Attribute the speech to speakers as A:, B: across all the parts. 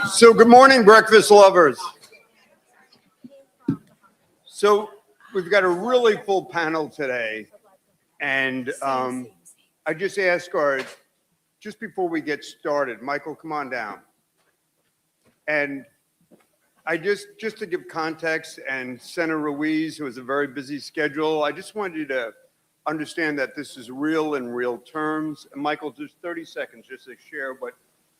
A: So good morning, breakfast lovers. So we've got a really full panel today, and I just ask just before we get started, Michael, come on down. And I just to give context, and Senator Ruiz, who has a very busy schedule, I just wanted you to understand that this is real in real terms. And Michael, just 30 seconds just to share what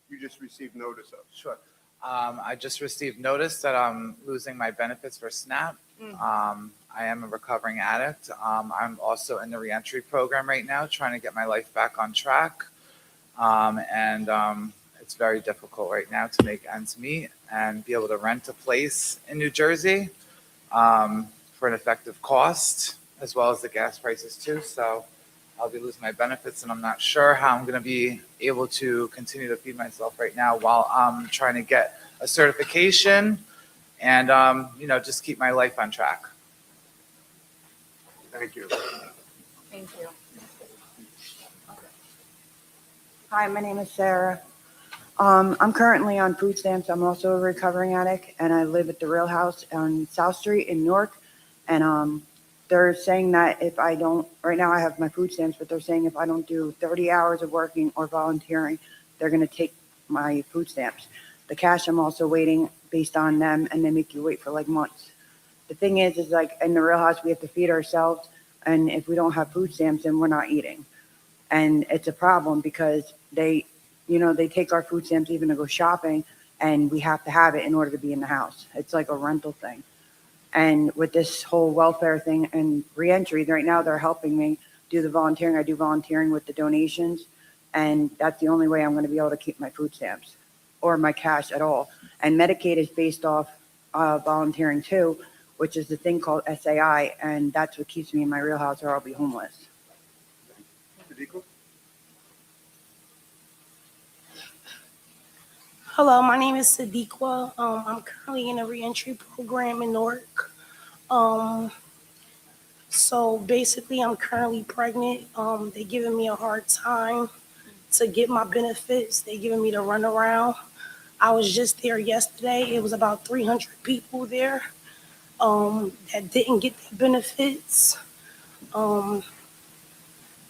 A: you just received notice of.
B: Sure. I just received notice that I'm losing my benefits for SNAP. I am a recovering addict. I'm also in the reentry program right now, trying to get my life back on track. It's very difficult right now to make ends meet and be able to rent a place in New Jersey for an effective cost, as well as the gas prices too. So I'll be losing my benefits, and I'm not sure how I'm going to be able to continue to feed myself right now while I'm trying to get a certification and, just keep my life on track.
A: Thank you.
C: Thank you. Hi, my name is Sarah. I'm currently on food stamps. I'm also a recovering addict, and I live at the Real House on South Street in Newark. And they're saying that if I don't, right now I have my food stamps, but they're saying if I don't do 30 hours of working or volunteering, they're going to take my food stamps. The cash, I'm also waiting based on them, and they make you wait for like months. The thing is like in the Real House, we have to feed ourselves, and if we don't have food stamps, then we're not eating. And it's a problem because they take our food stamps even to go shopping, and we have to have it in order to be in the house. It's like a rental thing. And with this whole welfare thing and reentry, right now they're helping me do the volunteering. I do volunteering with the donations, and that's the only way I'm going to be able to keep my food stamps or my cash at all. And Medicaid is based off volunteering too, which is the thing called SAI, and that's what keeps me in my Real House, or I'll be homeless.
D: Hello, my name is Sadiqa. I'm currently in a reentry program in Newark. So basically, I'm currently pregnant. They're giving me a hard time to get my benefits. They're giving me the runaround. I was just there yesterday. It was about 300 people there that didn't get their benefits.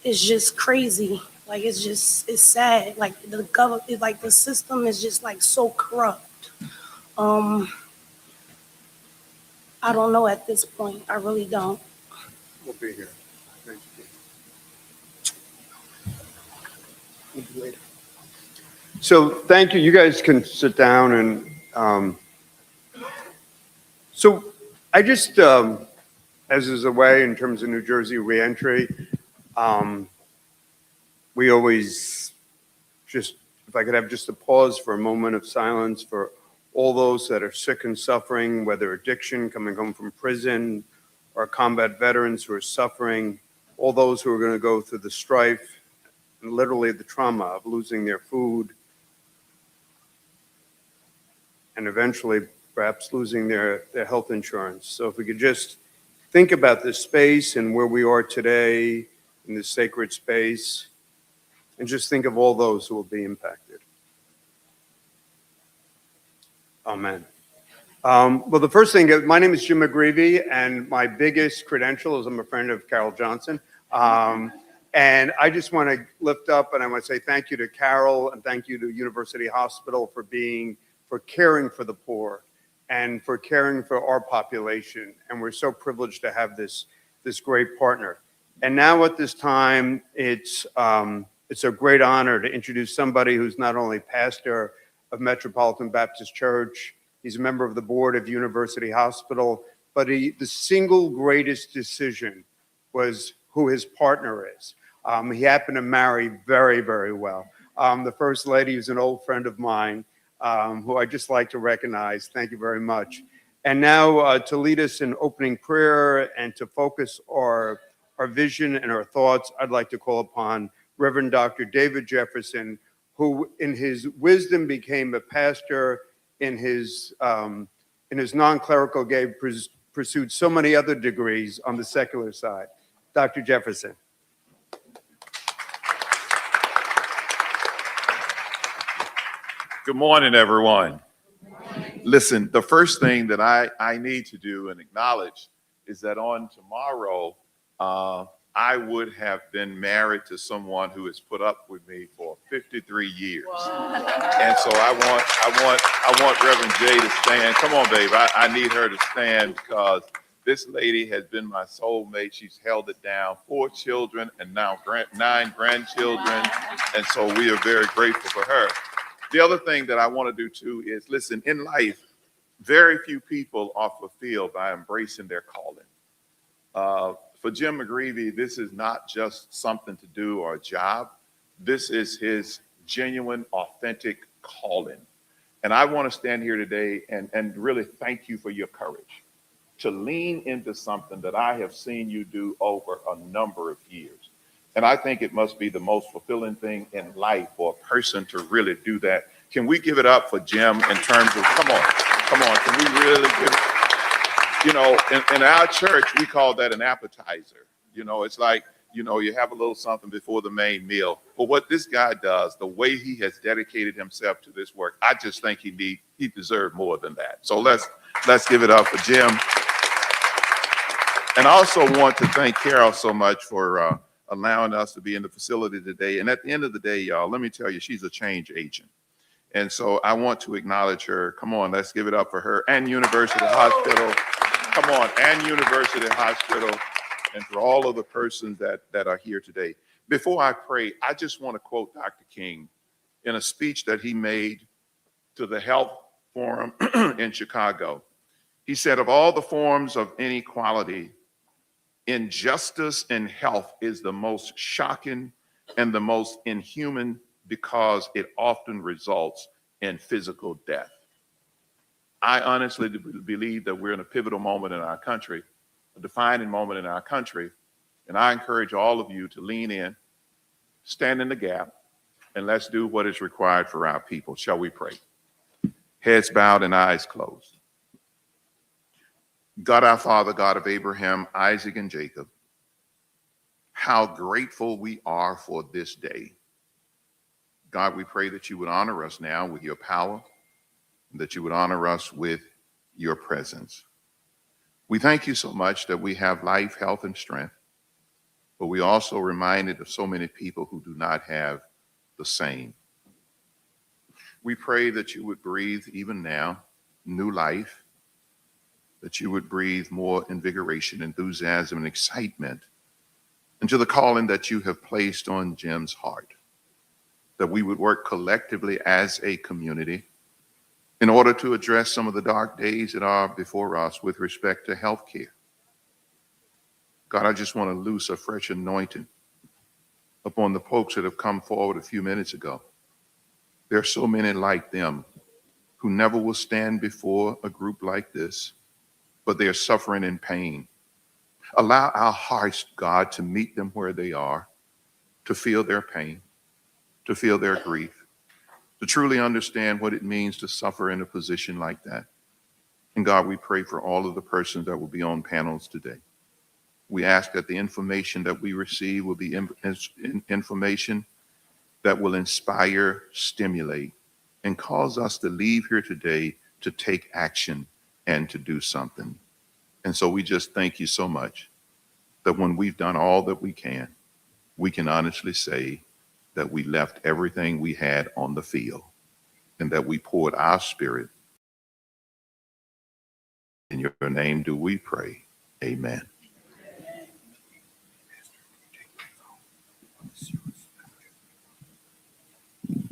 D: It's just crazy. Like, it's sad. Like, the government, like, the system is just, like, so corrupt. I don't know at this point. I really don't.
A: We'll be here. Thank you. Later. So thank you. You guys can sit down. And so I just, as is a way in terms of New Jersey reentry, we always just, if I could have just a pause for a moment of silence for all those that are sick and suffering, whether addiction, coming home from prison, or combat veterans who are suffering, all those who are going to go through the strife and literally the trauma of losing their food and eventually perhaps losing their health insurance. So if we could just think about this space and where we are today in this sacred space, and just think of all those who will be impacted. Amen. Well, the first thing, my name is Jim McGreevy, and my biggest credential is I'm a friend of Carol Johnson. And I just want to lift up, and I want to say thank you to Carol, and thank you to University Hospital for caring for the poor and for caring for our population. And we're so privileged to have this great partner. And now at this time, it's a great honor to introduce somebody who's not only pastor of Metropolitan Baptist Church, he's a member of the board of University Hospital, but the single greatest decision was who his partner is. He happened to marry very, very well. The First Lady is an old friend of mine, who I just like to recognize. Thank you very much. And now to lead us in opening prayer and to focus our vision and our thoughts, I'd like to call upon Reverend Dr. David Jefferson, who in his wisdom became a pastor, in his non-clerical gave pursued so many other degrees on the secular side. Dr. Jefferson.
E: Good morning, everyone. Listen, the first thing that I need to do and acknowledge is that on tomorrow, I would have been married to someone who has put up with me for 53 years. And so I want Reverend Jay to stand. Come on, babe. I need her to stand because this lady has been my soulmate. She's held it down. 4 children and now 9 grandchildren. And so we are very grateful for her. The other thing that I want to do too is, listen, in life, very few people are fulfilled by embracing their calling. For Jim McGreevy, this is not just something to do or a job. This is his genuine, authentic calling. And I want to stand here today and really thank you for your courage to lean into something that I have seen you do over a number of years. And I think it must be the most fulfilling thing in life for a person to really do that. Can we give it up for Jim in terms of, come on, can we really give it? You know, in our church, we call that an appetizer. You know, it's like, you know, you have a little something before the main meal. But what this guy does, the way he has dedicated himself to this work, I just think he deserved more than that. So let's give it up for Jim. And I also want to thank Carol so much for allowing us to be in the facility today. And at the end of the day, y'all, let me tell you, she's a change agent. And so I want to acknowledge her. Come on, let's give it up for her and University Hospital. Come on, and University Hospital, and for all of the persons that are here today. Before I pray, I just want to quote Dr. King in a speech that he made to the Health Forum in Chicago. He said, of all the forms of inequality, injustice in health is the most shocking and the most inhuman because it often results in physical death. I honestly believe that we're in a pivotal moment in our country, a defining moment in our country, and I encourage all of you to lean in, stand in the gap, and let's do what is required for our people. Shall we pray? Heads bowed and eyes closed. God our Father, God of Abraham, Isaac, and Jacob, how grateful we are for this day. God, we pray that you would honor us now with your power, that you would honor us with your presence. We thank you so much that we have life, health, and strength, but we also reminded of so many people who do not have the same. We pray that you would breathe even now new life, that you would breathe more invigoration, enthusiasm, and excitement into the calling that you have placed on Jim's heart, that we would work collectively as a community in order to address some of the dark days that are before us with respect to healthcare. God, I just want to loose a fresh anointing upon the folks that have come forward a few minutes ago. There are so many like them who never will stand before a group like this, but they are suffering in pain. Allow our hearts, God, to meet them where they are, to feel their pain, to feel their grief, to truly understand what it means to suffer in a position like that. And God, we pray for all of the persons that will be on panels today. We ask that the information that we receive will be information that will inspire, stimulate, and cause us to leave here today to take action and to do something. And so we just thank you so much that when we've done all that we can honestly say that we left everything we had on the field and that we poured our spirit. In your name do we pray. Amen.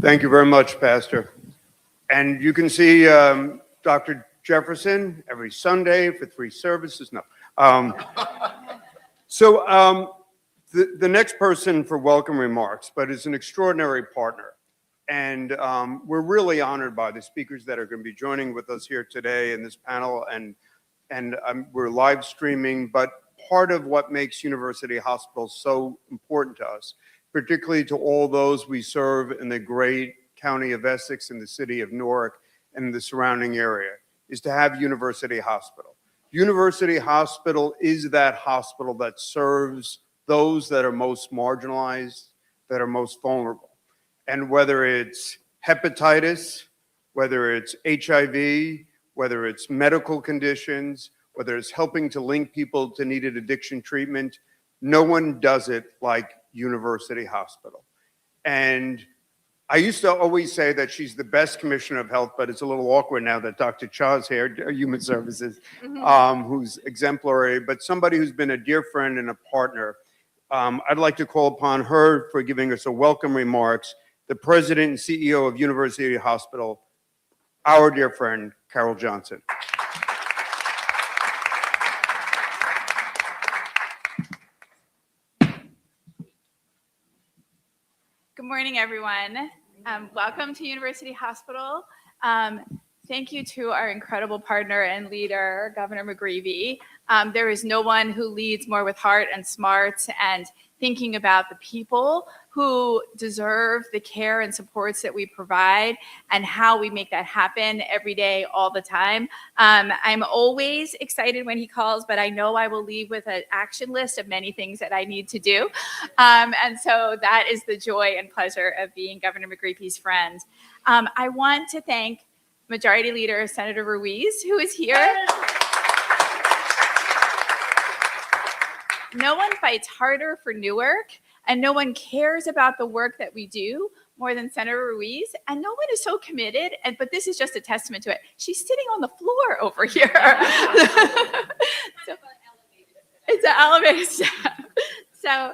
A: Thank you very much, Pastor. And you can see Dr. Jefferson every Sunday for 3 services. No. The next person for welcome remarks, but is an extraordinary partner. And we're really honored by the speakers that are going to be joining with us here today in this panel. And we're live streaming, but part of what makes University Hospital so important to us, particularly to all those we serve in the great county of Essex and the city of Newark and the surrounding area, is to have University Hospital. University Hospital is that hospital that serves those that are most marginalized, that are most vulnerable. And whether it's hepatitis, whether it's HIV, whether it's medical conditions, whether it's helping to link people to needed addiction treatment. No one does it like University Hospital. And I used to always say that she's the best commissioner of health, but it's a little awkward now that Dr. Chaw's here, Human Services, who's exemplary, but somebody who's been a dear friend and a partner. I'd like to call upon her for giving us a welcome remarks, the president and CEO of University Hospital, our dear friend, Carol Johnson.
F: Good morning, everyone. Welcome to University Hospital. Thank you to our incredible partner and leader, Governor McGreevey. There is no one who leads more with heart and smarts and thinking about the people who deserve the care and supports that we provide and how we make that happen every day, all the time. I'm always excited when he calls, but I know I will leave with an action list of many things that I need to do. And so that is the joy and pleasure of being Governor McGreevey's friend. I want to thank Majority Leader Senator Ruiz, who is here. No one fights harder for Newark, and no one cares about the work that we do more than Senator Ruiz, and no one is so committed, but this is just a testament to it. She's sitting on the floor over here. So, it's an elevated step. So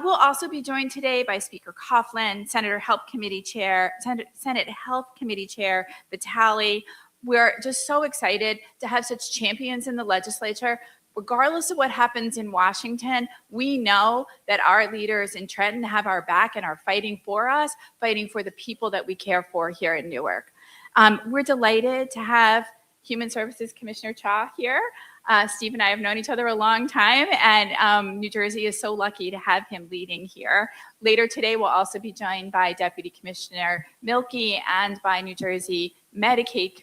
F: we'll also be joined today by Speaker Coughlin, Senate Health Committee Chair Vitale. We're just so excited to have such champions in the legislature. Regardless of what happens in Washington, we know that our leaders in Trenton have our back and are fighting for us, fighting for the people that we care for here in Newark. We're delighted to have Human Services Commissioner Chaw here. Steve and I have known each other a long time, and New Jersey is so lucky to have him leading here. Later today, we'll also be joined by Deputy Commissioner Milkey and by New Jersey Medicaid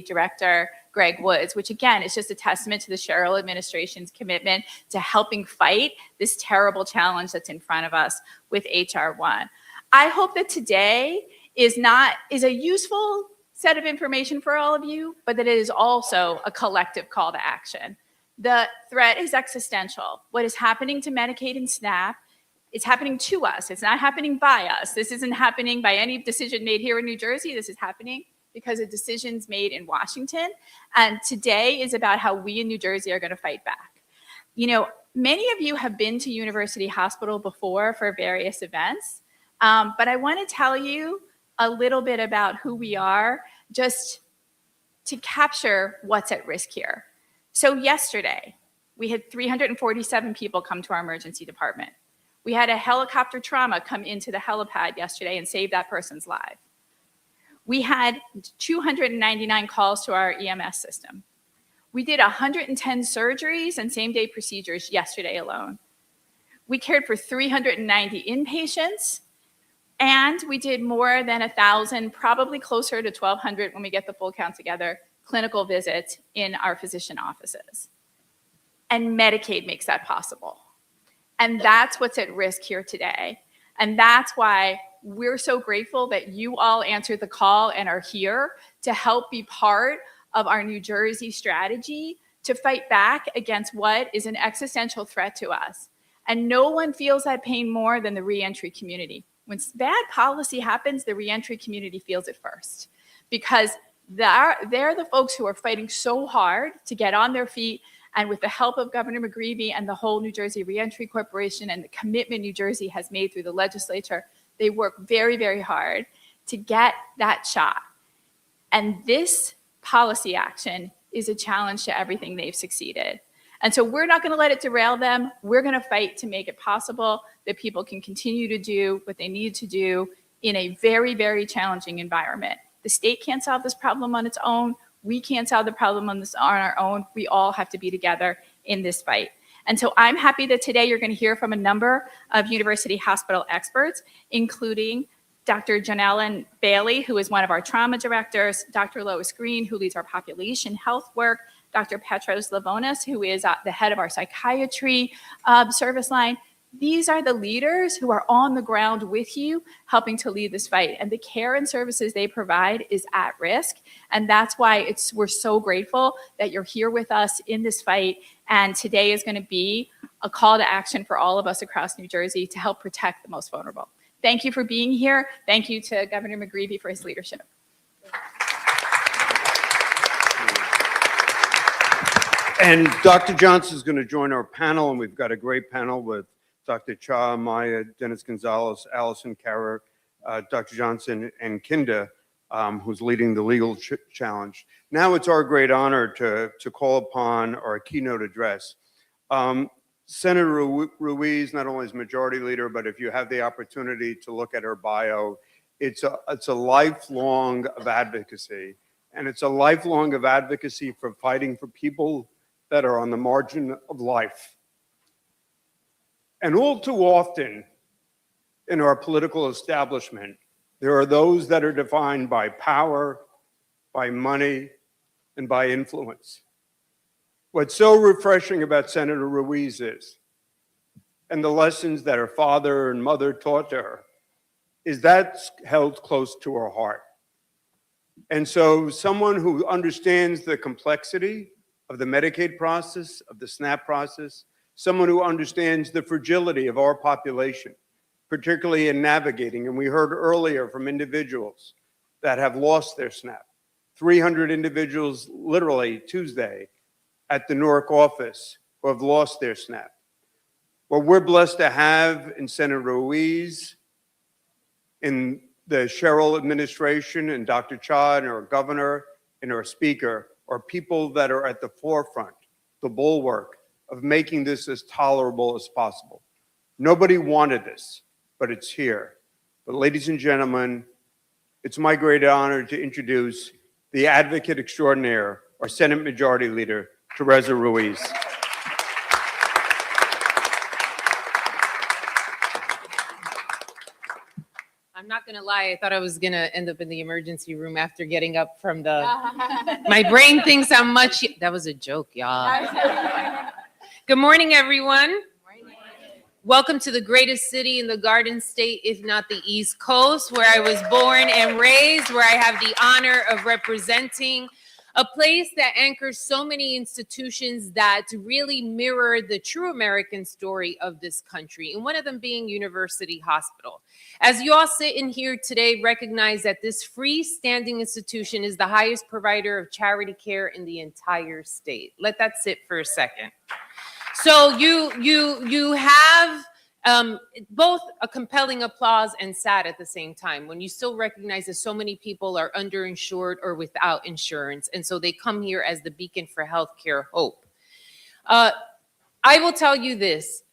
F: Director Greg Woods, which again is just a testament to the Sherrill administration's commitment to helping fight this terrible challenge that's in front of us with HR 1. I hope that today is a useful set of information for all of you, but that it is also a collective call to action. The threat is existential. What is happening to Medicaid and SNAP is happening to us. It's not happening by us. This isn't happening by any decision made here in New Jersey. This is happening because of decisions made in Washington. And today is about how we in New Jersey are going to fight back. You know, many of you have been to University Hospital before for various events, but I want to tell you a little bit about who we are just to capture what's at risk here. So yesterday, we had 347 people come to our emergency department. We had a helicopter trauma come into the helipad yesterday and save that person's life. We had 299 calls to our EMS system. We did 110 surgeries and same-day procedures yesterday alone. We cared for 390 inpatients, and we did more than 1,000, probably closer to 1,200 when we get the full count together, clinical visits in our physician offices. And Medicaid makes that possible. And that's what's at risk here today. And that's why we're so grateful that you all answered the call and are here to help be part of our New Jersey strategy to fight back against what is an existential threat to us. And no one feels that pain more than the reentry community. When bad policy happens, the reentry community feels it first, because they're the folks who are fighting so hard to get on their feet. And with the help of Governor McGreevey and the whole New Jersey Reentry Corporation and the commitment New Jersey has made through the legislature, they work very, very hard to get that shot. And this policy action is a challenge to everything they've succeeded. And so we're not going to let it derail them. We're going to fight to make it possible that people can continue to do what they need to do in a very, very challenging environment. The state can't solve this problem on its own. We can't solve the problem on our own. We all have to be together in this fight. And so I'm happy that today you're going to hear from a number of University Hospital experts, including Dr. Janellen Bailey, who is one of our trauma directors, Dr. Lois Green, who leads our population health work, Dr. Petros Lavonis, who is the head of our psychiatry service line, These are the leaders who are on the ground with you, helping to lead this fight. And the care and services they provide is at risk. And that's why we're so grateful that you're here with us in this fight. And today is going to be a call to action for all of us across New Jersey to help protect the most vulnerable. Thank you for being here. Thank you to Governor McGreevey for his leadership.
A: And Dr. Johnson is going to join our panel, and we've got a great panel with Dr. Cha, Maya, Dennis Gonzalez, Allison Carrer, Dr. Johnson, and Kinda, who's leading the legal challenge. Now it's our great honor to call upon our keynote address. Senator Ruiz, not only is Majority Leader, but if you have the opportunity to look at her bio, it's a lifelong of advocacy. And it's a lifelong of advocacy for fighting for people that are on the margin of life. And all too often in our political establishment, there are those that are defined by power, by money, and by influence. What's so refreshing about Senator Ruiz is, and the lessons that her father and mother taught to her, is that's held close to her heart. And so someone who understands the complexity of the Medicaid process, of the SNAP process, someone who understands the fragility of our population, particularly in navigating, and we heard earlier from individuals that have lost their SNAP. 300 individuals literally Tuesday at the Newark office who have lost their SNAP. What we're blessed to have in Senator Ruiz, in the Sherrill administration, and Dr. Cha, and our governor, and our speaker, are people that are at the forefront, the bulwark of making this as tolerable as possible. Nobody wanted this, but it's here. But ladies and gentlemen, it's my great honor to introduce the advocate extraordinaire, our Senate Majority Leader, Teresa Ruiz.
G: I'm not gonna lie, I thought I was gonna end up in the emergency room after getting up from the, my brain thinks I'm much, that was a joke, y'all. Good morning, everyone. Welcome to the greatest city in the Garden State, if not the East Coast, where I was born and raised, where I have the honor of representing, a place that anchors so many institutions that really mirror the true American story of this country, and one of them being University Hospital. As you all sit in here today, recognize that this freestanding institution is the highest provider of charity care in the entire state. Let that sit for a second. So you have both a compelling applause and sad at the same time when you still recognize that so many people are underinsured or without insurance, and so they come here as the beacon for healthcare hope. I will tell you this.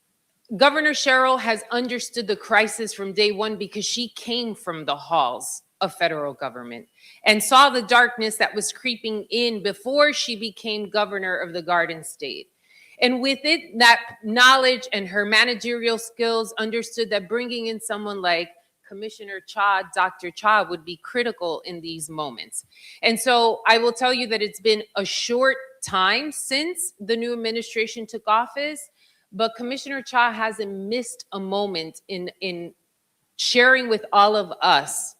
G: Governor Sherrill has understood the crisis from day one because she came from the halls of federal government and saw the darkness that was creeping in before she became governor of the Garden State. And with it, that knowledge and her managerial skills, understood that bringing in someone like Commissioner Cha, Dr. Cha, would be critical in these moments. And so I will tell you that it's been a short time since the new administration took office, but Commissioner Cha hasn't missed a moment in sharing with all of us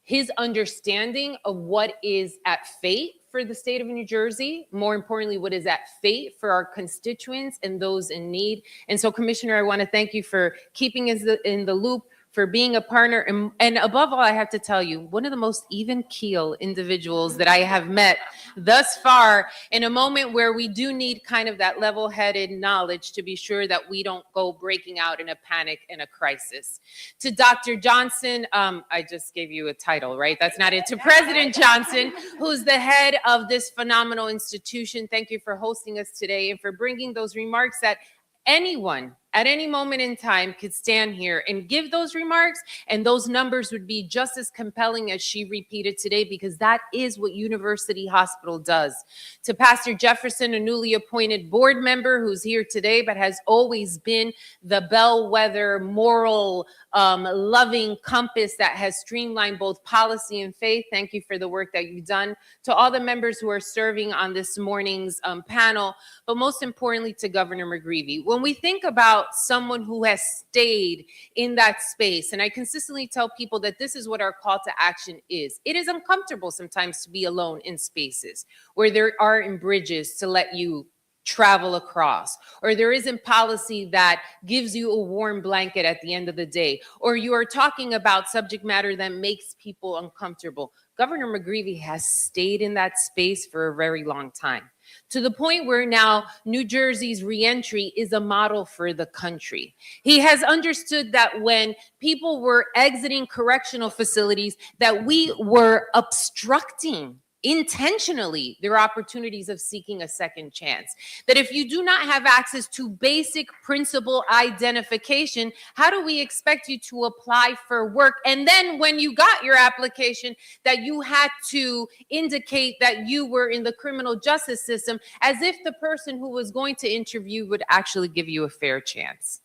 G: his understanding of what is at fate for the state of New Jersey, more importantly, what is at fate for our constituents and those in need. And so, Commissioner, I want to thank you for keeping us in the loop, for being a partner, and above all, I have to tell you, one of the most even keel individuals that I have met thus far, in a moment where we do need kind of that level-headed knowledge to be sure that we don't go breaking out in a panic and a crisis. To Dr. Johnson, I just gave you a title, right? That's not it. To President Johnson, who's the head of this phenomenal institution, thank you for hosting us today and for bringing those remarks that anyone at any moment in time could stand here and give those remarks, and those numbers would be just as compelling as she repeated today, because that is what University Hospital does. To Pastor Jefferson, a newly appointed board member who's here today, but has always been the bellwether, moral, loving compass that has streamlined both policy and faith. Thank you for the work that you've done. To all the members who are serving on this morning's panel, but most importantly to Governor McGreevey. When we think about about someone who has stayed in that space. And I consistently tell people that this is what our call to action is. It is uncomfortable sometimes to be alone in spaces where there aren't bridges to let you travel across, or there isn't policy that gives you a warm blanket at the end of the day, or you are talking about subject matter that makes people uncomfortable. Governor McGreevey has stayed in that space for a very long time, to the point where now New Jersey's reentry is a model for the country. He has understood that when people were exiting correctional facilities, that we were obstructing intentionally their opportunities of seeking a second chance. That if you do not have access to basic principal identification, how do we expect you to apply for work? And then when you got your application, that you had to indicate that you were in the criminal justice system, as if the person who was going to interview would actually give you a fair chance.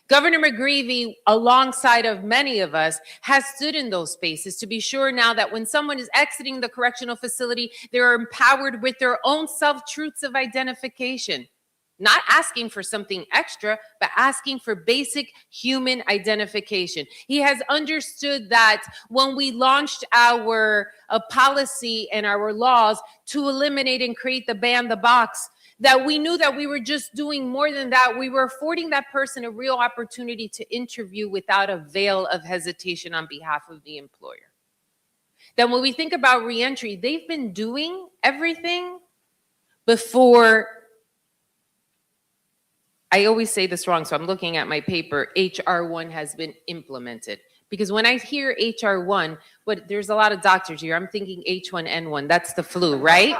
G: Governor McGreevey, alongside of many of us, has stood in those spaces to be sure now that when someone is exiting the correctional facility, they're empowered with their own self-truths of identification. Not asking for something extra, but asking for basic human identification. He has understood that when we launched our policy and our laws to eliminate and create the ban the box, that we knew that we were just doing more than that. We were affording that person a real opportunity to interview without a veil of hesitation on behalf of the employer. Then when we think about reentry, they've been doing everything before, I always say this wrong, so I'm looking at my paper, HR1 has been implemented. Because when I hear HR1, there's a lot of doctors here, I'm thinking H1N1, that's the flu, right?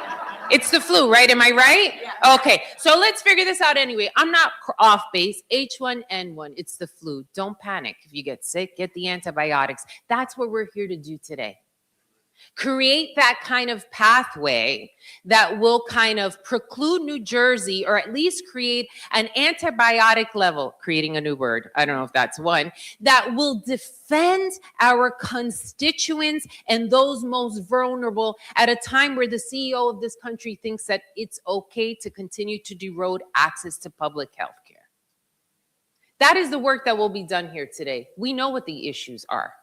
G: It's the flu, right? Am I right? Yeah. Okay, so let's figure this out anyway. I'm not off base. H1N1, it's the flu. Don't panic. If you get sick, get the antibiotics. That's what we're here to do today. Create that kind of pathway that will kind of preclude New Jersey, or at least create an antibiotic level, creating a new word, I don't know if that's one, that will defend our constituents and those most vulnerable at a time where the CEO of this country thinks that it's okay to continue to erode access to public health care. That is the work that will be done here today. We know what the issues are.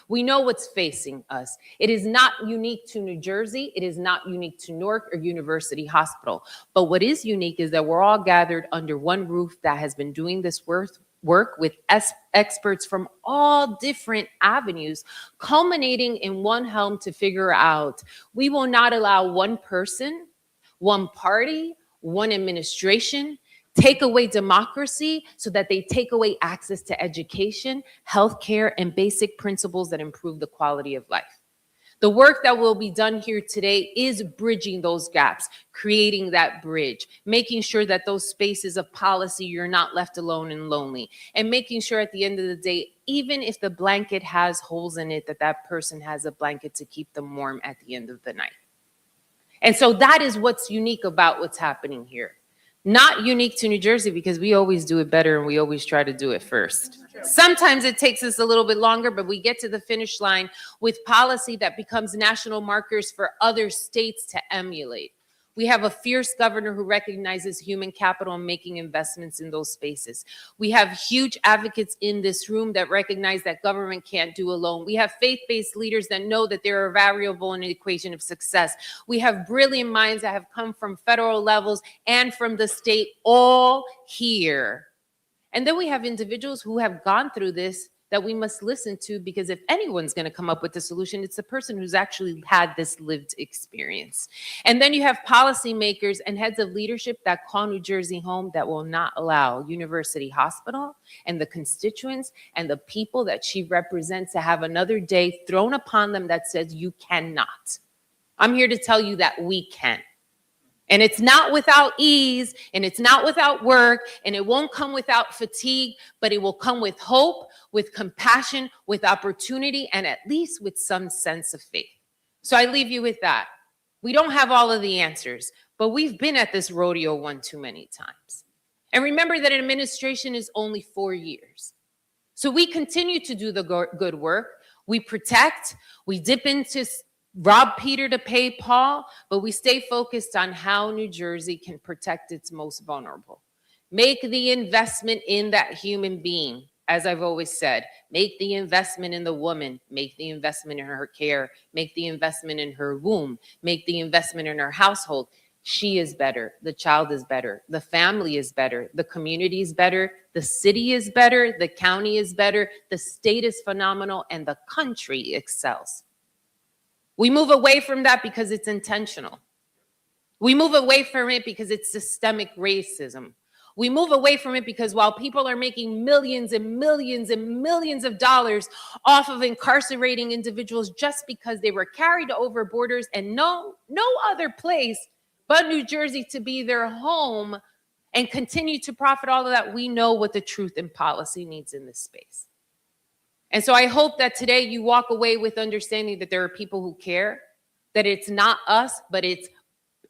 G: We know what's facing us. It is not unique to New Jersey. It is not unique to Newark or University Hospital. But what is unique is that we're all gathered under one roof that has been doing this work with experts from all different avenues, culminating in one helm to figure out we will not allow one person, one party, one administration take away democracy so that they take away access to education, healthcare, and basic principles that improve the quality of life. The work that will be done here today is bridging those gaps, creating that bridge, making sure that those spaces of policy, you're not left alone and lonely, and making sure at the end of the day, even if the blanket has holes in it, that person has a blanket to keep them warm at the end of the night. And so that is what's unique about what's happening here. Not unique to New Jersey, because we always do it better and we always try to do it first. Sometimes it takes us a little bit longer, but we get to the finish line with policy that becomes national markers for other states to emulate. We have a fierce governor who recognizes human capital and making investments in those spaces. We have huge advocates in this room that recognize that government can't do alone. We have faith-based leaders that know that they're a variable in the equation of success. We have brilliant minds that have come from federal levels and from the state, all here. And then we have individuals who have gone through this that we must listen to, because if anyone's going to come up with the solution, it's the person who's actually had this lived experience. And then you have policymakers and heads of leadership that call New Jersey home, that will not allow University Hospital and the constituents and the people that she represents to have another day thrown upon them that says you cannot. I'm here to tell you that we can. And it's not without ease, and it's not without work, and it won't come without fatigue, but it will come with hope, with compassion, with opportunity, and at least with some sense of faith. So I leave you with that. We don't have all of the answers, but we've been at this rodeo one too many times. And remember that an administration is only 4 years. So we continue to do the good work. We protect, we dip into rob Peter to pay Paul, but we stay focused on how New Jersey can protect its most vulnerable. Make the investment in that human being. As I've always said, make the investment in the woman, make the investment in her care, make the investment in her womb, make the investment in her household. She is better. The child is better. The family is better. The community is better. The city is better. The county is better. The state is phenomenal, and the country excels. We move away from that because it's intentional. We move away from it because it's systemic racism. We move away from it because while people are making millions and millions and millions of dollars off of incarcerating individuals just because they were carried over borders and no other place but New Jersey to be their home and continue to profit all of that, we know what the truth and policy needs in this space. And so I hope that today you walk away with understanding that there are people who care, that it's not us, but it's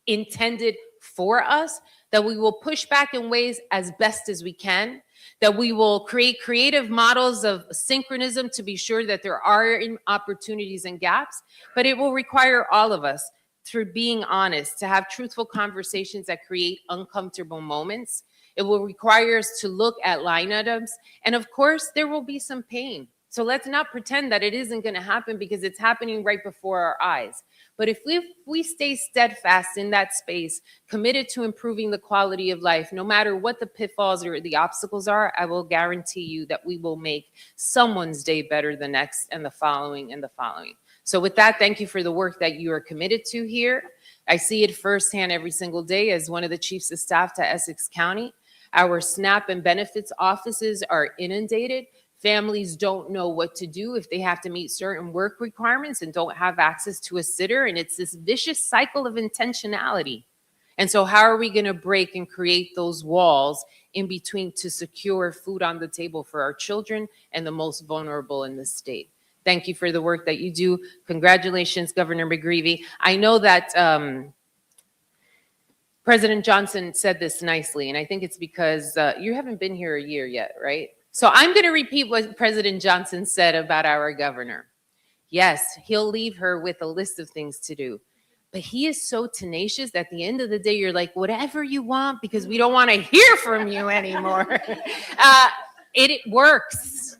G: intended for us, that we will push back in ways as best as we can, that we will create creative models of synchronism to be sure that there are opportunities and gaps, but it will require all of us, through being honest, to have truthful conversations that create uncomfortable moments. It will require us to look at line items, and of course, there will be some pain. So let's not pretend that it isn't going to happen, because it's happening right before our eyes. But if we stay steadfast in that space, committed to improving the quality of life, no matter what the pitfalls or the obstacles are, I will guarantee you that we will make someone's day better the next and the following and the following. So with that, thank you for the work that you are committed to here. I see it firsthand every single day as one of the chiefs of staff to Essex County. Our SNAP and benefits offices are inundated. Families don't know what to do if they have to meet certain work requirements and don't have access to a sitter. And it's this vicious cycle of intentionality. And so how are we going to break and create those walls in between to secure food on the table for our children and the most vulnerable in the state? Thank you for the work that you do. Congratulations, Governor McGreevy. I know that President Johnson said this nicely, and I think it's because you haven't been here a year yet, right? So I'm going to repeat what President Johnson said about our governor. Yes, he'll leave her with a list of things to do, but he is so tenacious that at the end of the day, you're like, whatever you want, because we don't want to hear from you anymore. It works.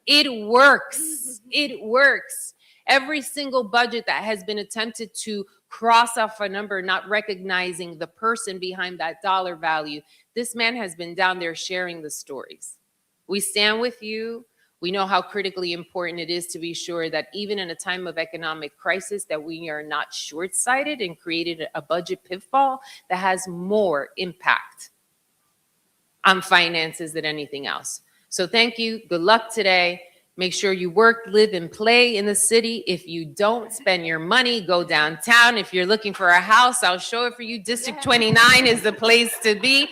G: It works. It works. Every single budget that has been attempted to cross off a number, not recognizing the person behind that dollar value, this man has been down there sharing the stories. We stand with you. We know how critically important it is to be sure that even in a time of economic crisis, that we are not short-sighted and created a budget pitfall that has more impact on finances than anything else. So thank you. Good luck today. Make sure you work, live, and play in the city. If you don't spend your money, go downtown. If you're looking for a house, I'll show it for you. District 29 is the place to be.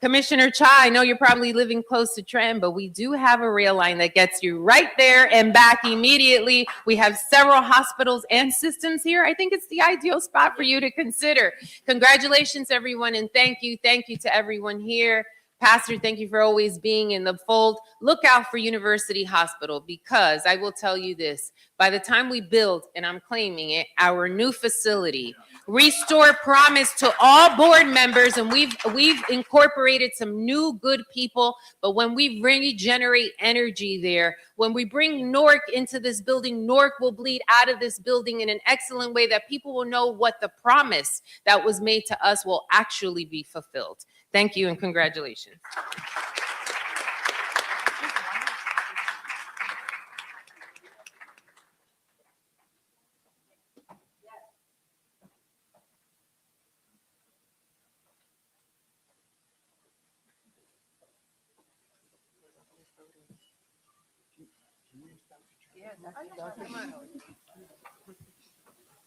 G: Commissioner Cha, I know you're probably living close to Trent, but we do have a rail line that gets you right there and back immediately. We have several hospitals and systems here. I think it's the ideal spot for you to consider. Congratulations, everyone, and thank you. Thank you to everyone here. Pastor, thank you for always being in the fold. Look out for University Hospital, because I will tell you this, by the time we build, and I'm claiming it, our new facility, restore promise to all board members, and we've incorporated some new good people, but when we regenerate energy there, when we bring Newark into this building, Newark will bleed out of this building in an excellent way that people will know what the promise that was made to us will actually be fulfilled. Thank you and congratulations.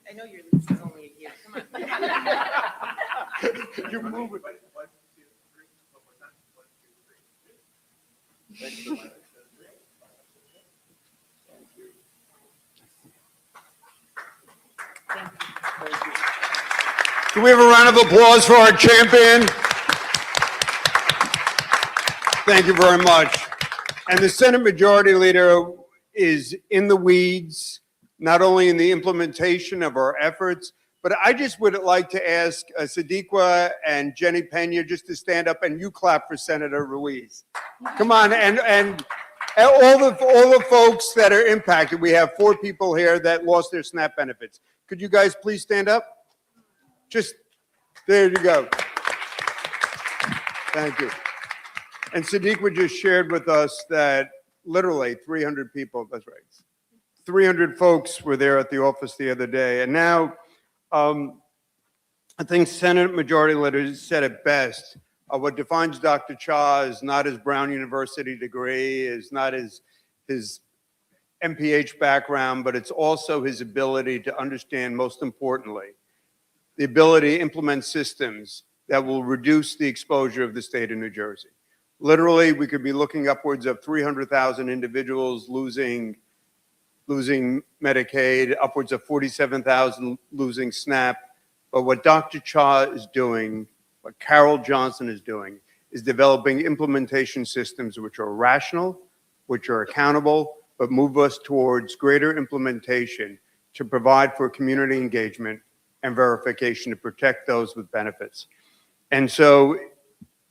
G: I know your lease is only a year. Come on.
A: You're moving. Can we have a round of applause for our champion? Thank you very much. And the Senate Majority Leader is in the weeds, not only in the implementation of our efforts, But I just would like to ask Sadiqa and Jenny Pena just to stand up and you clap for Senator Ruiz. Come on, and all the folks that are impacted. We have 4 people here that lost their SNAP benefits. Could you guys please stand up? Just, there you go. Thank you. And Sadiqa just shared with us that literally 300 people, that's right, 300 folks were there at the office the other day. And now, I think Senate Majority Leader said it best. What defines Dr. Cha is not his Brown University degree, is not his MPH background, but it's also his ability to understand, most importantly, the ability to implement systems that will reduce the exposure of the state of New Jersey. Literally, we could be looking upwards of 300,000 individuals losing Medicaid, upwards of 47,000 losing SNAP. But what Dr. Cha is doing, what Carol Johnson is doing, is developing implementation systems which are rational, which are accountable, but move us towards greater implementation to provide for community engagement and verification to protect those with benefits. And so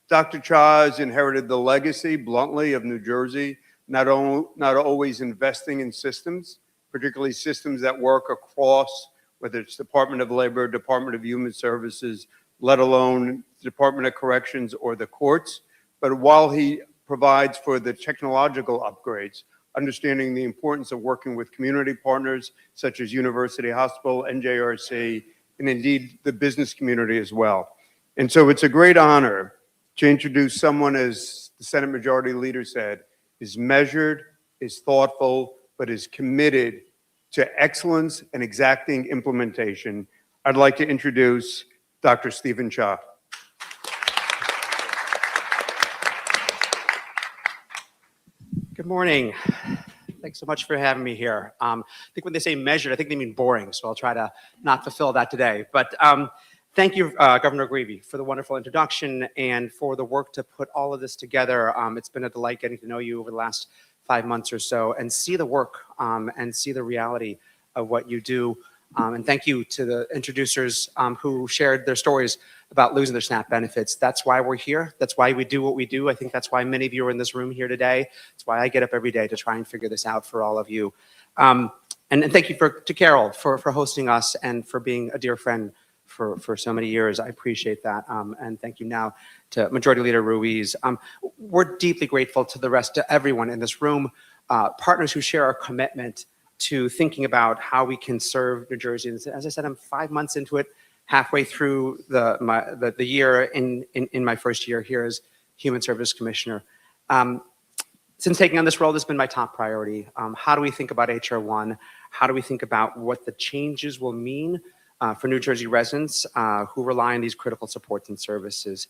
A: Dr. Cha has inherited the legacy, bluntly, of New Jersey, not always investing in systems, particularly systems that work across, whether it's Department of Labor, Department of Human Services, let alone Department of Corrections or the courts. But while he provides for the technological upgrades, understanding the importance of working with community partners such as University Hospital, NJRC, and indeed the business community as well. And so it's a great honor to introduce someone, as the Senate Majority Leader said, is measured, is thoughtful, but is committed to excellence and exacting implementation. I'd like to introduce Dr. Stephen Cha.
H: Good morning. Thanks so much for having me here. I think when they say measured, I think they mean boring, so I'll try to not fulfill that today. But thank you, Governor Greavy, for the wonderful introduction and for the work to put all of this together. It's been a delight getting to know you over the last 5 months or so and see the work and see the reality of what you do. And thank you to the introducers who shared their stories about losing their SNAP benefits. That's why we're here. That's why we do what we do. I think that's why many of you are in this room here today. It's why I get up every day to try and figure this out for all of you. And thank you to Carol for hosting us and for being a dear friend for so many years. I appreciate that. And thank you now to Majority Leader Ruiz. We're deeply grateful to the rest of everyone in this room, partners who share our commitment to thinking about how we can serve New Jerseyans. As I said, I'm 5 months into it, halfway through the year in my first year here as Human Service Commissioner. Since taking on this role, this has been my top priority. How do we think about HR 1? How do we think about what the changes will mean for New Jersey residents who rely on these critical supports and services?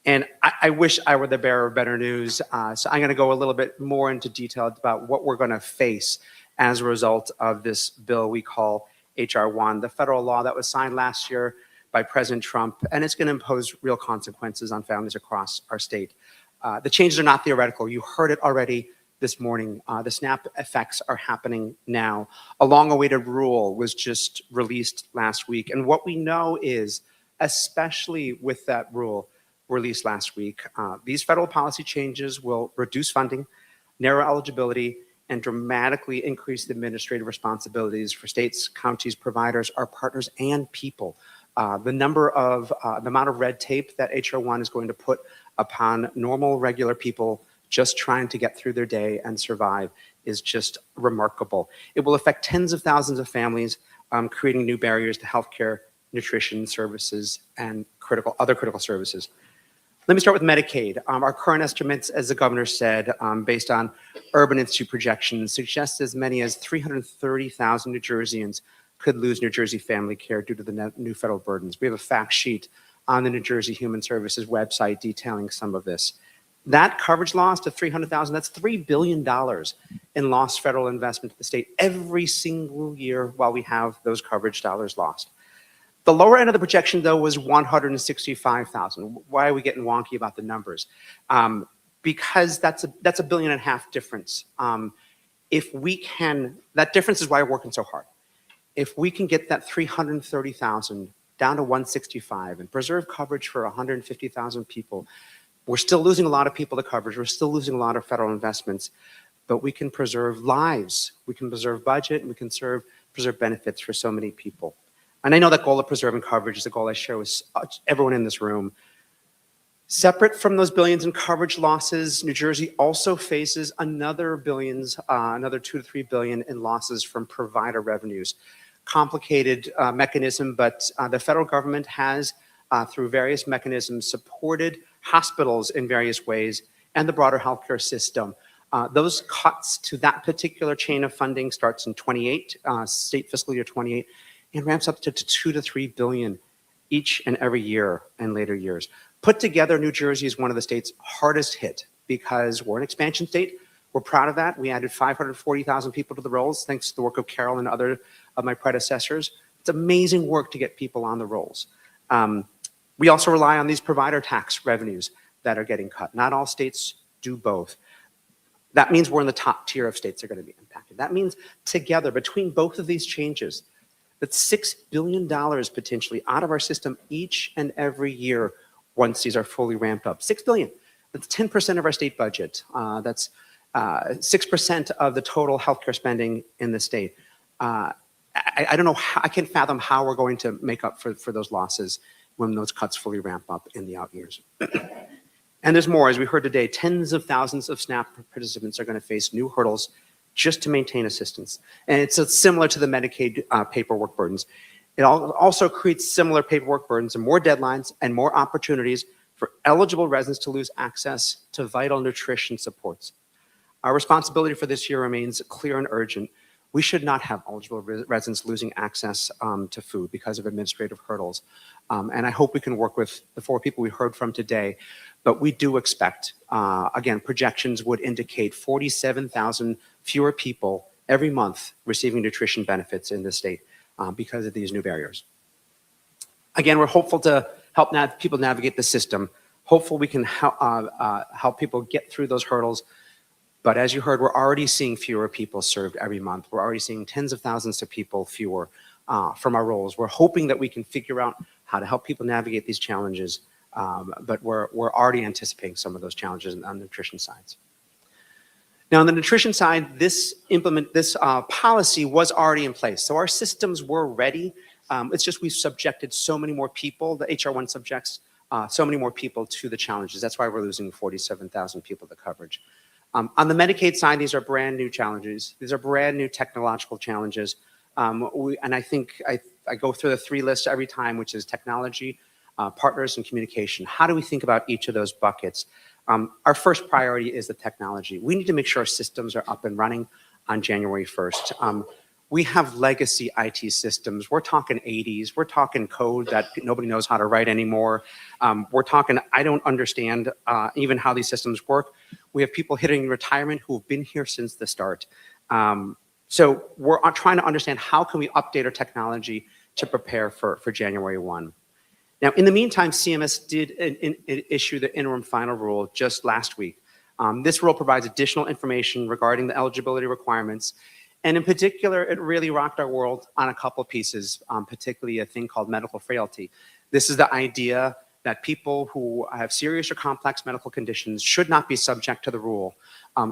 H: And I wish I were the bearer of better news. So I'm going to go a little bit more into detail about what we're going to face as a result of this bill we call HR 1, the federal law that was signed last year by President Trump, and it's going to impose real consequences on families across our state. The changes are not theoretical. You heard it already this morning. The SNAP effects are happening now. A long-awaited rule was just released last week, and what we know is, especially with that rule released last week, these federal policy changes will reduce funding, narrow eligibility, and dramatically increase the administrative responsibilities for states, counties, providers, our partners, and people. The amount of red tape that HR 1 is going to put upon normal, regular people just trying to get through their day and survive is just remarkable. It will affect tens of thousands of families, creating new barriers to healthcare, nutrition services, and other critical services. Let me start with Medicaid. Our current estimates, as the governor said, based on Urban Institute projections, suggest as many as 330,000 New Jerseyans could lose New Jersey family care due to the new federal burdens. We have a fact sheet on the New Jersey Human Services website detailing some of this. That coverage loss to 300,000, that's $3 billion in lost federal investment to the state every single year while we have those coverage dollars lost. The lower end of the projection, though, was 165,000. Why are we getting wonky about the numbers? Because that's $1.5 billion difference. That difference is why we're working so hard. If we can get that 330,000 down to 165 and preserve coverage for 150,000 people, we're still losing a lot of people to coverage. We're still losing a lot of federal investments, but we can preserve lives. We can preserve budget, and we can preserve benefits for so many people. And I know that goal of preserving coverage is a goal I share with everyone in this room. Separate from those billions in coverage losses, New Jersey also faces another billions, another 2 to 3 billion in losses from provider revenues. Complicated mechanism, but the federal government has, through various mechanisms, supported hospitals in various ways and the broader healthcare system. Those cuts to that particular chain of funding starts in 28, state fiscal year 28, and ramps up to 2 to 3 billion each and every year in later years. Put together, New Jersey is one of the states hardest hit because we're an expansion state. We're proud of that. We added 540,000 people to the rolls, thanks to the work of Carol and other of my predecessors. It's amazing work to get people on the rolls. We also rely on these provider tax revenues that are getting cut. Not all states do both. That means we're in the top tier of states that are going to be impacted. That means together, between both of these changes, that's $6 billion potentially out of our system each and every year once these are fully ramped up. $6 billion. That's 10% of our state budget. That's 6% of the total healthcare spending in the state. I don't know, I can't fathom how we're going to make up for those losses when those cuts fully ramp up in the out years. And there's more. As we heard today, tens of thousands of SNAP participants are going to face new hurdles just to maintain assistance. And it's similar to the Medicaid paperwork burdens. It also creates similar paperwork burdens and more deadlines and more opportunities for eligible residents to lose access to vital nutrition supports. Our responsibility for this year remains clear and urgent. We should not have eligible residents losing access to food because of administrative hurdles. And I hope we can work with the 4 people we heard from today. But we do expect, again, projections would indicate 47,000 fewer people every month receiving nutrition benefits in the state because of these new barriers. Again, we're hopeful to help people navigate the system. Hopeful we can help people get through those hurdles. But as you heard, we're already seeing fewer people served every month. We're already seeing tens of thousands of people fewer from our roles. We're hoping that we can figure out how to help people navigate these challenges, but we're already anticipating some of those challenges on the nutrition sides. Now, on the nutrition side, this policy was already in place. So our systems were ready. It's just we've subjected so many more people, the HR1 subjects, so many more people to the challenges. That's why we're losing 47,000 people to coverage. On the Medicaid side, these are brand new challenges. These are brand new technological challenges. And I think I go through the 3 lists every time, which is technology, partners, and communication. How do we think about each of those buckets? Our first priority is the technology. We need to make sure our systems are up and running on January 1st. We have legacy IT systems. We're talking 80s. We're talking code that nobody knows how to write anymore. We're talking, I don't understand even how these systems work. We have people hitting retirement who have been here since the start. So we're trying to understand how can we update our technology to prepare for January 1. Now, in the meantime, CMS did issue the interim final rule just last week. This rule provides additional information regarding the eligibility requirements. And in particular, it really rocked our world on a couple pieces, particularly a thing called medical frailty. This is the idea that people who have serious or complex medical conditions should not be subject to the rule.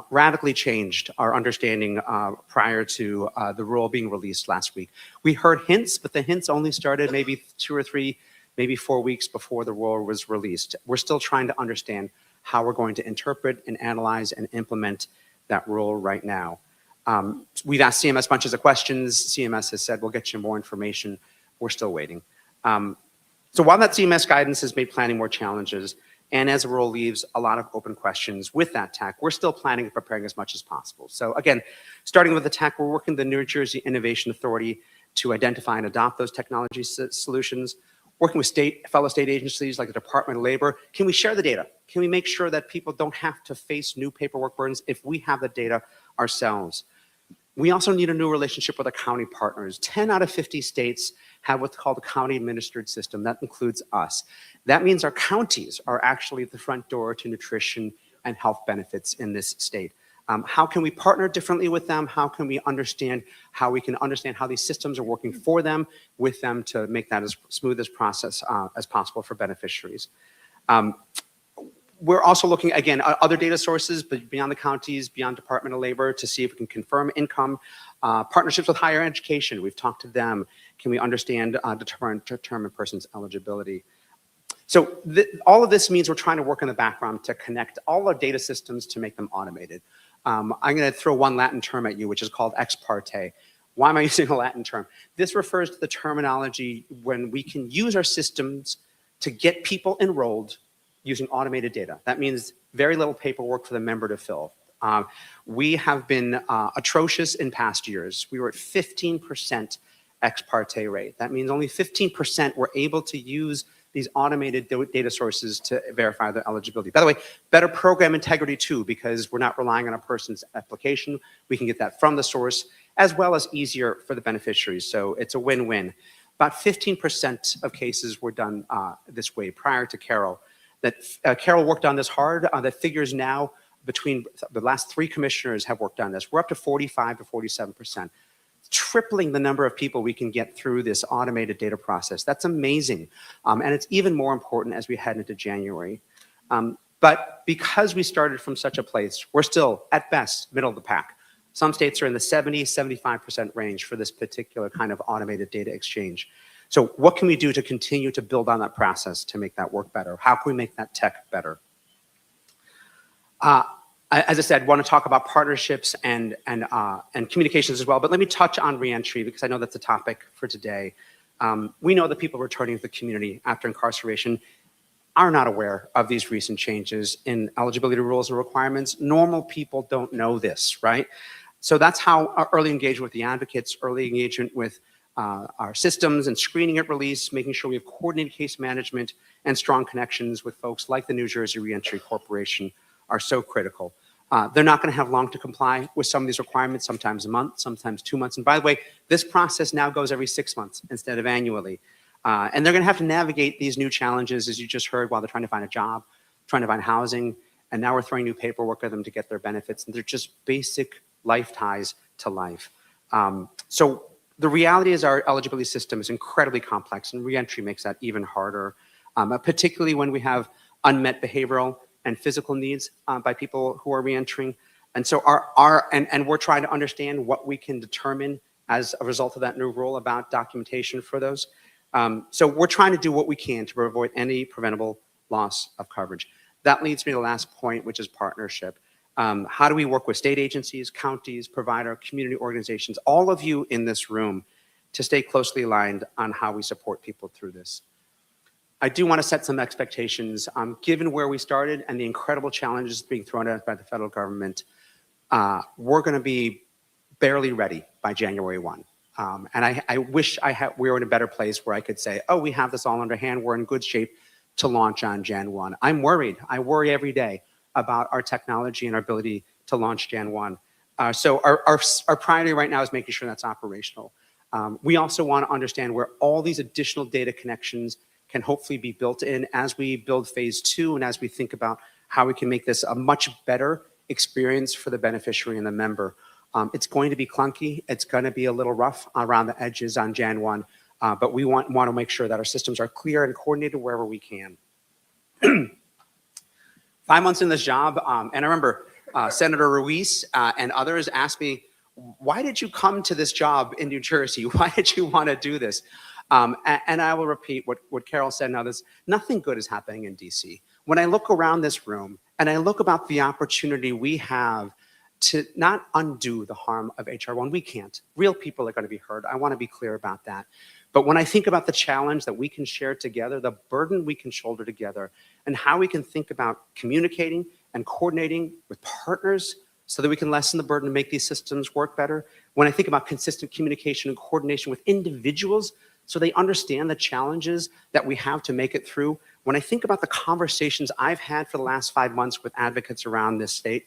H: Radically changed our understanding prior to the rule being released last week. We heard hints, but the hints only started maybe 2 or 3, maybe 4 weeks before the rule was released. We're still trying to understand how we're going to interpret and analyze and implement that rule right now. We've asked CMS bunches of questions. CMS has said, we'll get you more information. We're still waiting. So while that CMS guidance has made planning more challenges, and as the rule leaves a lot of open questions with that tech, we're still planning and preparing as much as possible. So again, starting with the tech, we're working with the New Jersey Innovation Authority to identify and adopt those technology solutions. Working with fellow state agencies like the Department of Labor, can we share the data? Can we make sure that people don't have to face new paperwork burdens if we have the data ourselves? We also need a new relationship with our county partners. 10 out of 50 states have what's called a county administered system. That includes us. That means our counties are actually the front door to nutrition and health benefits in this state. How can we partner differently with them? How can we understand how these systems are working for them, with them, to make that as smooth as process as possible for beneficiaries? We're also looking, again, at other data sources, but beyond the counties, beyond Department of Labor, to see if we can confirm income. Partnerships with higher education, we've talked to them. Can we understand, determine person's eligibility? So all of this means we're trying to work in the background to connect all our data systems to make them automated. I'm going to throw one Latin term at you, which is called ex parte. Why am I using a Latin term? This refers to the terminology when we can use our systems to get people enrolled using automated data. That means very little paperwork for the member to fill. We have been atrocious in past years. We were at 15% ex parte rate. That means only 15% were able to use these automated data sources to verify their eligibility. By the way, better program integrity too, because we're not relying on a person's application. We can get that from the source, as well as easier for the beneficiaries. So it's a win-win. About 15% of cases were done this way prior to Carol. Carol worked on this hard. The figures now between the last 3 commissioners have worked on this. We're up to 45 to 47%, tripling the number of people we can get through this automated data process. That's amazing. And it's even more important as we head into January. But because we started from such a place, we're still, at best, middle of the pack. Some states are in the 70, 75% range for this particular kind of automated data exchange. So what can we do to continue to build on that process to make that work better? How can we make that tech better? As I said, I want to talk about partnerships and communications as well, but let me touch on reentry because I know that's a topic for today. We know that people returning to the community after incarceration are not aware of these recent changes in eligibility rules and requirements. Normal people don't know this, right? So that's how our early engagement with the advocates, early engagement with our systems and screening at release, making sure we have coordinated case management and strong connections with folks like the New Jersey Reentry Corporation are so critical. They're not going to have long to comply with some of these requirements, sometimes a month, sometimes 2 months. And by the way, this process now goes every 6 months instead of annually. And they're going to have to navigate these new challenges, as you just heard, while they're trying to find a job, trying to find housing, and now we're throwing new paperwork at them to get their benefits. And they're just basic life ties to life. So the reality is our eligibility system is incredibly complex, and reentry makes that even harder, particularly when we have unmet behavioral and physical needs by people who are reentering. And so and we're trying to understand what we can determine as a result of that new rule about documentation for those. So we're trying to do what we can to avoid any preventable loss of coverage. That leads me to the last point, which is partnership. How do we work with state agencies, counties, provider, community organizations, all of you in this room, to stay closely aligned on how we support people through this? I do want to set some expectations. Given where we started and the incredible challenges being thrown at us by the federal government, we're going to be barely ready by January 1. And I wish we were in a better place where I could say, oh, we have this all under hand. We're in good shape to launch on Jan 1. I'm worried. I worry every day about our technology and our ability to launch Jan 1. So our priority right now is making sure that's operational. We also want to understand where all these additional data connections can hopefully be built in as we build phase 2 and as we think about how we can make this a much better experience for the beneficiary and the member. It's going to be clunky. It's going to be a little rough around the edges on Jan 1, but we want to make sure that our systems are clear and coordinated wherever we can. 5 months in this job, and I remember Senator Ruiz and others asked me, why did you come to this job in New Jersey? Why did you want to do this? And I will repeat what Carol said. Now, nothing good is happening in DC. When I look around this room and I look about the opportunity we have to not undo the harm of HR 1, we can't. Real people are going to be hurt. I want to be clear about that. But when I think about the challenge that we can share together, the burden we can shoulder together, and how we can think about communicating and coordinating with partners so that we can lessen the burden and make these systems work better. When I think about consistent communication and coordination with individuals so they understand the challenges that we have to make it through. When I think about the conversations I've had for the last 5 months with advocates around this state,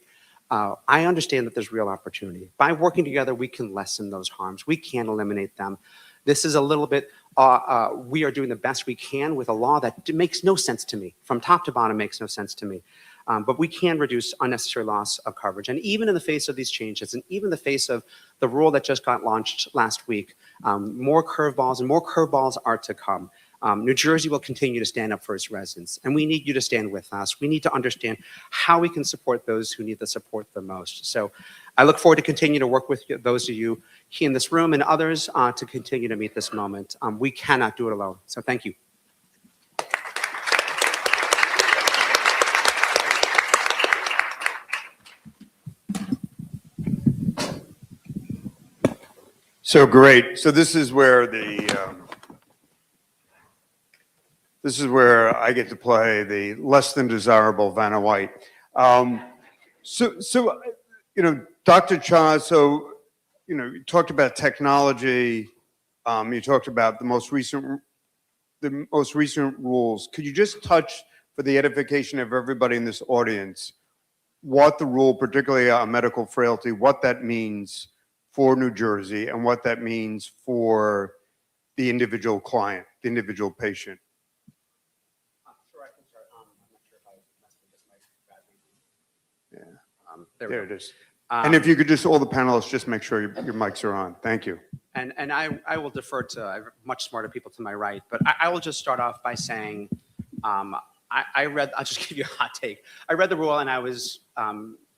H: I understand that there's real opportunity. By working together, we can lessen those harms. We can eliminate them. This is a little bit, we are doing the best we can with a law that makes no sense to me. From top to bottom, makes no sense to me. But we can reduce unnecessary loss of coverage. And even in the face of these changes, and even in the face of the rule that just got launched last week, more curveballs and more curveballs are to come. New Jersey will continue to stand up for its residents, and we need you to stand with us. We need to understand how we can support those who need the support the most. So I look forward to continue to work with those of you here in this room and others to continue to meet this moment. We cannot do it alone. So thank you.
A: So great. So this is where I get to play the less than desirable Vanna White. Dr. Cha, you talked about technology. You talked about the most recent rules. Could you just touch, for the edification of everybody in this audience, what the rule, particularly on medical frailty, what that means for New Jersey and what that means for the individual client, the individual patient?
H: Sure, I can start. I'm not sure if I messed with this mic.
A: Yeah.
H: There
A: There
H: we
A: it
H: go.
A: is. And if you could just, all the panelists, just make sure your mics are on. Thank you.
H: And I will defer to much smarter people to my right, but I will just start off by saying, I read, I'll just give you a hot take. I read the rule and I was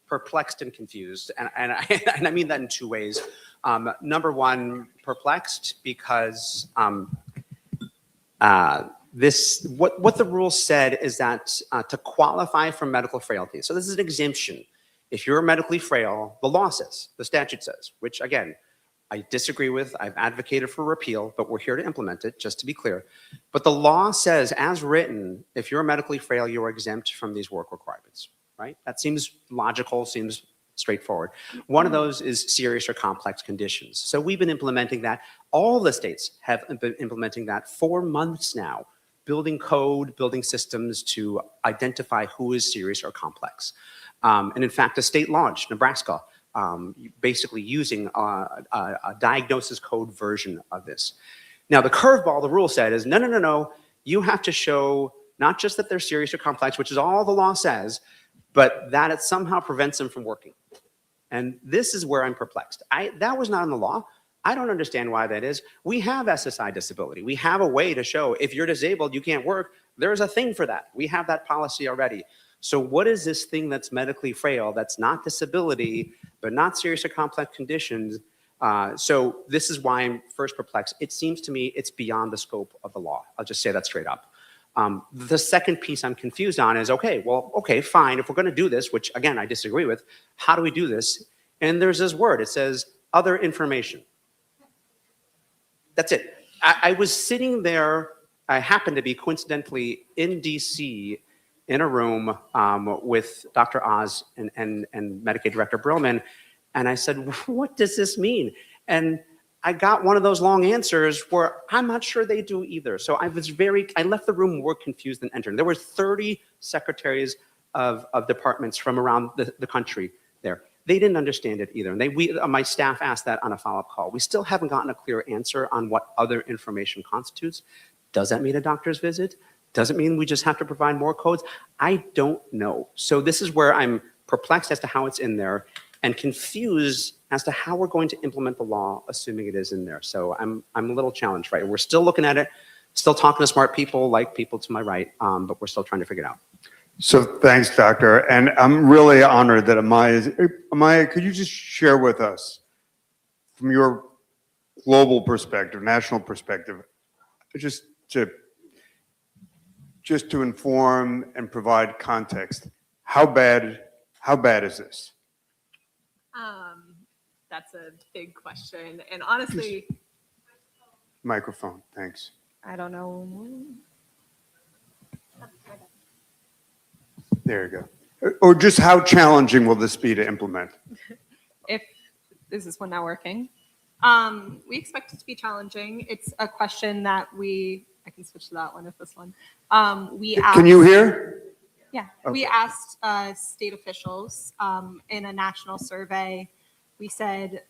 H: perplexed and confused. And I mean that in two ways. Number one, perplexed because what the rule said is that to qualify for medical frailty, so this is an exemption. If you're medically frail, the law says, the statute says, which again, I disagree with, I've advocated for repeal, but we're here to implement it, just to be clear. But the law says, as written, if you're medically frail, you are exempt from these work requirements, right? That seems logical, seems straightforward. One of those is serious or complex conditions. So we've been implementing that. All the states have been implementing that for months now, building code, building systems to identify who is serious or complex. And in fact, a state launched, Nebraska, basically using a diagnosis code version of this. Now, the curveball, the rule said, is no. You have to show not just that they're serious or complex, which is all the law says, but that it somehow prevents them from working. And this is where I'm perplexed. That was not in the law. I don't understand why that is. We have SSI disability. We have a way to show if you're disabled, you can't work. There's a thing for that. We have that policy already. So what is this thing that's medically frail, that's not disability, but not serious or complex conditions? So this is why I'm first perplexed. It seems to me it's beyond the scope of the law. I'll just say that straight up. The second piece I'm confused on is, okay, fine. If we're going to do this, which again, I disagree with, how do we do this? And there's this word, it says other information. That's it. I was sitting there, I happened to be coincidentally in DC in a room with Dr. Oz and Medicaid Director Brillman. And I said, what does this mean? And I got one of those long answers where I'm not sure they do either. So I left the room more confused than entered. There were 30 secretaries of departments from around the country there. They didn't understand it either. And my staff asked that on a follow-up call. We still haven't gotten a clear answer on what other information constitutes. Does that mean a doctor's visit? Does it mean we just have to provide more codes? I don't know. So this is where I'm perplexed as to how it's in there and confused as to how we're going to implement the law, assuming it is in there. So I'm a little challenged, right? We're still looking at it, still talking to smart people like people to my right, but we're still trying to figure it out.
A: So thanks, Doctor. And I'm really honored that Amaya, could you just share with us from your global perspective, national perspective, just to inform and provide context, how bad is this?
I: That's a big question. And honestly,
A: Microphone, thanks.
I: I don't know.
A: There you go. Or just how challenging will this be to implement?
I: If is this one not working? We expect it to be challenging. It's a question that I can switch to that one if this one.
A: Can you hear?
I: Yeah,
A: Okay.
I: we asked state officials in a national survey. We said,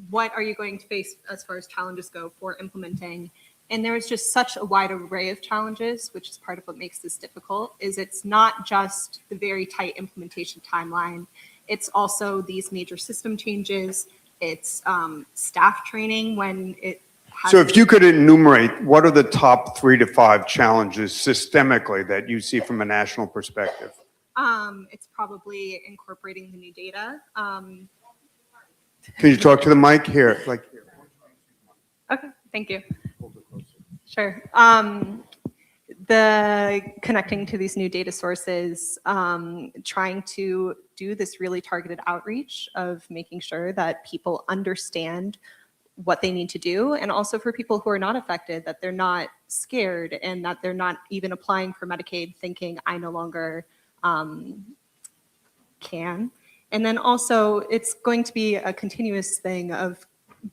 I: what are you going to face as far as challenges go for implementing? And there is just such a wide array of challenges, which is part of what makes this difficult, is it's not just the very tight implementation timeline. It's also these major system changes. It's staff training when it has.
A: So if you could enumerate, what are the top 3 to 5 challenges systemically that you see from a national perspective?
I: It's probably incorporating the new data.
A: Can you talk to the mic here? Like,
I: Okay, thank you. Sure. The connecting to these new data sources, trying to do this really targeted outreach of making sure that people understand what they need to do, and also for people who are not affected, that they're not scared and that they're not even applying for Medicaid thinking I no longer can. And then also it's going to be a continuous thing of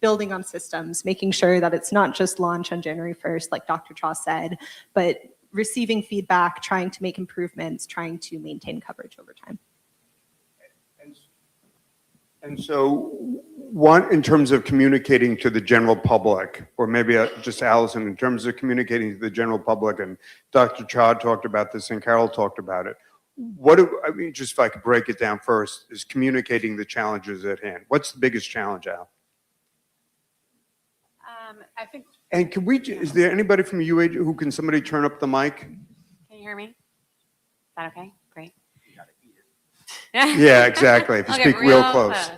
I: building on systems, making sure that it's not just launch on January 1st, like Dr. Cha said, but receiving feedback, trying to make improvements, trying to maintain coverage over time.
A: and so what, in terms of communicating to the general public, or maybe just Allison, in terms of communicating to the general public, and Dr. Cha talked about this and Carol talked about it, I mean, just if I could break it down first, is communicating the challenges at hand. What's the biggest challenge, Al?
J: I think,
A: And is there anybody from UH can somebody turn up the mic?
J: can you hear me? Is that okay? Great.
A: Yeah, exactly. If you
J: I'll
A: speak
J: get
A: real close.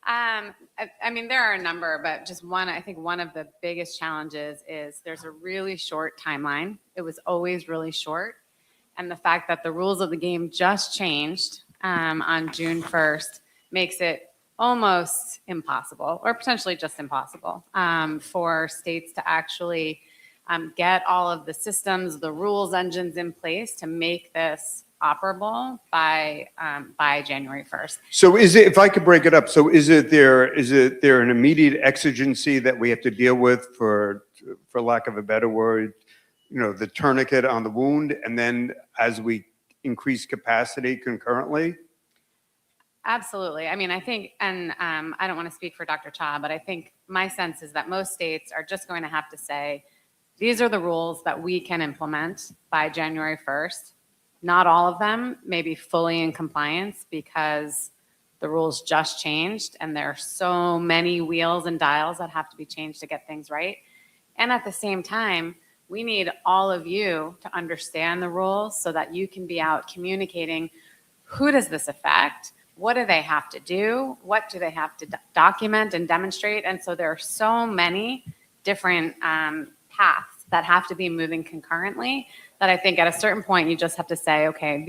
J: I mean, there are a number, but just one, I think one of the biggest challenges is there's a really short timeline. It was always really short. And the fact that the rules of the game just changed on June 1st makes it almost impossible, or potentially just impossible, for states to actually get all of the systems, the rules engines in place to make this operable by January 1st.
A: So if I could break it up, so is there an immediate exigency that we have to deal with, for lack of a better word, the tourniquet on the wound, and then as we increase capacity concurrently?
J: Absolutely. I mean, I think, and I don't want to speak for Dr. Cha, but I think my sense is that most states are just going to have to say, these are the rules that we can implement by January 1st. Not all of them may be fully in compliance because the rules just changed and there are so many wheels and dials that have to be changed to get things right. And at the same time, we need all of you to understand the rules so that you can be out communicating, who does this affect? What do they have to do? What do they have to document and demonstrate? And so there are so many different paths that have to be moving concurrently that I think at a certain point you just have to say, okay,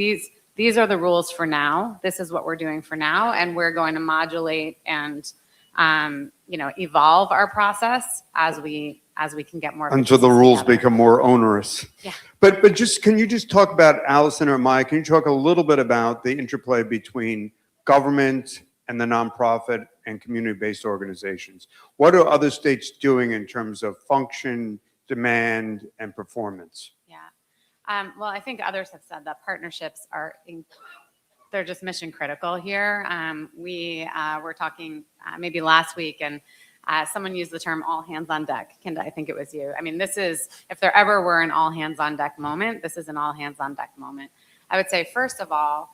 J: these are the rules for now. This is what we're doing for now, and we're going to modulate and evolve our process as we can get more
A: Until the rules
J: together.
A: become more onerous.
J: Yeah.
A: But can you just talk about, Allison or Mike, can you talk a little bit about the interplay between government and the nonprofit and community-based organizations? What are other states doing in terms of function, demand, and performance?
J: Yeah. Well, I think others have said that partnerships they're just mission critical here. We were talking maybe last week, and someone used the term all hands on deck. Kinda, I think it was you. I mean, if there ever were an all hands on deck moment, this is an all hands on deck moment. I would say, first of all,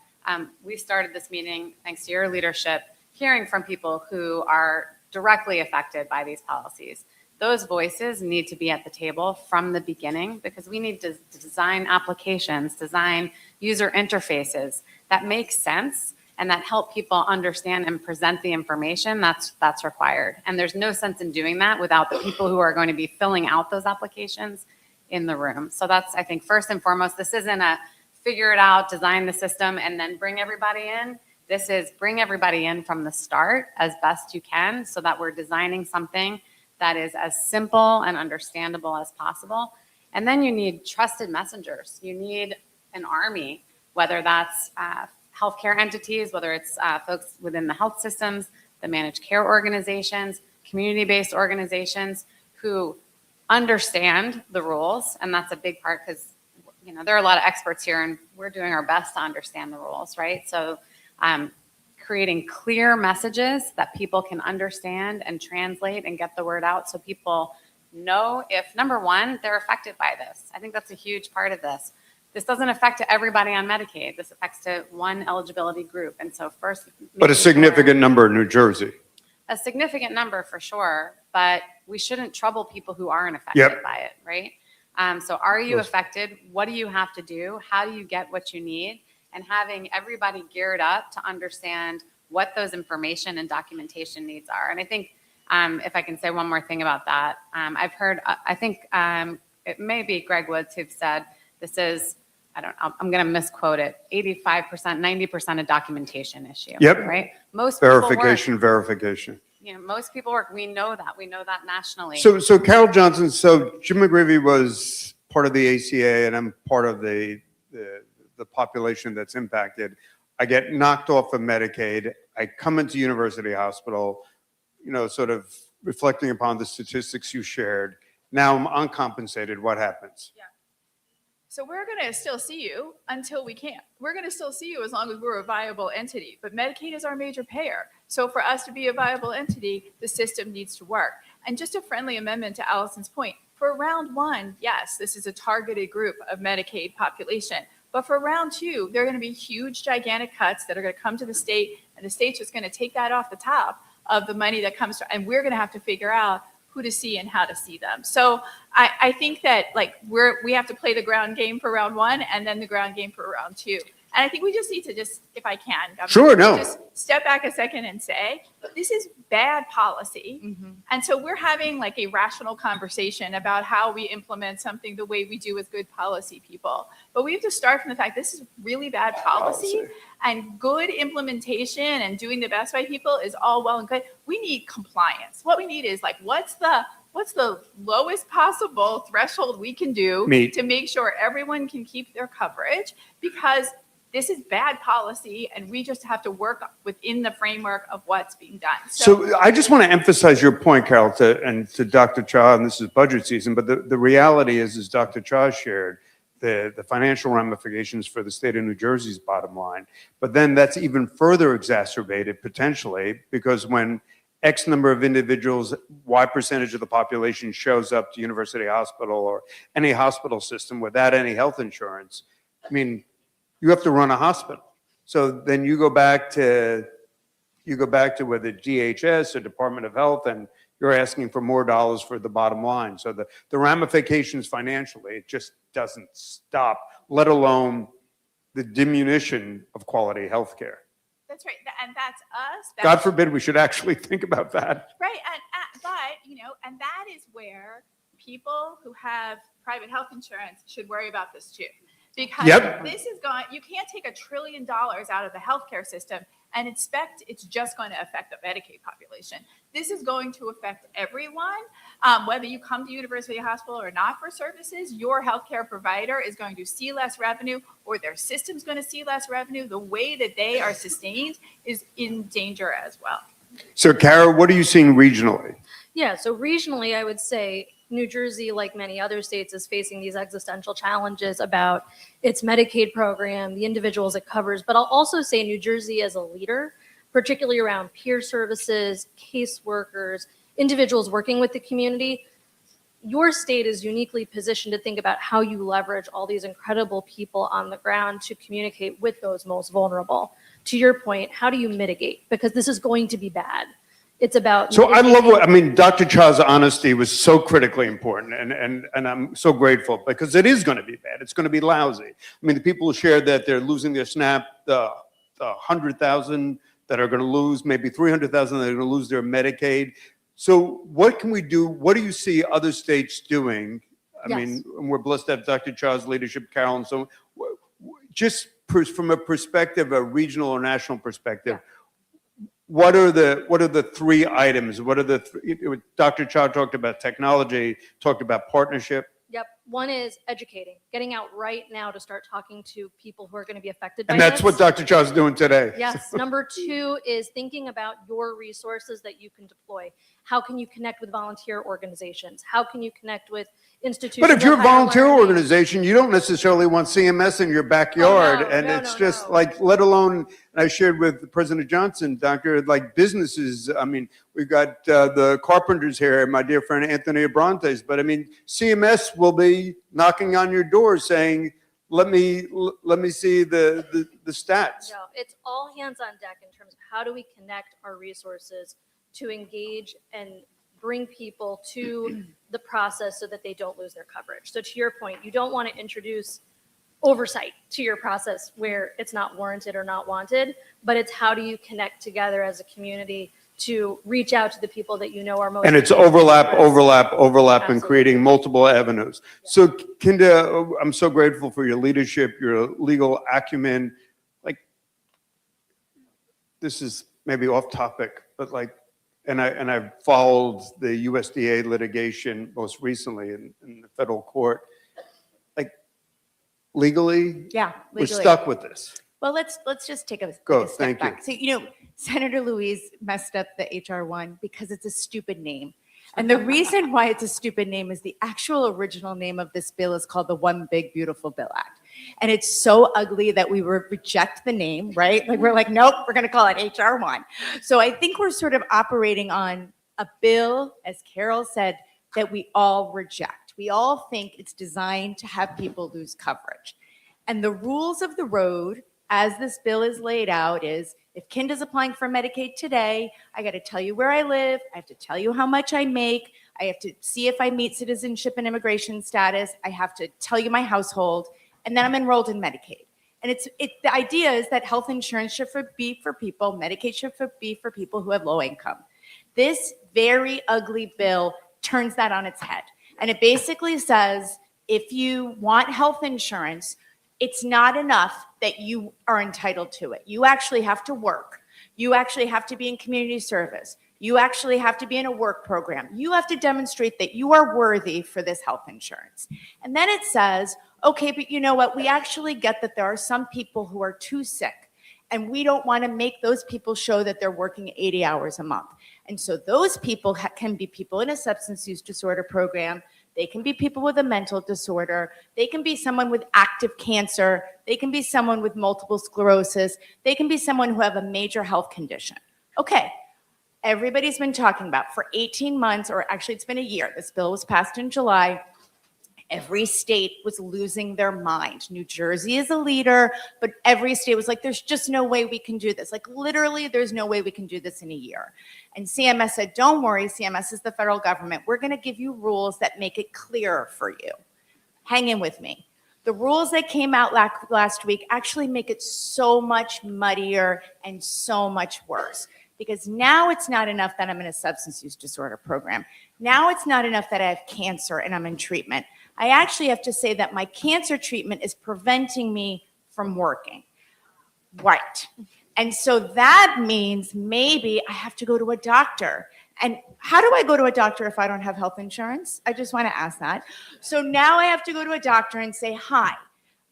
J: we started this meeting, thanks to your leadership, hearing from people who are directly affected by these policies. Those voices need to be at the table from the beginning because we need to design applications, design user interfaces that make sense and that help people understand and present the information that's required. And there's no sense in doing that without the people who are going to be filling out those applications in the room. So that's, I think, first and foremost, this isn't a figure it out, design the system, and then bring everybody in. This is bring everybody in from the start as best you can so that we're designing something that is as simple and understandable as possible. And then you need trusted messengers. You need an army, whether that's healthcare entities, whether it's folks within the health systems, the managed care organizations, community-based organizations who understand the rules. And that's a big part because there are a lot of experts here and we're doing our best to understand the rules, right? So creating clear messages that people can understand and translate and get the word out so people know if, number one, they're affected by this. I think that's a huge part of this. This doesn't affect everybody on Medicaid. This affects to one eligibility group. And so first,
A: But a
J: making sure-
A: significant number in New Jersey.
J: a significant number for sure, but we shouldn't trouble people who aren't affected by it, right? So are you affected? What do you have to do? How do you get what you need? And having everybody geared up to understand what those information and documentation needs are. And I think if I can say one more thing about that, I've heard, I think it may be Greg Woods who've said this is, I'm going to misquote it, 85%, 90% a documentation issue.
A: Yep.
J: Right? Most people work.
A: Verification.
J: You know, most people work. We know that. We know that nationally.
A: So Carol Johnson, so Jim McGreevy was part of the ACA and I'm part of the population that's impacted. I get knocked off of Medicaid. I come into University Hospital, you know, sort of reflecting upon the statistics you shared. Now I'm uncompensated. What happens?
F: Yeah. So we're going to still see you until we can't. We're going to still see you as long as we're a viable entity. But Medicaid is our major payer. So for us to be a viable entity, the system needs to work. And just a friendly amendment to Allison's point, for round one, yes, this is a targeted group of Medicaid population. But for round two, there are going to be huge, gigantic cuts that are going to come to the state, and the state's just going to take that off the top of the money that comes to, and we're going to have to figure out who to see and how to see them. So I think that like we have to play the ground game for round one and then the ground game for round two. And I think we just need to just, if I can, Governor,
A: Sure, no.
F: just step back a second and say, this is bad policy. And so we're having like a rational conversation about how we implement something the way we do with good policy people. But we have to start from the fact this is really bad policy. And good implementation and doing the best by people is all well and good. We need compliance. What we need is like, what's the lowest possible threshold we can do to make sure everyone can keep their coverage? Because this is bad policy and we just have to work within the framework of what's being done.
A: So I just want to emphasize your point, Carol, to Dr. Cha, and this is budget season, but the reality is, as Dr. Cha shared, the financial ramifications for the state of New Jersey's bottom line. But then that's even further exacerbated potentially because when X number of individuals, Y percentage of the population shows up to University Hospital or any hospital system without any health insurance, I mean, you have to run a hospital. So then you go back to whether DHS or Department of Health, and you're asking for more dollars for the bottom line. So the ramifications financially, it just doesn't stop, let alone the diminution of quality health care.
F: That's right, and that's us.
A: God forbid we should actually think about that.
F: Right, but, you know, and that is where people who have private health insurance should worry about this too. Because this is going, you can't take $1 trillion out of the healthcare system and expect it's just going to affect the Medicaid population. This is going to affect everyone, whether you come to University Hospital or not for services. Your healthcare provider is going to see less revenue, or their system's going to see less revenue. The way that they are sustained is in danger as well.
A: So, Kara, what are you seeing regionally?
K: Yeah, so regionally, I would say New Jersey, like many other states, is facing these existential challenges about its Medicaid program, the individuals it covers. But I'll also say New Jersey as a leader, particularly around peer services, caseworkers, individuals working with the community. Your state is uniquely positioned to think about how you leverage all these incredible people on the ground to communicate with those most vulnerable. To your point, how do you mitigate? Because this is going to be bad. It's about.
A: So I love what, I mean, Dr. Cha's honesty was so critically important, and I'm so grateful because it is going to be bad. It's going to be lousy. I mean, the people who shared that they're losing their SNAP, the 100,000 that are going to lose, maybe 300,000 that are going to lose their Medicaid. So what can we do? What do you see other states doing? I mean, we're blessed to have Dr. Cha's leadership, Carol, and so just from a perspective, a regional or national perspective, what are the three items? What are the Dr. Cha talked about technology, talked about partnership.
K: Yep. One is educating, getting out right now to start talking to people who are going to be affected by
A: And that's
K: this.
A: what Dr. Chaw's doing today.
K: Yes. Number two is thinking about your resources that you can deploy. How can you connect with volunteer organizations? How can you connect with institutions?
A: But if you're a
K: of higher
A: volunteer
K: learning?
A: organization, you don't necessarily want CMS in your backyard.
K: no,
A: And
K: no,
A: it's
K: no,
A: just
K: no.
A: like, let alone, and I shared with President Johnson, Doctor, like businesses. I mean, we've got the carpenters here, my dear friend Anthony Abrantes, but I mean, CMS will be knocking on your door saying, let me see the stats.
K: No, it's all hands on deck in terms of how do we connect our resources to engage and bring people to the process so that they don't lose their coverage. So to your point, you don't want to introduce oversight to your process where it's not warranted or not wanted, but it's how do you connect together as a community to reach out to the people that you know are most.
A: And it's
K: engaged in
A: overlap,
K: this.
A: overlap, overlap, and
K: Absolutely.
A: creating multiple avenues. So Kinda, I'm so grateful for your leadership, your legal acumen. Like, this is maybe off topic, but like, and I've followed the USDA litigation most recently in the federal court. Like, legally,
L: Yeah,
A: we're
L: legally.
A: stuck with this.
L: Well, let's just take a
A: Go,
L: step
A: thank you.
L: back. So, Senator Louise messed up the HR one because it's a stupid name. And the reason why it's a stupid name is the actual original name of this bill is called the One Big Beautiful Bill Act. And it's so ugly that we reject the name, right? Like we're like, nope, we're going to call it HR 1. So I think we're sort of operating on a bill, as Carol said, that we all reject. We all think it's designed to have people lose coverage. And the rules of the road, as this bill is laid out, is if Kinda's applying for Medicaid today, I got to tell you where I live. I have to tell you how much I make. I have to see if I meet citizenship and immigration status. I have to tell you my household, and then I'm enrolled in Medicaid. And the idea is that health insurance should be for people, Medicaid should be for people who have low income. This very ugly bill turns that on its head. And it basically says, if you want health insurance, it's not enough that you are entitled to it. You actually have to work. You actually have to be in community service. You actually have to be in a work program. You have to demonstrate that you are worthy for this health insurance. And then it says, okay, but you know what? We actually get that there are some people who are too sick, and we don't want to make those people show that they're working 80 hours a month. And so those people can be people in a substance use disorder program. They can be people with a mental disorder. They can be someone with active cancer. They can be someone with multiple sclerosis. They can be someone who have a major health condition. Okay, everybody's been talking about for 18 months, or actually it's been a year. This bill was passed in July. Every state was losing their mind. New Jersey is a leader, but every state was like, there's just no way we can do this. Like literally, there's no way we can do this in a year. And CMS said, don't worry, CMS is the federal government. We're gonna give you rules that make it clearer for you. Hang in with me. The rules that came out last week actually make it so much muddier and so much worse. Because now it's not enough that I'm in a substance use disorder program. Now it's not enough that I have cancer and I'm in treatment. I actually have to say that my cancer treatment is preventing me from working. Right. And so that means maybe I have to go to a doctor. And how do I go to a doctor if I don't have health insurance? I just want to ask that. So now I have to go to a doctor and say, hi,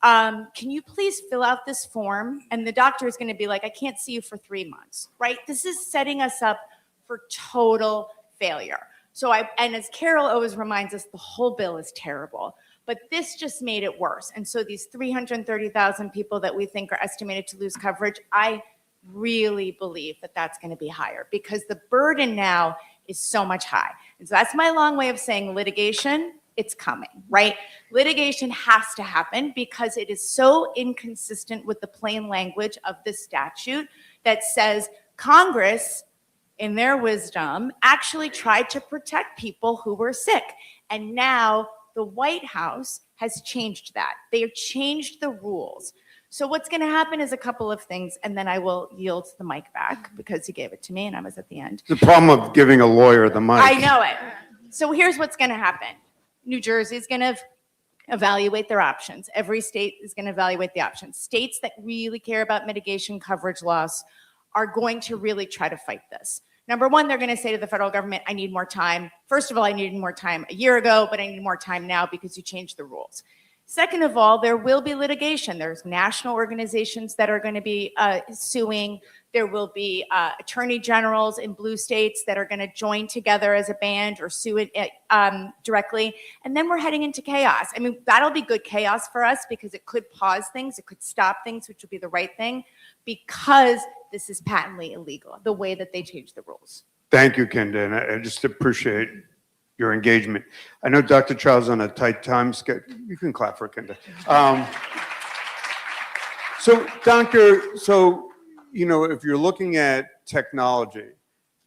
L: can you please fill out this form? And the doctor is going to be like, I can't see you for 3 months, right? This is setting us up for total failure. So and as Carol always reminds us, the whole bill is terrible, but this just made it worse. And so these 330,000 people that we think are estimated to lose coverage, I really believe that that's going to be higher because the burden now is so much high. And so that's my long way of saying litigation, it's coming, right? Litigation has to happen because it is so inconsistent with the plain language of the statute that says Congress, in their wisdom, actually tried to protect people who were sick. And now the White House has changed that. They have changed the rules. So what's going to happen is a couple of things, and then I will yield the mic back because he gave it to me and I was at the end.
A: The problem of giving a lawyer the mic.
L: I know it. So here's what's going to happen. New Jersey is going to evaluate their options. Every state is going to evaluate the options. States that really care about mitigation coverage loss are going to really try to fight this. Number one, they're going to say to the federal government, I need more time. First of all, I needed more time a year ago, but I need more time now because you changed the rules. Second of all, there will be litigation. There's national organizations that are going to be suing. There will be attorney generals in blue states that are going to join together as a band or sue it directly. And then we're heading into chaos. I mean, that'll be good chaos for us because it could pause things. It could stop things, which would be the right thing, because this is patently illegal, the way that they changed the rules.
A: Thank you, Kenda, and I just appreciate your engagement. I know Dr. Child's on a tight time schedule. You can clap for Kenda. So, Doctor, you know, if you're looking at technology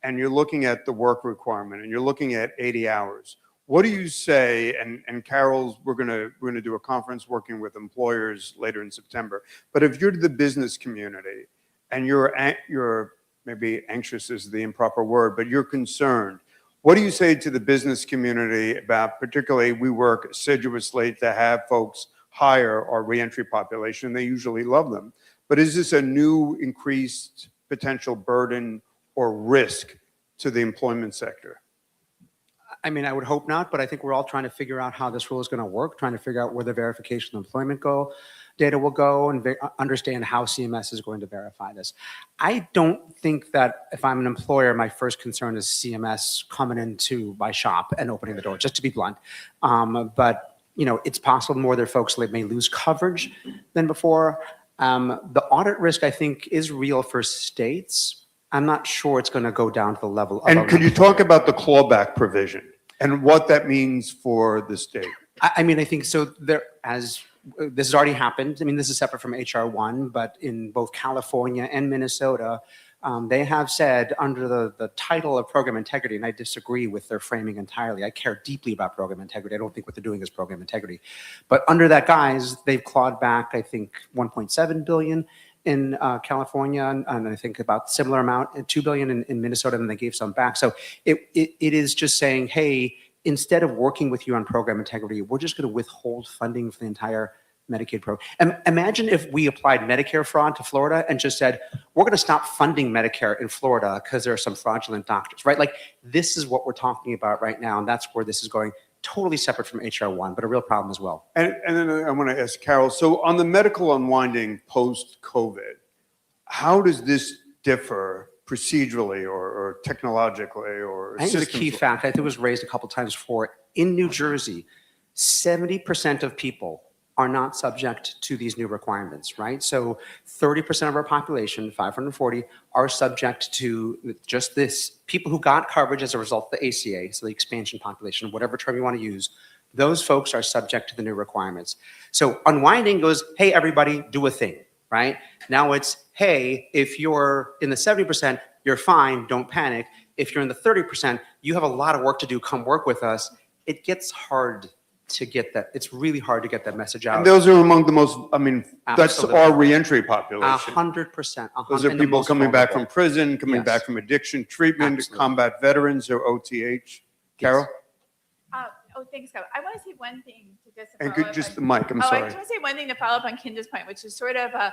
A: and you're looking at the work requirement and you're looking at 80 hours, what do you say, and Carol's, we're gonna do a conference working with employers later in September, but if you're to the business community and you're maybe anxious is the improper word, but you're concerned, what do you say to the business community about, particularly we work assiduously to have folks hire our reentry population, they usually love them, but is this a new increased potential burden or risk to the employment sector?
H: I mean, I would hope not, but I think we're all trying to figure out how this rule is going to work, trying to figure out where the verification of employment data will go, and understand how CMS is going to verify this. I don't think that if I'm an employer, my first concern is CMS coming into my shop and opening the door, just to be blunt. But, you know, it's possible more there are folks that may lose coverage than before. The audit risk, I think, is real for states. I'm not sure it's going to go down to the level of.
A: And could you talk about the clawback provision and what that means for the state?
H: I mean, I think so. This has already happened. I mean, this is separate from HR 1, but in both California and Minnesota, they have said under the title of program integrity, and I disagree with their framing entirely. I care deeply about program integrity. I don't think what they're doing is program integrity. But under that guise, they've clawed back, I think, $1.7 billion in California, and I think about similar amount, $2 billion in Minnesota, and they gave some back. So it is just saying, hey, instead of working with you on program integrity, we're just going to withhold funding for the entire Medicaid program. Imagine if we applied Medicare fraud to Florida and just said, we're going to stop funding Medicare in Florida because there are some fraudulent doctors, right? Like, this is what we're talking about right now, and that's where this is going, totally separate from HR 1, but a real problem as well.
A: And then I want to ask Carol, so on the medical unwinding post-COVID, how does this differ procedurally or technologically or
H: I think the key fact, I think it was raised a couple times before, in New Jersey, 70% of people are not subject to these new requirements, right? So 30% of our population, 540, are subject to just this. People who got coverage as a result of the ACA, so the expansion population, whatever term you want to use, those folks are subject to the new requirements. So unwinding goes, hey, everybody, do a thing, right? Now it's, hey, if you're in the 70%, you're fine, don't panic. If you're in the 30%, you have a lot of work to do, come work with us. It gets hard to get that. It's really hard to get that message out.
A: And those are among the most, I mean,
H: Absolutely.
A: that's our reentry population.
H: 100%.
A: Those are people coming back from prison, coming
H: Yes.
A: back from addiction treatment,
H: Absolutely.
A: combat veterans or OTH. Carol?
F: Thanks, Scott. I want to say one thing to just
A: And
F: follow
A: could
F: up
A: just the
F: on-
A: mic, I'm
F: I
A: sorry.
F: just want to say one thing to follow up on Kenda's point, which is sort of a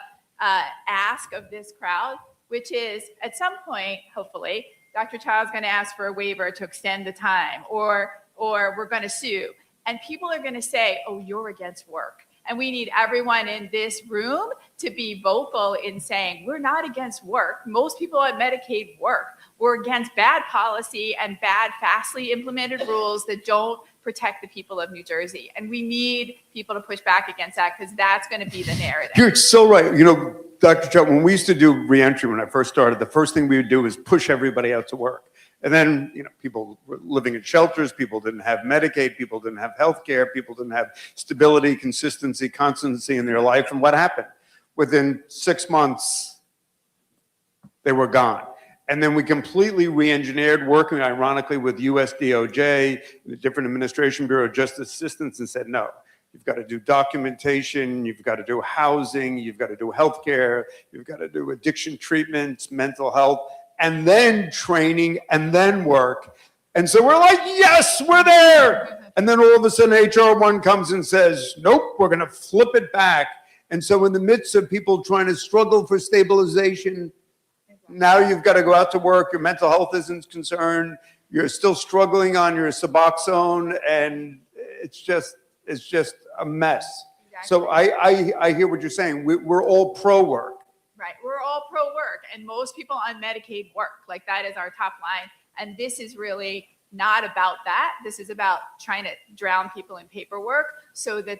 F: ask of this crowd, which is at some point, hopefully, Dr. Child's going to ask for a waiver to extend the time, or we're going to sue. And people are going to say, oh, you're against work. And we need everyone in this room to be vocal in saying, we're not against work. Most people at Medicaid work. We're against bad policy and bad, fastly implemented rules that don't protect the people of New Jersey. And we need people to push back against that, because that's going to be the narrative.
A: You're so right. You know, Dr. Chuck, when we used to do reentry when I first started, the first thing we would do is push everybody out to work. And then, you know, people were living in shelters, people didn't have Medicaid, people didn't have health care, people didn't have stability, consistency, constancy in their life. And what happened? Within 6 months, they were gone. And then we completely re-engineered, working ironically with US DOJ, the different administration bureau of justice assistance, and said, no, you've got to do documentation, you've got to do housing, you've got to do healthcare, you've got to do addiction treatments, mental health, and then training, and then work. And so we're like, yes, we're there. And then all of a sudden HR 1 comes and says, nope, we're going to flip it back. And so in the midst of people trying to struggle for stabilization, now you've got to go out to work, your mental health isn't concerned, you're still struggling on your Suboxone, and it's just a mess. So I hear what you're saying. We're all pro work.
F: Right. We're all pro work, and most people on Medicaid work. Like, that is our top line. And this is really not about that. This is about trying to drown people in paperwork so that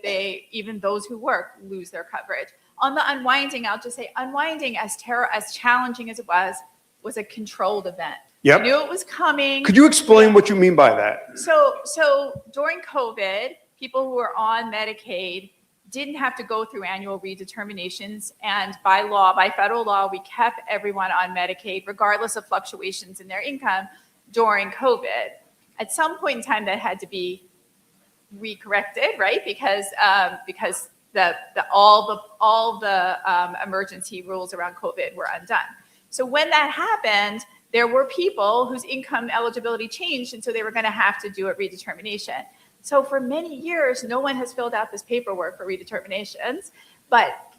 F: even those who work, lose their coverage. On the unwinding, I'll just say unwinding, as challenging as it was a controlled event.
A: Yep.
F: I knew it was coming.
A: Could you explain what you mean by that?
F: So during COVID, people who were on Medicaid didn't have to go through annual redeterminations. And by federal law, we kept everyone on Medicaid, regardless of fluctuations in their income during COVID. At some point in time, that had to be recorrected, right? Because all the emergency rules around COVID were undone. So when that happened, there were people whose income eligibility changed, and so they were going to have to do a redetermination. So for many years, no one has filled out this paperwork for redeterminations, but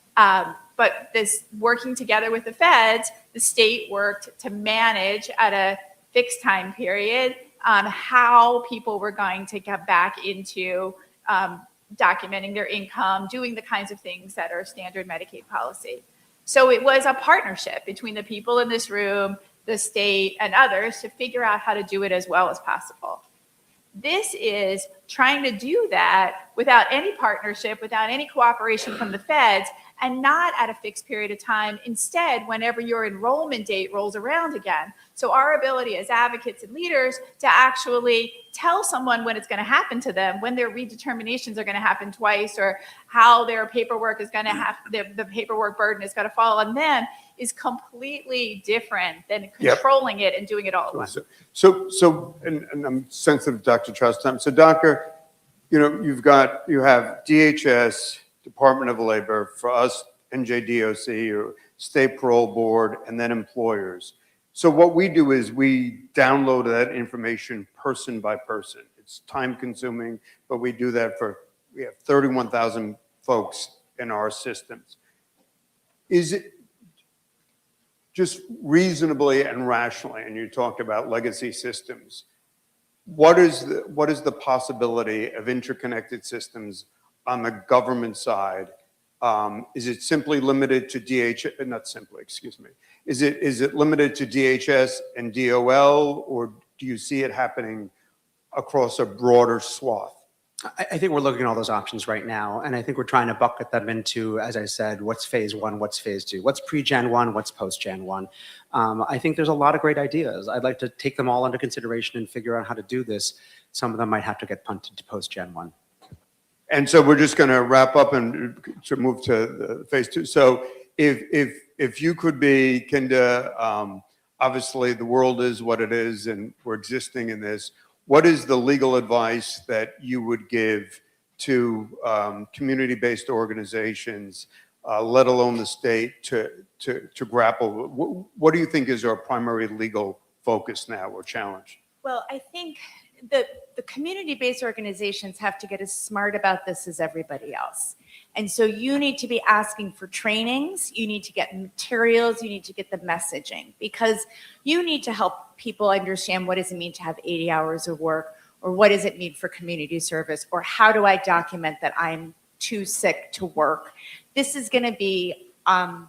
F: this working together with the feds, the state worked to manage at a fixed time period how people were going to get back into documenting their income, doing the kinds of things that are standard Medicaid policy. So it was a partnership between the people in this room, the state, and others to figure out how to do it as well as possible. This is trying to do that without any partnership, without any cooperation from the feds, and not at a fixed period of time. Instead, whenever your enrollment date rolls around again. So our ability as advocates and leaders to actually tell someone when it's going to happen to them, when their redeterminations are going to happen twice, or how their paperwork is going to have, the paperwork burden is going to fall on them, is completely different than controlling it and doing it all at once.
A: And I'm sensitive to Dr. Trust's time. So Doctor, you have DHS, Department of Labor, for us, NJDOC, or State Parole Board, and then employers. So what we do is we download that information person by person. It's time consuming, but we do that we have 31,000 folks in our systems. Is it just reasonably and rationally, and you talked about legacy systems, what is the possibility of interconnected systems on the government side? Is it simply limited to DHS? Not simply, excuse me. Is it limited to DHS and DOL, or do you see it happening across a broader swath?
H: I think we're looking at all those options right now, and I think we're trying to bucket them into, as I said, what's phase one, what's phase two, what's pre-Gen 1, what's post-Gen 1. I think there's a lot of great ideas. I'd like to take them all under consideration and figure out how to do this. Some of them might have to get punted to post-Gen 1.
A: And so we're just going to wrap up and to move to the phase two. So if you could be, Kinda, obviously the world is what it is, and we're existing in this. What is the legal advice that you would give to community-based organizations, let alone the state, to grapple? What do you think is our primary legal focus now or challenge?
L: Well, I think the community-based organizations have to get as smart about this as everybody else. And so you need to be asking for trainings, you need to get materials, you need to get the messaging, because you need to help people understand what does it mean to have 80 hours of work, or what does it mean for community service, or how do I document that I'm too sick to work. This is going to be on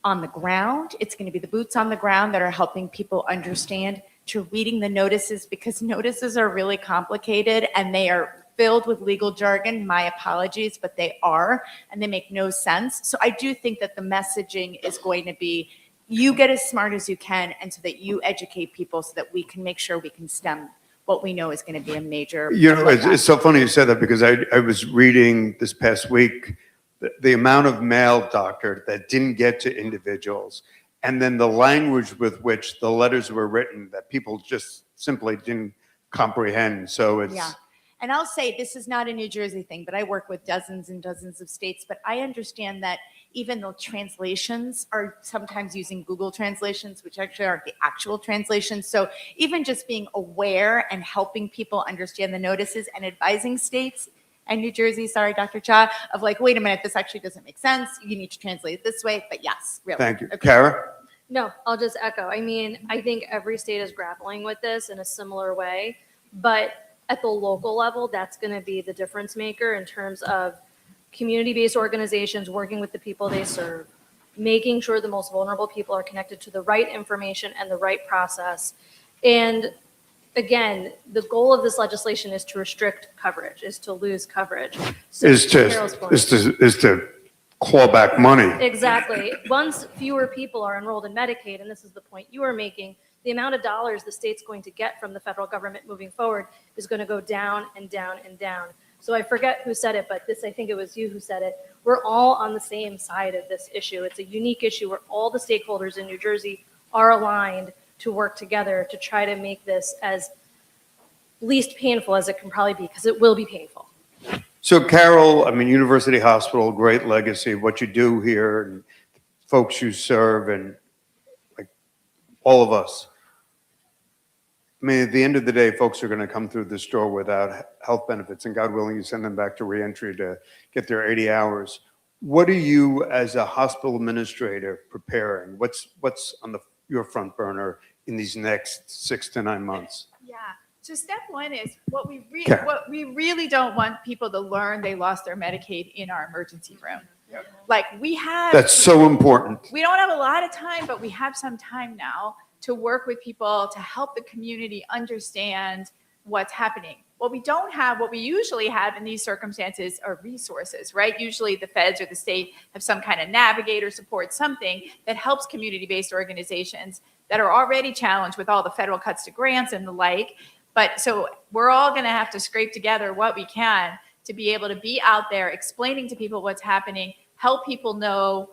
L: the ground. It's going to be the boots on the ground that are helping people understand, to reading the notices, because notices are really complicated and they are filled with legal jargon. My apologies, but they are, and they make no sense. So I do think that the messaging is going to be, you get as smart as you can, and so that you educate people so that we can make sure we can stem what we know is going to be a major.
A: It's so funny you said that, because I was reading this past week the amount of mail, Doctor, that didn't get to individuals, and then the language with which the letters were written that people just simply didn't comprehend. So it's...
L: Yeah. And I'll say, this is not a New Jersey thing, but I work with dozens and dozens of states, but I understand that even though translations are sometimes using Google translations, which actually aren't the actual translations. So even just being aware and helping people understand the notices and advising states and New Jersey, sorry, Dr. Cha, of like, wait a minute, this actually doesn't make sense. You need to translate it this way, but yes, really.
A: Thank you.
L: Okay.
A: Kara?
K: No, I'll just echo. I mean, I think every state is grappling with this in a similar way, but at the local level, that's going to be the difference maker in terms of community-based organizations working with the people they serve, making sure the most vulnerable people are connected to the right information and the right process. And again, the goal of this legislation is to restrict coverage, is to lose coverage. So
A: Is
K: Carol's
A: to,
K: point.
A: is to claw back money.
K: Exactly. Once fewer people are enrolled in Medicaid, and this is the point you were making, the amount of dollars the state's going to get from the federal government moving forward is going to go down and down and down. So I forget who said it, but this, I think it was you who said it. We're all on the same side of this issue. It's a unique issue where all the stakeholders in New Jersey are aligned to work together to try to make this as least painful as it can probably be, because it will be painful.
A: So Carol, I mean, University Hospital, great legacy, what you do here, and folks you serve, and like all of us. I mean, at the end of the day, folks are going to come through this door without health benefits, and God willing, you send them back to reentry to get their 80 hours. What are you, as a hospital administrator, preparing? What's on your front burner in these next 6 to 9 months?
F: Yeah. So step one is what we
A: Karen.
F: really don't want people to learn they lost their Medicaid in our emergency room. Like we have.
A: That's so important.
F: We don't have a lot of time, but we have some time now to work with people to help the community understand what's happening. What we don't have, what we usually have in these circumstances are resources, right? Usually the feds or the state have some kind of navigator support, something that helps community-based organizations that are already challenged with all the federal cuts to grants and the like. But so we're all going to have to scrape together what we can to be able to be out there explaining to people what's happening, help people know,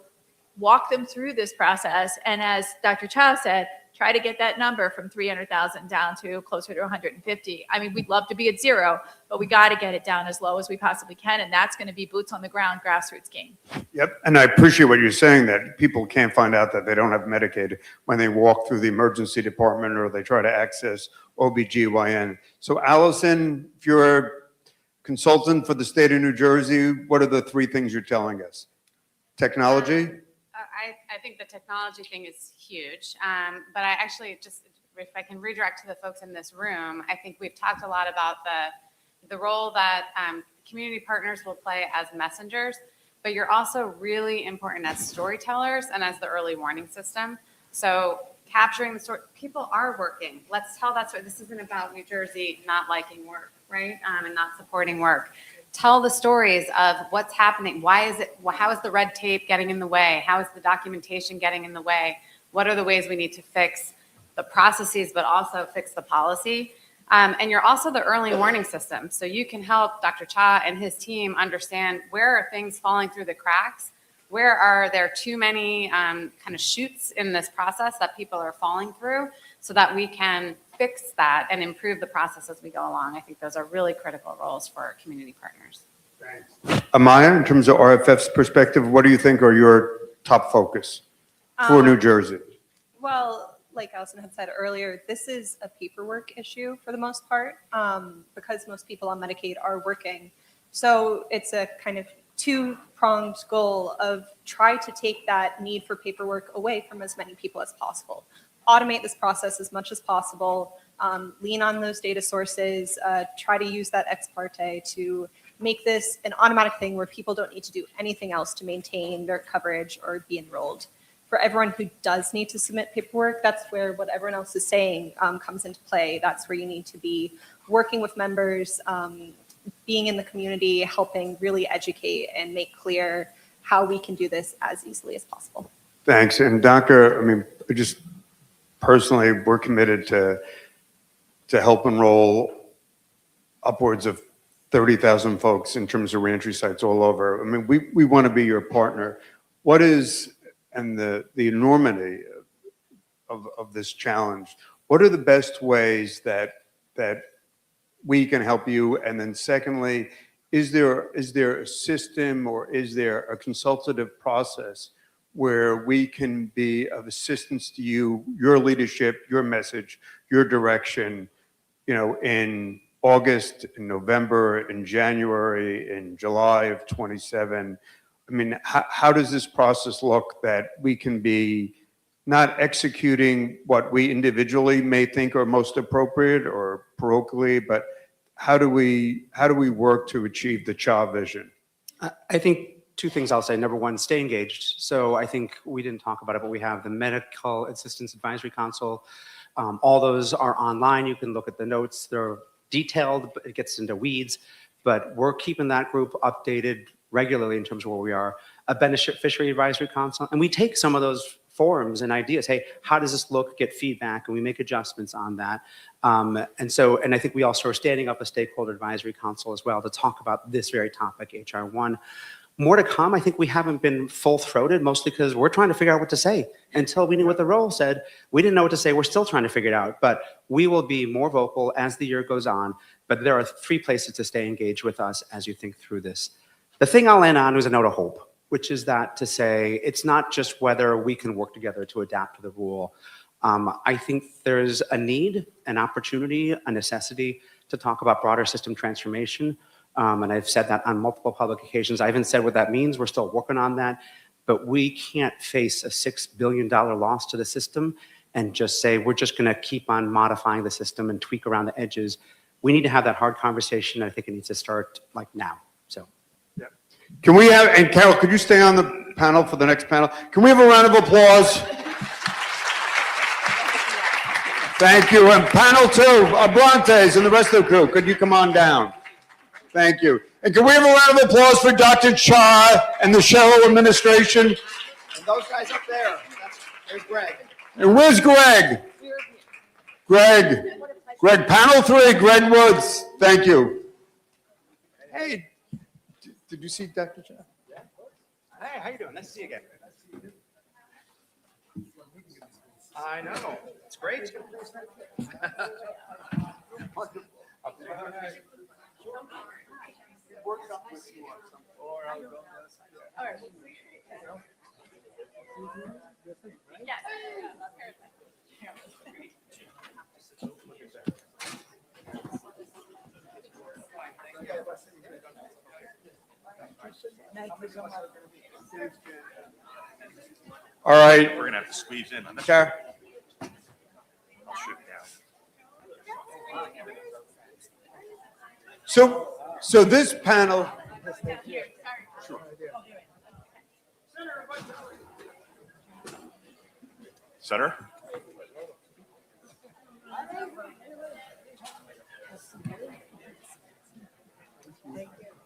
F: walk them through this process. And as Dr. Chow said, try to get that number from 300,000 down to closer to 150. I mean, we'd love to be at 0, but we got to get it down as low as we possibly can. And that's going to be boots on the ground, grassroots game.
A: Yep, and I appreciate what you're saying, that people can't find out that they don't have Medicaid when they walk through the emergency department or they try to access OBGYN. So Allison, if you're a consultant for the state of New Jersey, what are the 3 things you're telling us? Technology?
J: I think the technology thing is huge, but I actually just, if I can redirect to the folks in this room, I think we've talked a lot about the role that community partners will play as messengers, but you're also really important as storytellers and as the early warning system. So capturing the story, people are working. Let's tell that story. This isn't about New Jersey not liking work, right? And not supporting work. Tell the stories of what's happening. Why is it, how is the red tape getting in the way? How is the documentation getting in the way? What are the ways we need to fix the processes, but also fix the policy? And you're also the early warning system. So you can help Dr. Cha and his team understand where are things falling through the cracks? Where are there too many kind of chutes in this process that people are falling through, so that we can fix that and improve the process as we go along? I think those are really critical roles for our community partners.
A: Thanks. Amaya, in terms of RFF's perspective, what do you think are your top focus for New Jersey?
I: Well, like Allison had said earlier, this is a paperwork issue for the most part, because most people on Medicaid are working. So it's a kind of 2-pronged goal of try to take that need for paperwork away from as many people as possible. Automate this process as much as possible, lean on those data sources, try to use that ex parte to make this an automatic thing where people don't need to do anything else to maintain their coverage or be enrolled. For everyone who does need to submit paperwork, that's where what everyone else is saying comes into play. That's where you need to be working with members, being in the community, helping really educate and make clear how we can do this as easily as possible.
A: Thanks. And Doctor, I mean, just personally, we're committed to help enroll upwards of 30,000 folks in terms of reentry sites all over. I mean, we want to be your partner. What is, and the enormity of this challenge, what are the best ways that we can help you? And then secondly, is there a system or is there a consultative process where we can be of assistance to you, your leadership, your message, your direction, you know, in August, in November, in January, in July of 27? I mean, how does this process look that we can be not executing what we individually may think are most appropriate or parochially, but how do we work to achieve the CHA vision?
H: I think two things I'll say. Number one, stay engaged. So I think we didn't talk about it, but we have the Medical Assistance Advisory Council. All those are online. You can look at the notes. They're detailed, but it gets into weeds. But we're keeping that group updated regularly in terms of where we are. A Beneficiary Advisory Council. And we take some of those forums and ideas. Hey, how does this look? Get feedback, and we make adjustments on that. And I think we also are standing up a stakeholder advisory council as well to talk about this very topic, HR1. More to come. I think we haven't been full-throated, mostly because we're trying to figure out what to say. Until we knew what the role said, we didn't know what to say. We're still trying to figure it out. But we will be more vocal as the year goes on. But there are 3 places to stay engaged with us as you think through this. The thing I'll end on is a note of hope, which is that to say it's not just whether we can work together to adapt to the rule. I think there's a need, an opportunity, a necessity to talk about broader system transformation. And I've said that on multiple public occasions. I haven't said what that means. We're still working on that. But we can't face a $6 billion loss to the system and just say we're just going to keep on modifying the system and tweak around the edges. We need to have that hard conversation. I think it needs to start like now. So.
A: Can we have, and Carol, could you stay on the panel for the next panel? Can we have a round of applause? Thank you. And panel 2, Abrantes and the rest of the crew, could you come on down? Thank you. And can we have a round of applause for Dr. Cha and the Cheryl administration?
H: And those guys up there. There's Greg.
A: And where's Greg? Greg, panel 3, Greg Woods. Thank you. Hey, did you see Dr. Cha?
H: Yeah. Hey, how you doing? Nice to see you again. I know. It's great.
A: All right.
M: We're gonna have to squeeze in on this.
A: Chair.
M: I'll shoot down.
A: So this panel.
M: Senator?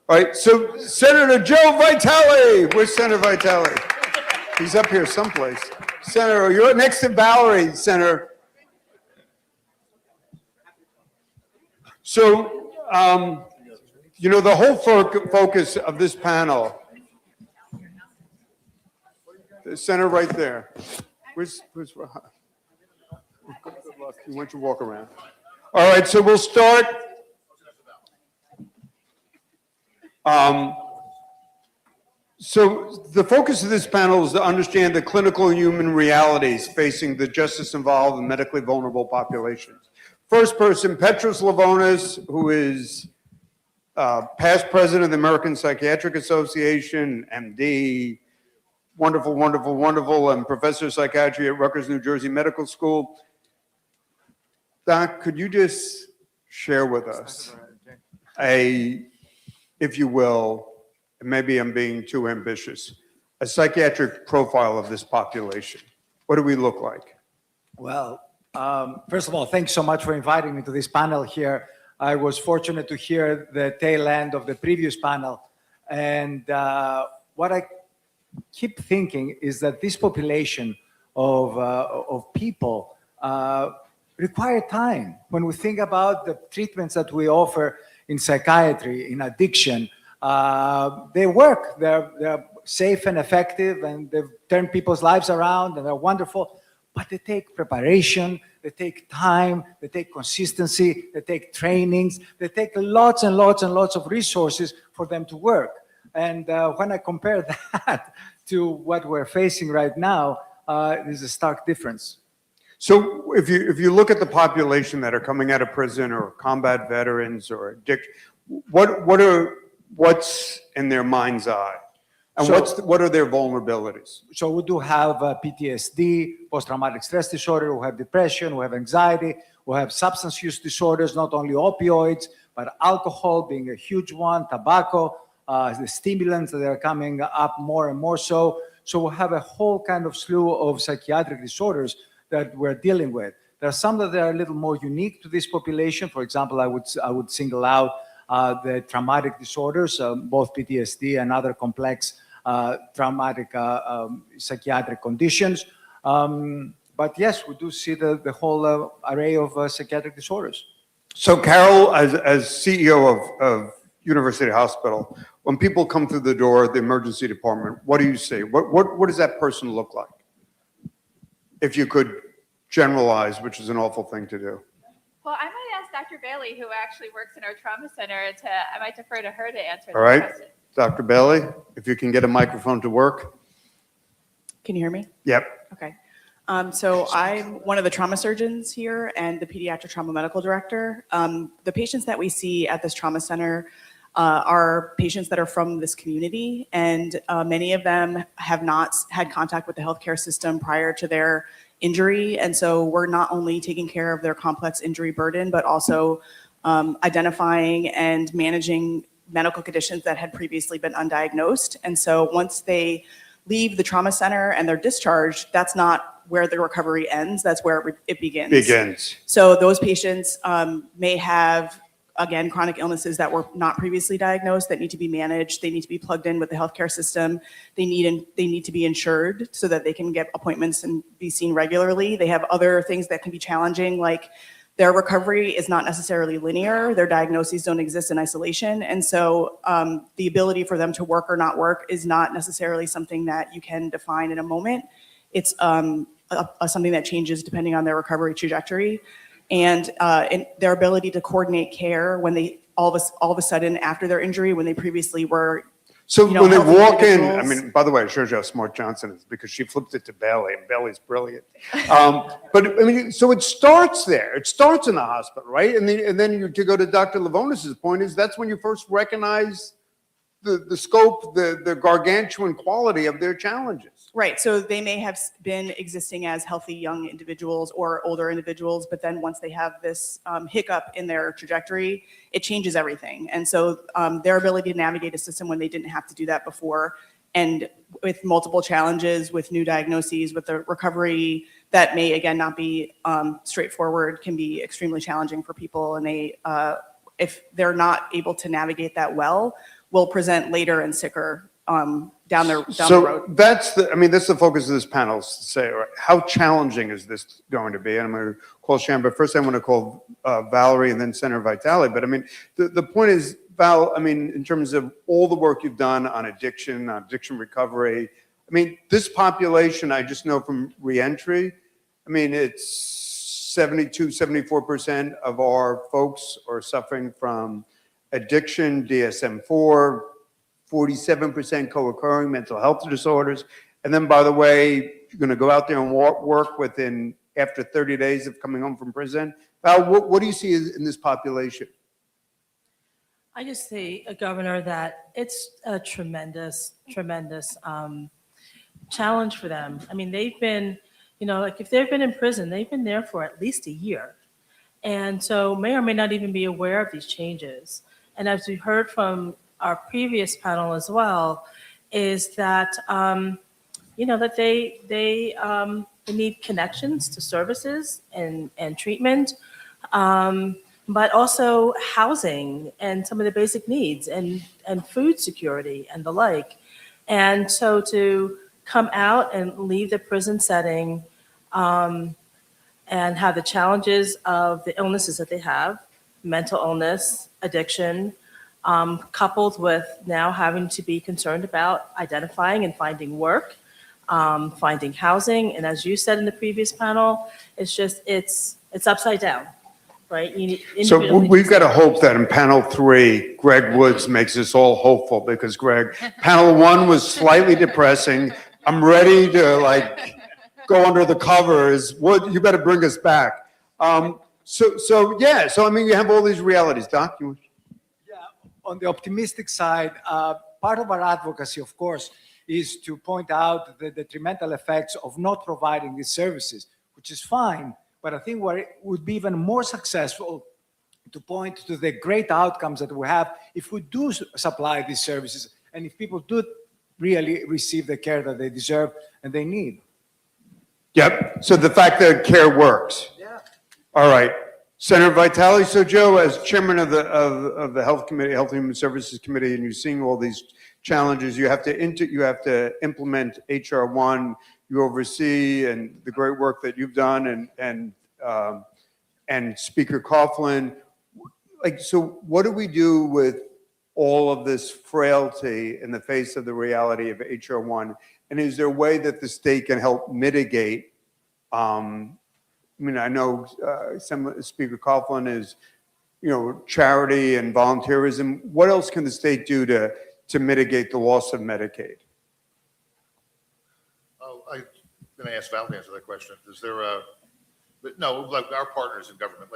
A: All right, so Senator Joe Vitale. Where's Senator Vitale? He's up here someplace. Senator, you're next to Valerie, Senator. So, the whole focus of this panel, the center right there. Where's good luck. You want to walk around. All right, so we'll start. So the focus of this panel is to understand the clinical and human realities facing the justice-involved and medically vulnerable populations. First person, Petros Lavonis, who is past president of the American Psychiatric Association, MD, wonderful, and professor of psychiatry at Rutgers, New Jersey Medical School. Doc, could you just share with us if you will, maybe I'm being too ambitious, a psychiatric profile of this population? What do we look like?
N: Well, first of all, thanks so much for inviting me to this panel here. I was fortunate to hear the tail end of the previous panel. And what I keep thinking is that this population of people require time. When we think about the treatments that we offer in psychiatry, in addiction, they work. They're safe and effective, and they've turned people's lives around, and they're wonderful. But they take preparation, they take time, they take consistency, they take trainings, they take lots and lots and lots of resources for them to work. And when I compare that to what we're facing right now, there's a stark difference.
A: So if you look at the population that are coming out of prison or combat veterans or addiction, what's in their mind's eye? And
N: So-
A: what are their vulnerabilities?
N: So we do have PTSD, post-traumatic stress disorder, we have depression, we have anxiety, we have substance use disorders, not only opioids, but alcohol being a huge one, tobacco, the stimulants that are coming up more and more so. So we have a whole kind of slew of psychiatric disorders that we're dealing with. There are some that are a little more unique to this population. For example, I would single out the traumatic disorders, both PTSD and other complex traumatic psychiatric conditions. But yes, we do see the whole array of psychiatric disorders.
A: So Carol, as CEO of University Hospital, when people come through the door, the emergency department, what do you see? What does that person look like? If you could generalize, which is an awful thing to do.
F: Well, I might ask Dr. Bailey, who actually works in our trauma center, I might defer to her to answer
A: All
F: that
A: right,
F: question.
A: Dr. Bailey, if you can get a microphone to work.
O: Can you hear me?
A: Yep.
O: Okay. So I'm one of the trauma surgeons here and the pediatric trauma medical director. The patients that we see at this trauma center are patients that are from this community, and many of them have not had contact with the healthcare system prior to their injury. And so we're not only taking care of their complex injury burden, but also identifying and managing medical conditions that had previously been undiagnosed. And so once they leave the trauma center and they're discharged, that's not where the recovery ends, that's where it begins. So those patients may have, again, chronic illnesses that were not previously diagnosed that need to be managed. They need to be plugged in with the healthcare system. They need to be insured so that they can get appointments and be seen regularly. They have other things that can be challenging, like their recovery is not necessarily linear. Their diagnoses don't exist in isolation. And so the ability for them to work or not work is not necessarily something that you can define in a moment. It's something that changes depending on their recovery trajectory. And their ability to coordinate care when they all of a sudden after their injury, when they previously were.
A: So when they
O: healthy
A: walk in, I
O: individuals.
A: mean, by the way, it shows you how smart Johnson is because she flipped it to Bailey, and Bailey's brilliant. But I mean, so it starts there. It starts in the hospital, right? And then to go to Dr. Lavonis's point is that's when you first recognize the scope, the gargantuan quality of their challenges.
O: Right. So they may have been existing as healthy young individuals or older individuals, but then once they have this hiccup in their trajectory, it changes everything. And so their ability to navigate a system when they didn't have to do that before, and with multiple challenges, with new diagnoses, with the recovery that may, again, not be straightforward, can be extremely challenging for people. And they, if they're not able to navigate that well, will present later and sicker down the road.
A: So that's the focus of this panel, is to say, all right, how challenging is this going to be? And I'm going to call Sharon, but first I want to call Valerie and then Senator Vitale. But I mean, the point is, Val, I mean, in terms of all the work you've done on addiction recovery, I mean, this population, I just know from reentry, I mean, it's 74% of our folks are suffering from addiction, DSM-4, 47% co-occurring mental health disorders. And then, by the way, you're going to go out there and work within, after 30 days of coming home from prison. Val, what do you see in this population?
P: I just say, Governor, that it's a tremendous challenge for them. I mean, they've been, like if they've been in prison, they've been there for at least a year. And so may or may not even be aware of these changes. And as we heard from our previous panel as well, is that, that they need connections to services and treatment, but also housing and some of the basic needs and food security and the like. And so to come out and leave the prison setting and have the challenges of the illnesses that they have, mental illness, addiction, coupled with now having to be concerned about identifying and finding work, finding housing. And as you said in the previous panel, it's upside down, right?
A: So we've got to hope that in panel 3, Greg Woods makes us all hopeful, because Greg, panel 1 was slightly depressing. I'm ready to go under the covers. Wood, you better bring us back. So I mean, you have all these realities. Doc,
N: on the optimistic side, part of our advocacy, of course, is to point out the detrimental effects of not providing these services, which is fine. But I think what it would be even more successful to point to the great outcomes that we have if we do supply these services and if people do really receive the care that they deserve and they need.
A: Yep. So the fact that care works.
N: Yeah.
A: All right. Senator Vitale, so Joe, as chairman of the Health Committee, Health and Human Services Committee, and you're seeing all these challenges, you have to implement HR 1. You oversee and the great work that you've done, and Speaker Coughlin. Like, so what do we do with all of this frailty in the face of the reality of HR 1? And is there a way that the state can help mitigate? I mean, I know Speaker Coughlin is, charity and volunteerism. What else can the state do to mitigate the loss of Medicaid?
Q: Oh, I'm going to ask Val to answer that question. Is there no, like our partners in government,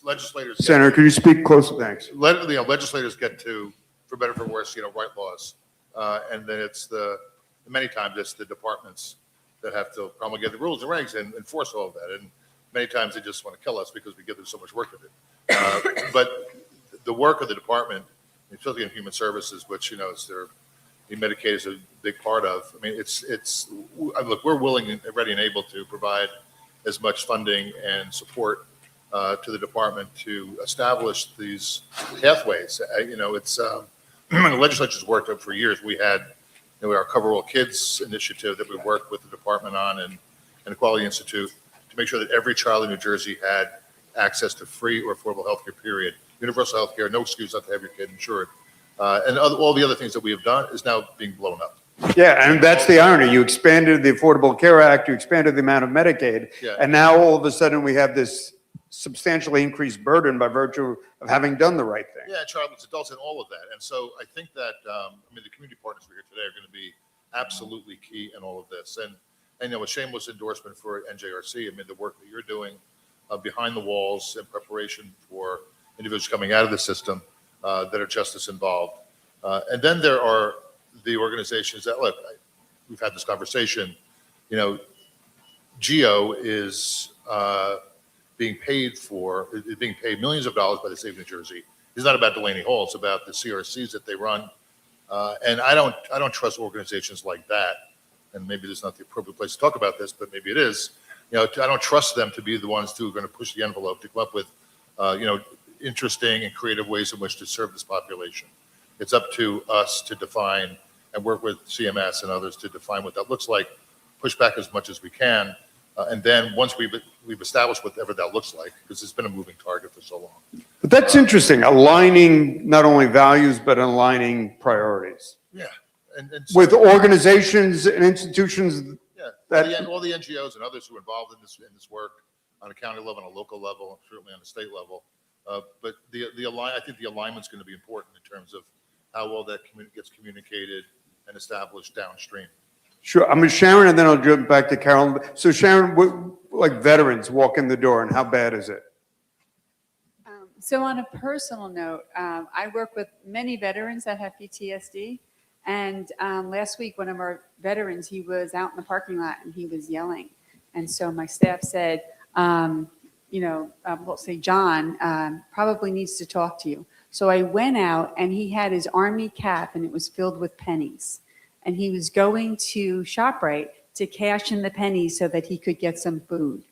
Q: legislators.
A: Senator, could you speak closer? Thanks.
Q: Legislators get to, for better or for worse, write laws, and then many times it's the departments that have to promulgate the rules and regs and enforce all of that. And many times they just want to kill us because we give them so much work to do. But the work of the department, especially in human services, which is Medicaid is a big part of. I mean, look, we're willing and ready and able to provide as much funding and support to the department to establish these pathways. The legislature's worked up for years. We had our Cover All Kids initiative that we worked with the department on and the Quality Institute to make sure that every child in New Jersey had access to free or affordable health care, period. Universal health care, no excuse not to have your kid insured. And all the other things that we have done is now being blown up.
A: Yeah, and that's the irony. You expanded the Affordable Care Act, you expanded the amount of Medicaid, and now all of a sudden we have this substantially increased burden by virtue of having done the right thing.
Q: Yeah, childless adults and all of that. And so I think that, the community partners we are here today are going to be absolutely key in all of this. And a shameless endorsement for NJRC. The work that you're doing behind the walls in preparation for individuals coming out of the system that are justice involved. And then there are the organizations that, look, we've had this conversation, GEO is being paid millions of dollars by the state of New Jersey. It's not about Delaney Hall, it's about the CRCs that they run. And I don't trust organizations like that. And maybe this is not the appropriate place to talk about this, but maybe it is. I don't trust them to be the ones who are going to push the envelope to come up with, interesting and creative ways in which to serve this population. It's up to us to define and work with CMS and others to define what that looks like, push back as much as we can. And then once we've established whatever that looks like, because it's been a moving target for so long.
A: But that's interesting, aligning not only values, but aligning priorities.
Q: Yeah. And so,
A: with organizations and institutions.
Q: Yeah, all the NGOs and others who are involved in this work on a county level, on a local level, certainly on a state level. But I think the alignment's going to be important in terms of how well that gets communicated and established downstream.
A: Sure. I'm Sharon, and then I'll jump back to Carol. So Sharon, like veterans walk in the door, and how bad is it?
R: So on a personal note, I work with many veterans that have PTSD. And last week, one of our veterans, he was out in the parking lot and he was yelling. And so my staff said, we'll say John probably needs to talk to you. So I went out and he had his army cap and it was filled with pennies. And he was going to ShopRite to cash in the pennies so that he could get some food.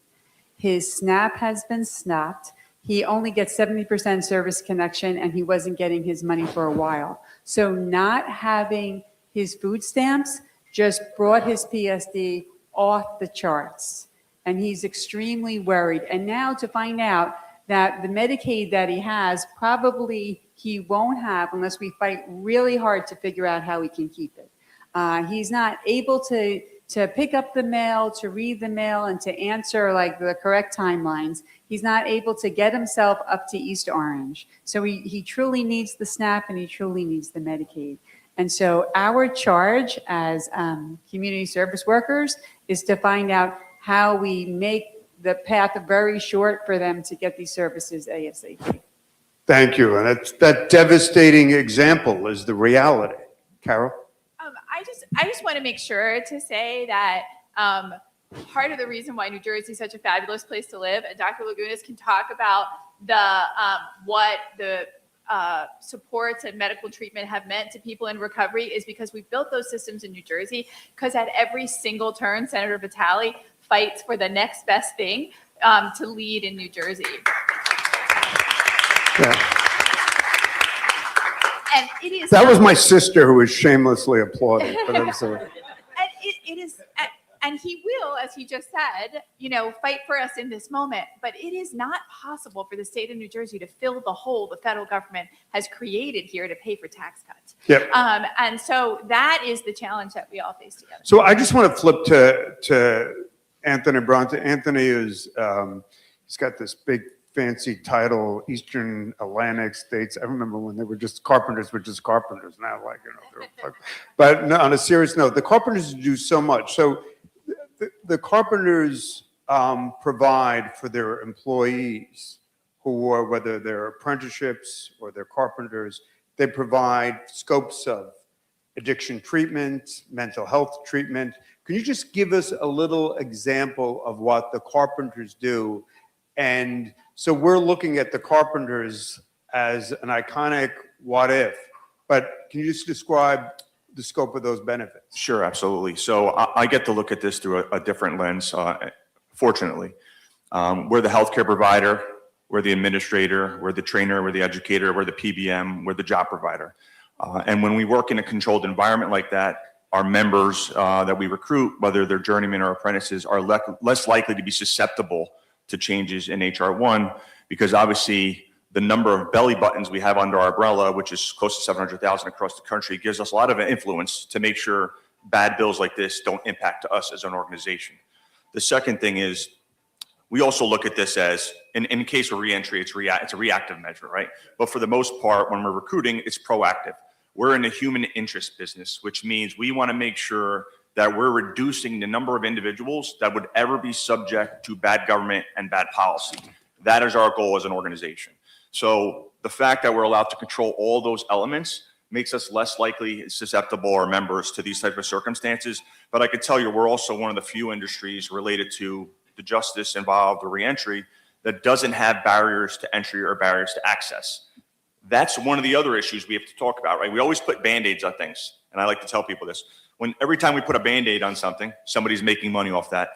R: His SNAP has been stopped. He only gets 70% service connection and he wasn't getting his money for a while. So not having his food stamps just brought his PSD off the charts. And he's extremely worried. And now to find out that the Medicaid that he has, probably he won't have unless we fight really hard to figure out how we can keep it. He's not able to pick up the mail, to read the mail, and to answer like the correct timelines. He's not able to get himself up to East Orange. So he truly needs the SNAP and he truly needs the Medicaid. And so our charge as community service workers is to find out how we make the path very short for them to get these services ASAP.
A: Thank you. And that devastating example is the reality. Carol?
F: I just want to make sure to say that part of the reason why New Jersey is such a fabulous place to live, and Dr. Lagunas can talk about what the supports and medical treatment have meant to people in recovery, is because we built those systems in New Jersey, because at every single turn, Senator Vitale fights for the next best thing to lead in New Jersey.
A: Yeah.
F: And it is.
A: That was my sister who was shamelessly applauding. But I'm sorry.
F: And it is, and he will, as he just said, fight for us in this moment. But it is not possible for the state of New Jersey to fill the hole the federal government has created here to pay for tax cuts.
A: Yep.
F: And so that is the challenge that we all face together.
A: So I just want to flip to Anthony Bronte. Anthony is, he's got this big fancy title, Eastern Atlantic States. I remember when they were just carpenters, now, but no, on a serious note, the carpenters do so much. So the carpenters provide for their employees who are, whether they're apprenticeships or they're carpenters, they provide scopes of addiction treatment, mental health treatment. Can you just give us a little example of what the carpenters do? And so we're looking at the carpenters as an iconic what if, but can you just describe the scope of those benefits?
S: Sure, absolutely. So I get to look at this through a different lens, fortunately. We're the healthcare provider, we're the administrator, we're the trainer, we're the educator, we're the PBM, we're the job provider. And when we work in a controlled environment like that, our members that we recruit, whether they're journeymen or apprentices, are less likely to be susceptible to changes in HR 1, because obviously the number of belly buttons we have under our umbrella, which is close to 700,000 across the country, gives us a lot of influence to make sure bad bills like this don't impact us as an organization. The second thing is we also look at this as, in case of reentry, it's a reactive measure, right? But for the most part, when we're recruiting, it's proactive. We're in a human interest business, which means we want to make sure that we're reducing the number of individuals that would ever be subject to bad government and bad policy. That is our goal as an organization. So the fact that we're allowed to control all those elements makes us less likely susceptible, our members, to these type of circumstances. But I could tell you, we're also one of the few industries related to the justice involved or reentry that doesn't have barriers to entry or barriers to access. That's one of the other issues we have to talk about, right? We always put Band-Aids on things. And I like to tell people this. Every time we put a Band-Aid on something, somebody's making money off that.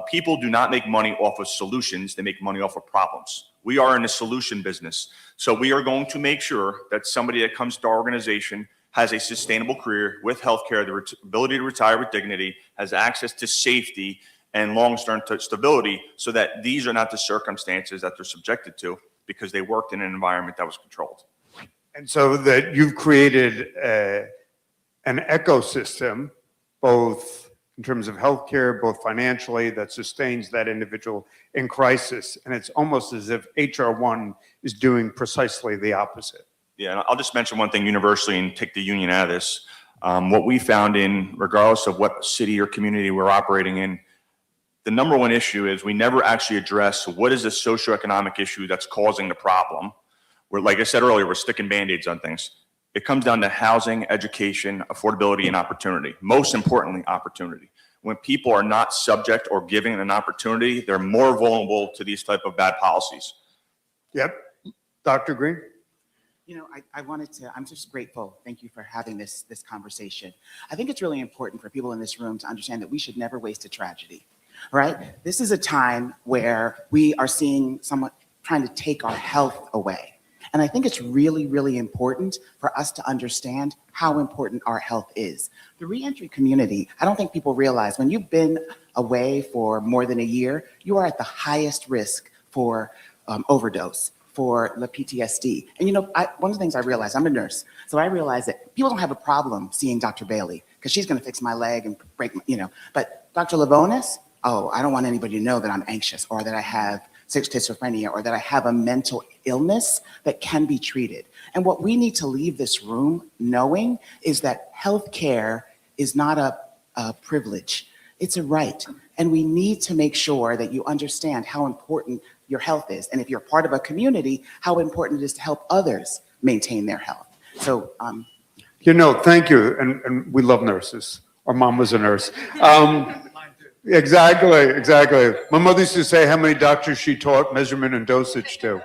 S: People do not make money off of solutions. They make money off of problems. We are in a solution business. So we are going to make sure that somebody that comes to our organization has a sustainable career with healthcare, the ability to retire with dignity, has access to safety and long-term stability, so that these are not the circumstances that they're subjected to because they worked in an environment that was controlled.
A: And so that you've created an ecosystem, both in terms of healthcare, both financially, that sustains that individual in crisis. And it's almost as if HR 1 is doing precisely the opposite.
S: Yeah, and I'll just mention one thing universally and take the union out of this. What we found regardless of what city or community we're operating in, the number one issue is we never actually address what is the socioeconomic issue that's causing the problem. Like I said earlier, we're sticking Band-Aids on things. It comes down to housing, education, affordability, and opportunity. Most importantly, opportunity. When people are not subject or given an opportunity, they're more vulnerable to these type of bad policies.
A: Yep. Dr. Green?
T: I'm just grateful. Thank you for having this conversation. I think it's really important for people in this room to understand that we should never waste a tragedy, right? This is a time where we are seeing someone trying to take our health away. And I think it's really, really important for us to understand how important our health is. The reentry community, I don't think people realize, when you've been away for more than a year, you are at the highest risk for overdose, for the PTSD. And one of the things I realized, I'm a nurse, so I realized that people don't have a problem seeing Dr. Bailey because she's gonna fix my leg and break, but Dr. Lavonis, I don't want anybody to know that I'm anxious or that I have schizophrenia or that I have a mental illness that can be treated. And what we need to leave this room knowing is that healthcare is not a privilege, it's a right. And we need to make sure that you understand how important your health is. And if you're part of a community, how important it is to help others maintain their health. So
A: Thank you. And we love nurses. Our mom was a nurse. Exactly. My mother used to say how many doctors she taught measurement and dosage to.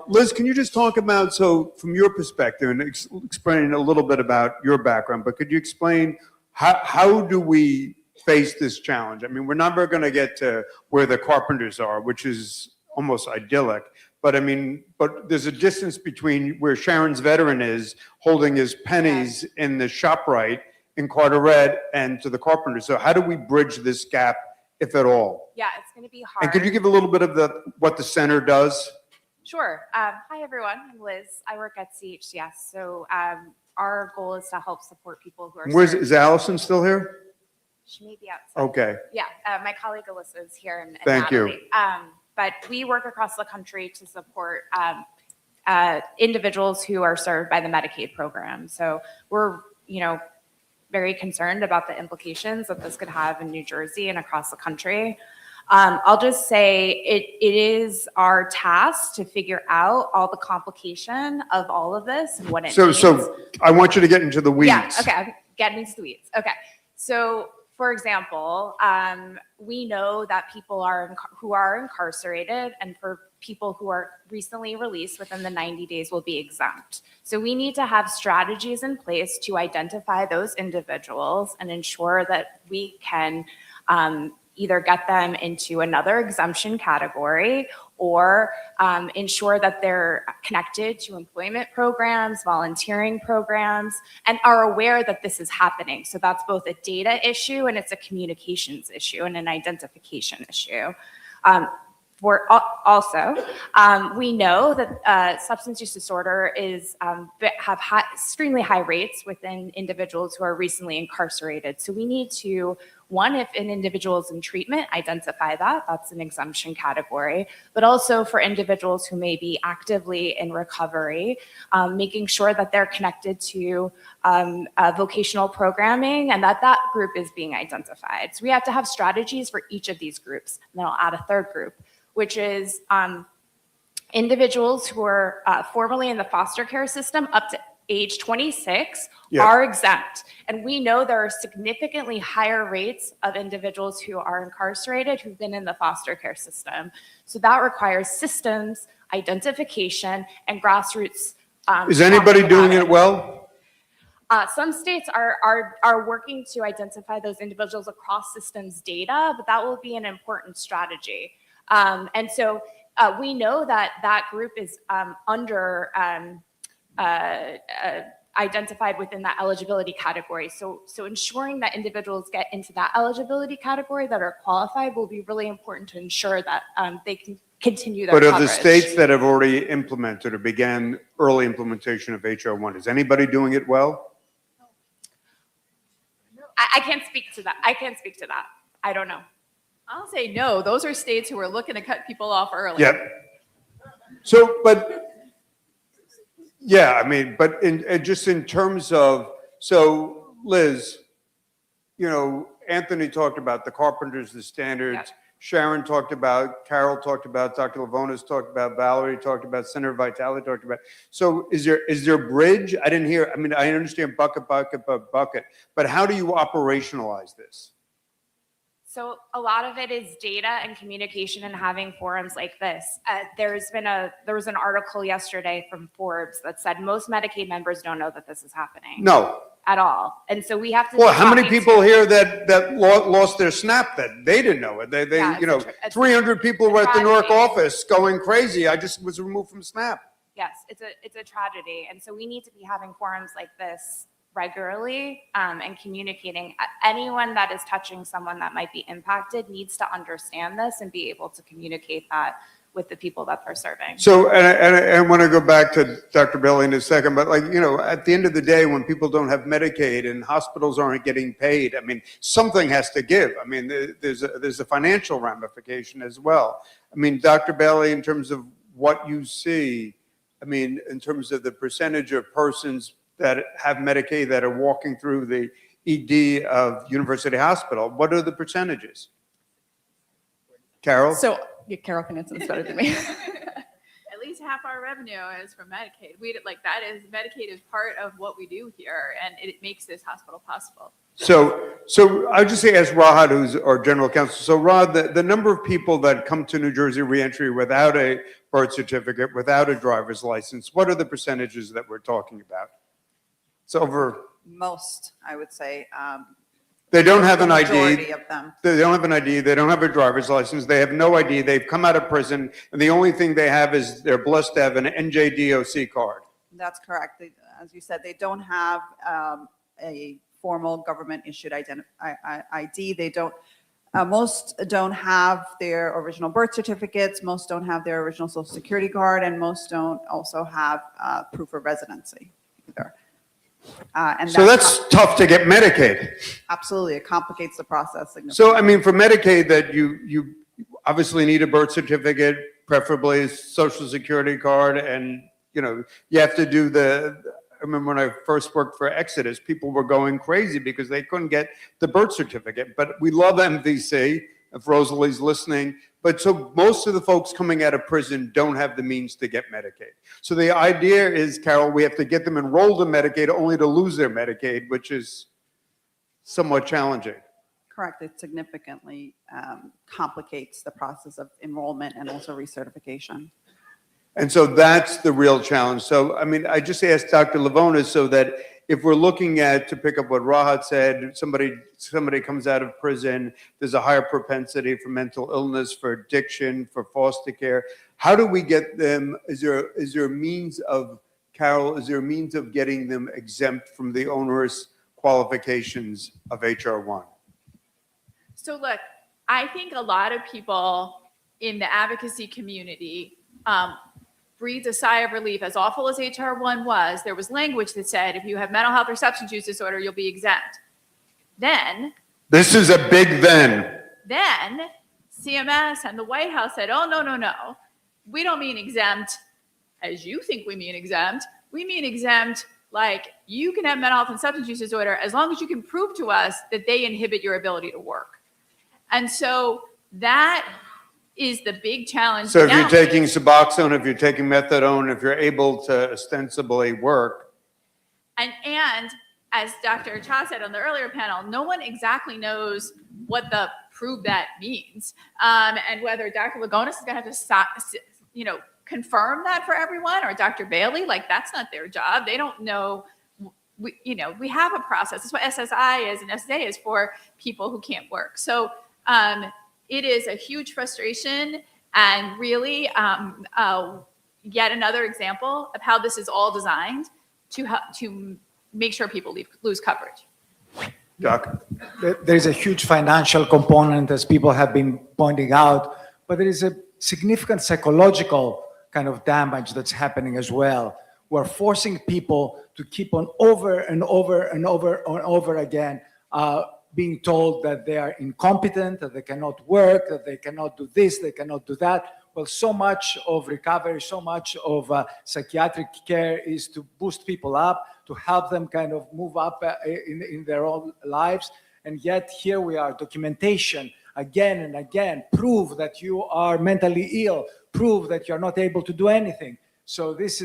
A: Liz, can you just talk about, so from your perspective, and explain a little bit about your background, but could you explain how do we face this challenge? I mean, we're never going to get to where the carpenters are, which is almost idyllic. But I mean, there's a distance between where Sharon's veteran is holding his pennies in the ShopRite in Carteret and to the carpenter. So how do we bridge this gap, if at all?
F: Yeah, it's going to be hard.
A: And could you give a little bit of what the center does?
F: Sure. Hi, everyone. I'm Liz. I work at CHCS. So our goal is to help support people who are
A: Is Allison still here?
F: She may be outside.
A: Okay.
F: Yeah, my colleague Alyssa is here. And
A: Thank you.
F: Natalie. But we work across the country to support individuals who are served by the Medicaid program. So we're, very concerned about the implications that this could have in New Jersey and across the country. I'll just say it is our task to figure out all the complication of all of this and what it means.
A: So I want you to get into the weeds.
F: Yeah, okay, I'm getting into the weeds. Okay, so for example, we know that people who are incarcerated and for people who are recently released within the 90 days will be exempt. So we need to have strategies in place to identify those individuals and ensure that we can either get them into another exemption category or ensure that they're connected to employment programs, volunteering programs, and are aware that this is happening. So that's both a data issue and it's a communications issue and an identification issue. We know that substance use disorder have extremely high rates within individuals who are recently incarcerated. So we need to, one, if an individual is in treatment, identify that. That's an exemption category. But also for individuals who may be actively in recovery, making sure that they're connected to vocational programming and that group is being identified. So we have to have strategies for each of these groups. And then I'll add a third group, which is individuals who are formerly in the foster care system up to age 26 are exempt. And we know there are significantly higher rates of individuals who are incarcerated who've been in the foster care system. So that requires systems, identification, and grassroots.
A: Is anybody doing it well?
F: Some states are working to identify those individuals across systems data, but that will be an important strategy. And so we know that group is identified within that eligibility category. So ensuring that individuals get into that eligibility category that are qualified will be really important to ensure that they can continue their coverage.
A: But of the states that have already implemented or began early implementation of HR 1, is anybody doing it well?
F: I can't speak to that. I don't know.
U: I'll say no. Those are states who are looking to cut people off early.
A: Yep. So, yeah, I mean, but just in terms of, so Liz, Anthony talked about the carpenters, the standards.
F: Yep.
A: Sharon talked about, Carol talked about, Dr. Lavonis talked about, Valerie talked about, Senator Vitale talked about. So is there a bridge? I didn't hear, I mean, I understand bucket, but how do you operationalize this?
F: So a lot of it is data and communication and having forums like this. There was an article yesterday from Forbes that said most Medicaid members don't know that this is happening.
A: No.
F: At all. And so we have to.
A: Well, how many people here that lost their SNAP that they didn't know it? They 300 people were at the Newark office going crazy. I just was removed from SNAP.
F: Yes, it's a tragedy. And so we need to be having forums like this regularly and communicating. Anyone that is touching someone that might be impacted needs to understand this and be able to communicate that with the people that they're serving.
A: So, and I want to go back to Dr. Bailey in a second, but at the end of the day, when people don't have Medicaid and hospitals aren't getting paid, I mean, something has to give. I mean, there's a financial ramification as well. I mean, Dr. Bailey, in terms of what you see, I mean, in terms of the percentage of persons that have Medicaid that are walking through the ED of University Hospital, what are the percentages? Carol?
O: So, Carol can answer this better than me.
U: At least
F: half our revenue is from Medicaid. Medicaid is part of what we do here, and it makes this hospital possible.
A: So I just say, ask Rahad, who's our general counsel. So Rod, the number of people that come to New Jersey reentry without a birth certificate, without a driver's license, what are the percentages that we're talking about? It's over.
B: Most, I would say.
A: They don't have an ID.
B: Majority of them.
A: They don't have an ID. They don't have a driver's license. They have no ID. They've come out of prison, and the only thing they have is they're blessed to have an NJDOC card.
B: That's correct. As you said, they don't have a formal government issued ID. They don't. Most don't have their original birth certificates. Most don't have their original Social Security card, and most don't also have proof of residency either. And
A: So that's tough to get Medicaid.
B: Absolutely, it complicates the process significantly.
A: So, I mean, for Medicaid, that you obviously need a birth certificate, preferably a Social Security card, and, you have to do I remember when I first worked for Exodus, people were going crazy because they couldn't get the birth certificate. But we love MVC, if Rosalie's listening. But so most of the folks coming out of prison don't have the means to get Medicaid. So the idea is, Carol, we have to get them enrolled in Medicaid only to lose their Medicaid, which is somewhat challenging.
B: Correct. It significantly complicates the process of enrollment and also recertification.
A: And so that's the real challenge. So, I mean, I just asked Dr. Lavonis so that if we're looking at, to pick up what Rahat said, somebody comes out of prison, there's a higher propensity for mental illness, for addiction, for foster care. How do we get them? Is there a means of, Carol, is there a means of getting them exempt from the onerous qualifications of HR 1?
F: So look, I think a lot of people in the advocacy community breathed a sigh of relief. As awful as HR 1 was, there was language that said if you have mental health or substance use disorder, you'll be exempt. Then
A: This is a big then.
F: CMS and the White House said, oh, no. We don't mean exempt as you think we mean exempt. We mean exempt like you can have mental health and substance use disorder as long as you can prove to us that they inhibit your ability to work. And so that is the big challenge.
A: So if
F: now.
A: you're taking Suboxone, if you're taking methadone, if you're able to ostensibly work.
F: And as Dr. Cha said on the earlier panel, no one exactly knows what the prove that means. And whether Dr. Lagonis is going to have to, confirm that for everyone, or Dr. Bailey, that's not their job. They don't know. We have a process. That's what SSI is, and SSA is for people who can't work. So it is a huge frustration, and really yet another example of how this is all designed to make sure people lose coverage.
A: Doc?
N: There's a huge financial component, as people have been pointing out, but there is a significant psychological kind of damage that's happening as well. We're forcing people to keep on over and over and over and over again being told that they are incompetent, that they cannot work, that they cannot do this, they cannot do that. Well, so much of recovery, so much of psychiatric care is to boost people up, to help them kind of move up in their own lives. And yet here we are, documentation again and again, prove that you are mentally ill, prove that you're not able to do anything. So this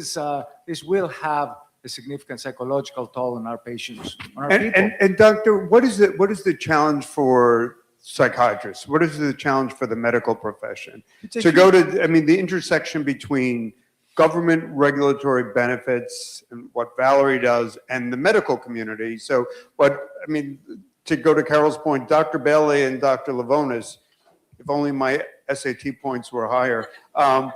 N: will have a significant psychological toll on our patients, on our people.
A: And doctor, what is the challenge for psychiatrists? What is the challenge for the medical profession? To go to, the intersection between government regulatory benefits and what Valerie does and the medical community. So to go to Carol's point, Dr. Bailey and Dr. Lavonis, if only my SAT points were higher. How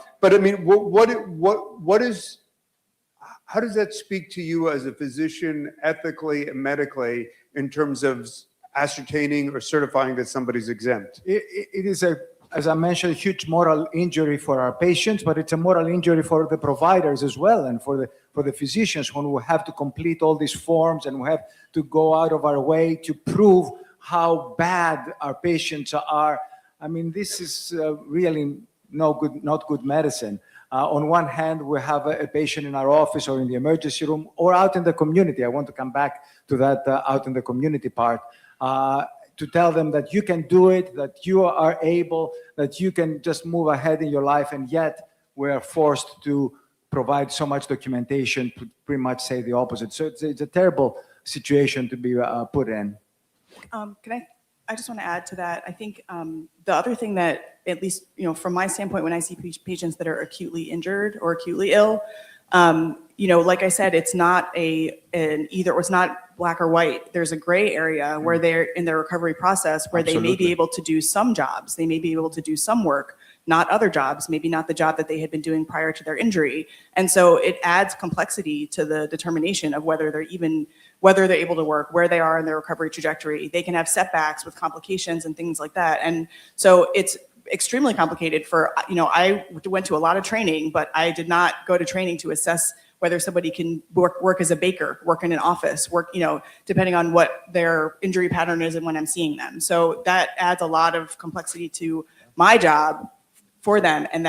A: does that speak to you as a physician, ethically and medically, in terms of ascertaining or certifying that somebody's exempt?
N: It is as I mentioned, a huge moral injury for our patients, but it's a moral injury for the providers as well, and for the physicians, when we have to complete all these forms and we have to go out of our way to prove how bad our patients are. This is really not good medicine. On one hand, we have a patient in our office or in the emergency room or out in the community. I want to come back to that out in the community part, to tell them that you can do it, that you are able, that you can just move ahead in your life. And yet we're forced to provide so much documentation to pretty much say the opposite. So it's a terrible situation to be put in.
O: I just want to add to that. I think the other thing that, at least, from my standpoint, when I see patients that are acutely injured or acutely ill, like I said, it's not an either, or it's not black or white. There's a gray area where they're in their recovery process where they may be able to do some jobs. They may be able to do some work, not other jobs, maybe not the job that they had been doing prior to their injury. And so it adds complexity to the determination of whether they're able to work, where they are in their recovery trajectory. They can have setbacks with complications and things like that. And so it's extremely complicated for, I went to a lot of training, but I did not go to training to assess whether somebody can work as a baker, work in an office, work, depending on what their injury pattern is and when I'm seeing them. So that adds a lot of complexity to my job for them. And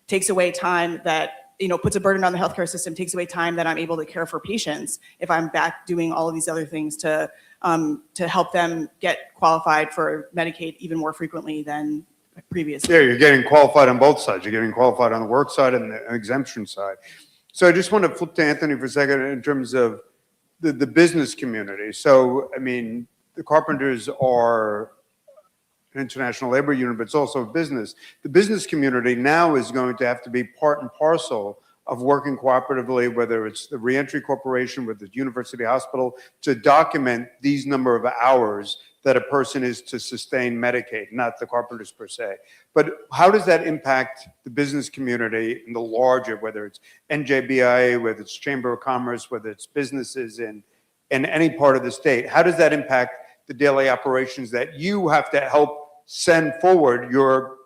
O: takes away time that, puts a burden on the healthcare system, takes away time that I'm able to care for patients if I'm back doing all of these other things to help them get qualified for Medicaid even more frequently than previously.
A: Yeah, you're getting qualified on both sides. You're getting qualified on the work side and the exemption side. So I just want to flip to Anthony for a second in terms of the business community. So, I mean, the carpenters are an international labor union, but it's also a business. The business community now is going to have to be part and parcel of working cooperatively, whether it's the Reentry Corporation with the University Hospital, to document these number of hours that a person is to sustain Medicaid, not the carpenters per se. But how does that impact the business community in the larger, whether it's NJBIA, whether it's Chamber of Commerce, whether it's businesses in any part of the state? How does that impact the daily operations that you have to help send forward your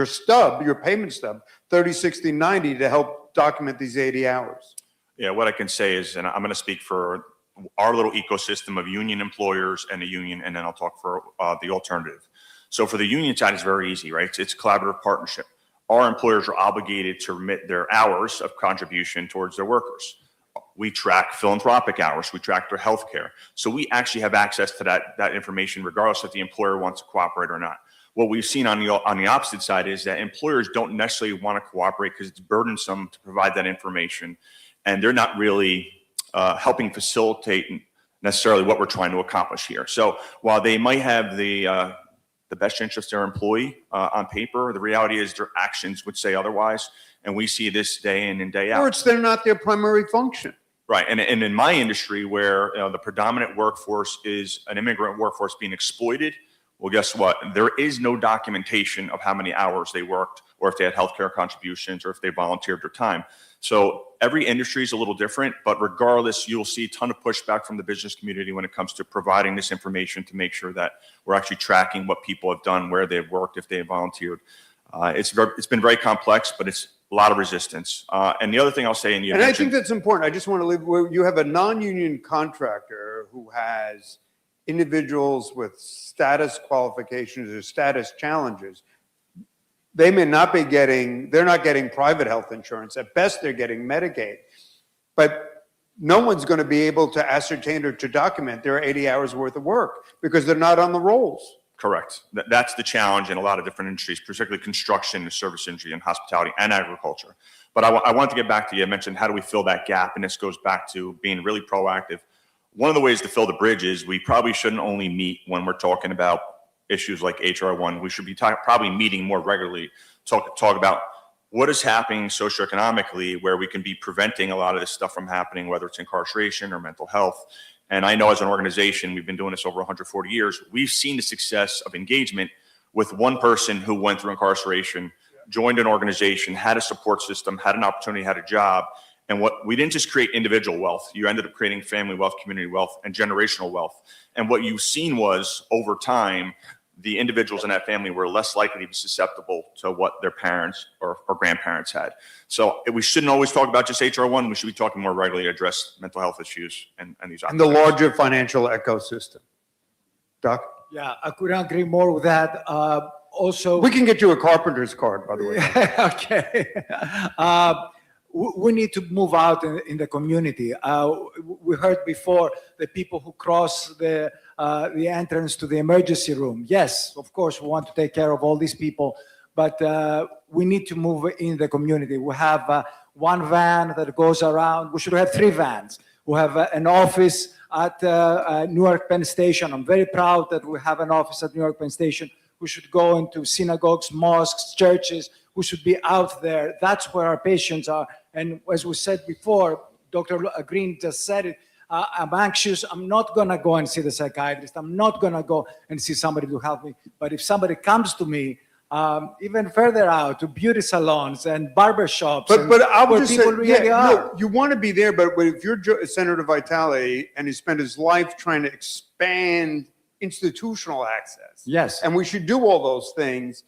A: stub, your payment stub, 30, 60, 90 to help document these 80 hours?
S: Yeah, what I can say is, and I'm going to speak for our little ecosystem of union employers and the union, and then I'll talk for the alternative. So for the union side, it's very easy, right? It's a collaborative partnership. Our employers are obligated to remit their hours of contribution towards their workers. We track philanthropic hours. We track their health care. So we actually have access to that information regardless if the employer wants to cooperate or not. What we've seen on the opposite side is that employers don't necessarily want to cooperate because it's burdensome to provide that information, and they're not really helping facilitate necessarily what we're trying to accomplish here. So while they might have the best interest of their employee on paper, the reality is their actions would say otherwise, and we see this day in and day out.
A: Or they're not their primary function.
S: Right, and in my industry where the predominant workforce is an immigrant workforce being exploited, well, guess what? There is no documentation of how many hours they worked, or if they had healthcare contributions, or if they volunteered their time. So every industry is a little different, but regardless, you'll see a ton of pushback from the business community when it comes to providing this information to make sure that we're actually tracking what people have done, where they've worked, if they have volunteered. It's been very complex, but it's a lot of resistance. And the other thing I'll say, and
A: I think that's important. I just want to leave where you have a non-union contractor who has individuals with status qualifications or status challenges. They may not be they're not getting private health insurance. At best, they're getting Medicaid. But no one's going to be able to ascertain or to document their 80 hours worth of work because they're not on the rolls.
S: Correct. That's the challenge in a lot of different industries, particularly construction, the service industry, and hospitality, and agriculture. But I want to get back to you. I mentioned how do we fill that gap, and this goes back to being really proactive. One of the ways to fill the bridge is we probably shouldn't only meet when we're talking about issues like HR1. We should be probably meeting more regularly, talk about what is happening socioeconomically where we can be preventing a lot of this stuff from happening, whether it's incarceration or mental health. And I know as an organization, we've been doing this over 140 years. We've seen the success of engagement with one person who went through incarceration, joined an organization, had a support system, had an opportunity, had a job. And what we didn't just create individual wealth, you ended up creating family wealth, community wealth, and generational wealth. And what you've seen was over time, the individuals in that family were less likely to be susceptible to what their parents or grandparents had. So we shouldn't always talk about just HR1. We should be talking more regularly to address mental health issues and these.
A: And the larger financial ecosystem. Doc?
N: Yeah, I couldn't agree more with that. Also,
A: we can get you a carpenter's card, by the way.
N: Okay. We need to move out in the community. We heard before the people who cross the entrance to the emergency room. Yes, of course, we want to take care of all these people, but we need to move in the community. We have one van that goes around. We should have 3 vans. We have an office at Newark Penn Station. I'm very proud that we have an office at Newark Penn Station. We should go into synagogues, mosques, churches. We should be out there. That's where our patients are. And as we said before, Dr. Green just said it, I'm anxious. I'm not going to go and see the psychiatrist. I'm not going to go and see somebody to help me. But if somebody comes to me, even further out to beauty salons and barbershops,
A: But I would
N: where
A: just say,
N: people really are.
A: no, you want to be there, but if you're Senator Vitale and he spent his life trying to expand institutional access,
N: yes,
A: and we should do all those things.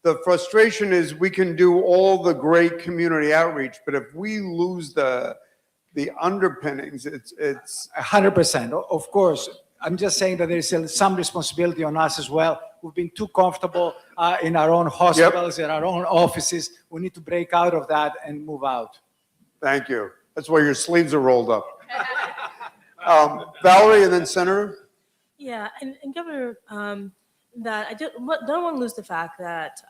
A: The frustration is we can do all the great community outreach, but if we lose the underpinnings, it's
N: 100%. Of course, I'm just saying that there's some responsibility on us as well. We've been too comfortable in our own hospitals, in our own offices. We need to break out of that and move out.
A: Thank you. That's why your sleeves are rolled up. Valerie and then Senator.
P: Yeah, and Governor, that I don't want to lose the fact that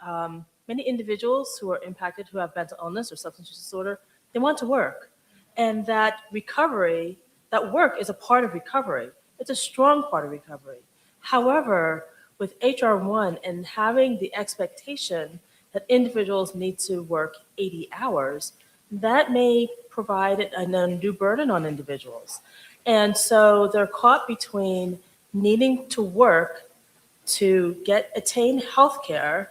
P: many individuals who are impacted, who have mental illness or substance use disorder, they want to work. And that recovery, that work is a part of recovery. It's a strong part of recovery. However, with HR 1 and having the expectation that individuals need to work 80 hours, that may provide an undue burden on individuals. And so they're caught between needing to work to attain health care,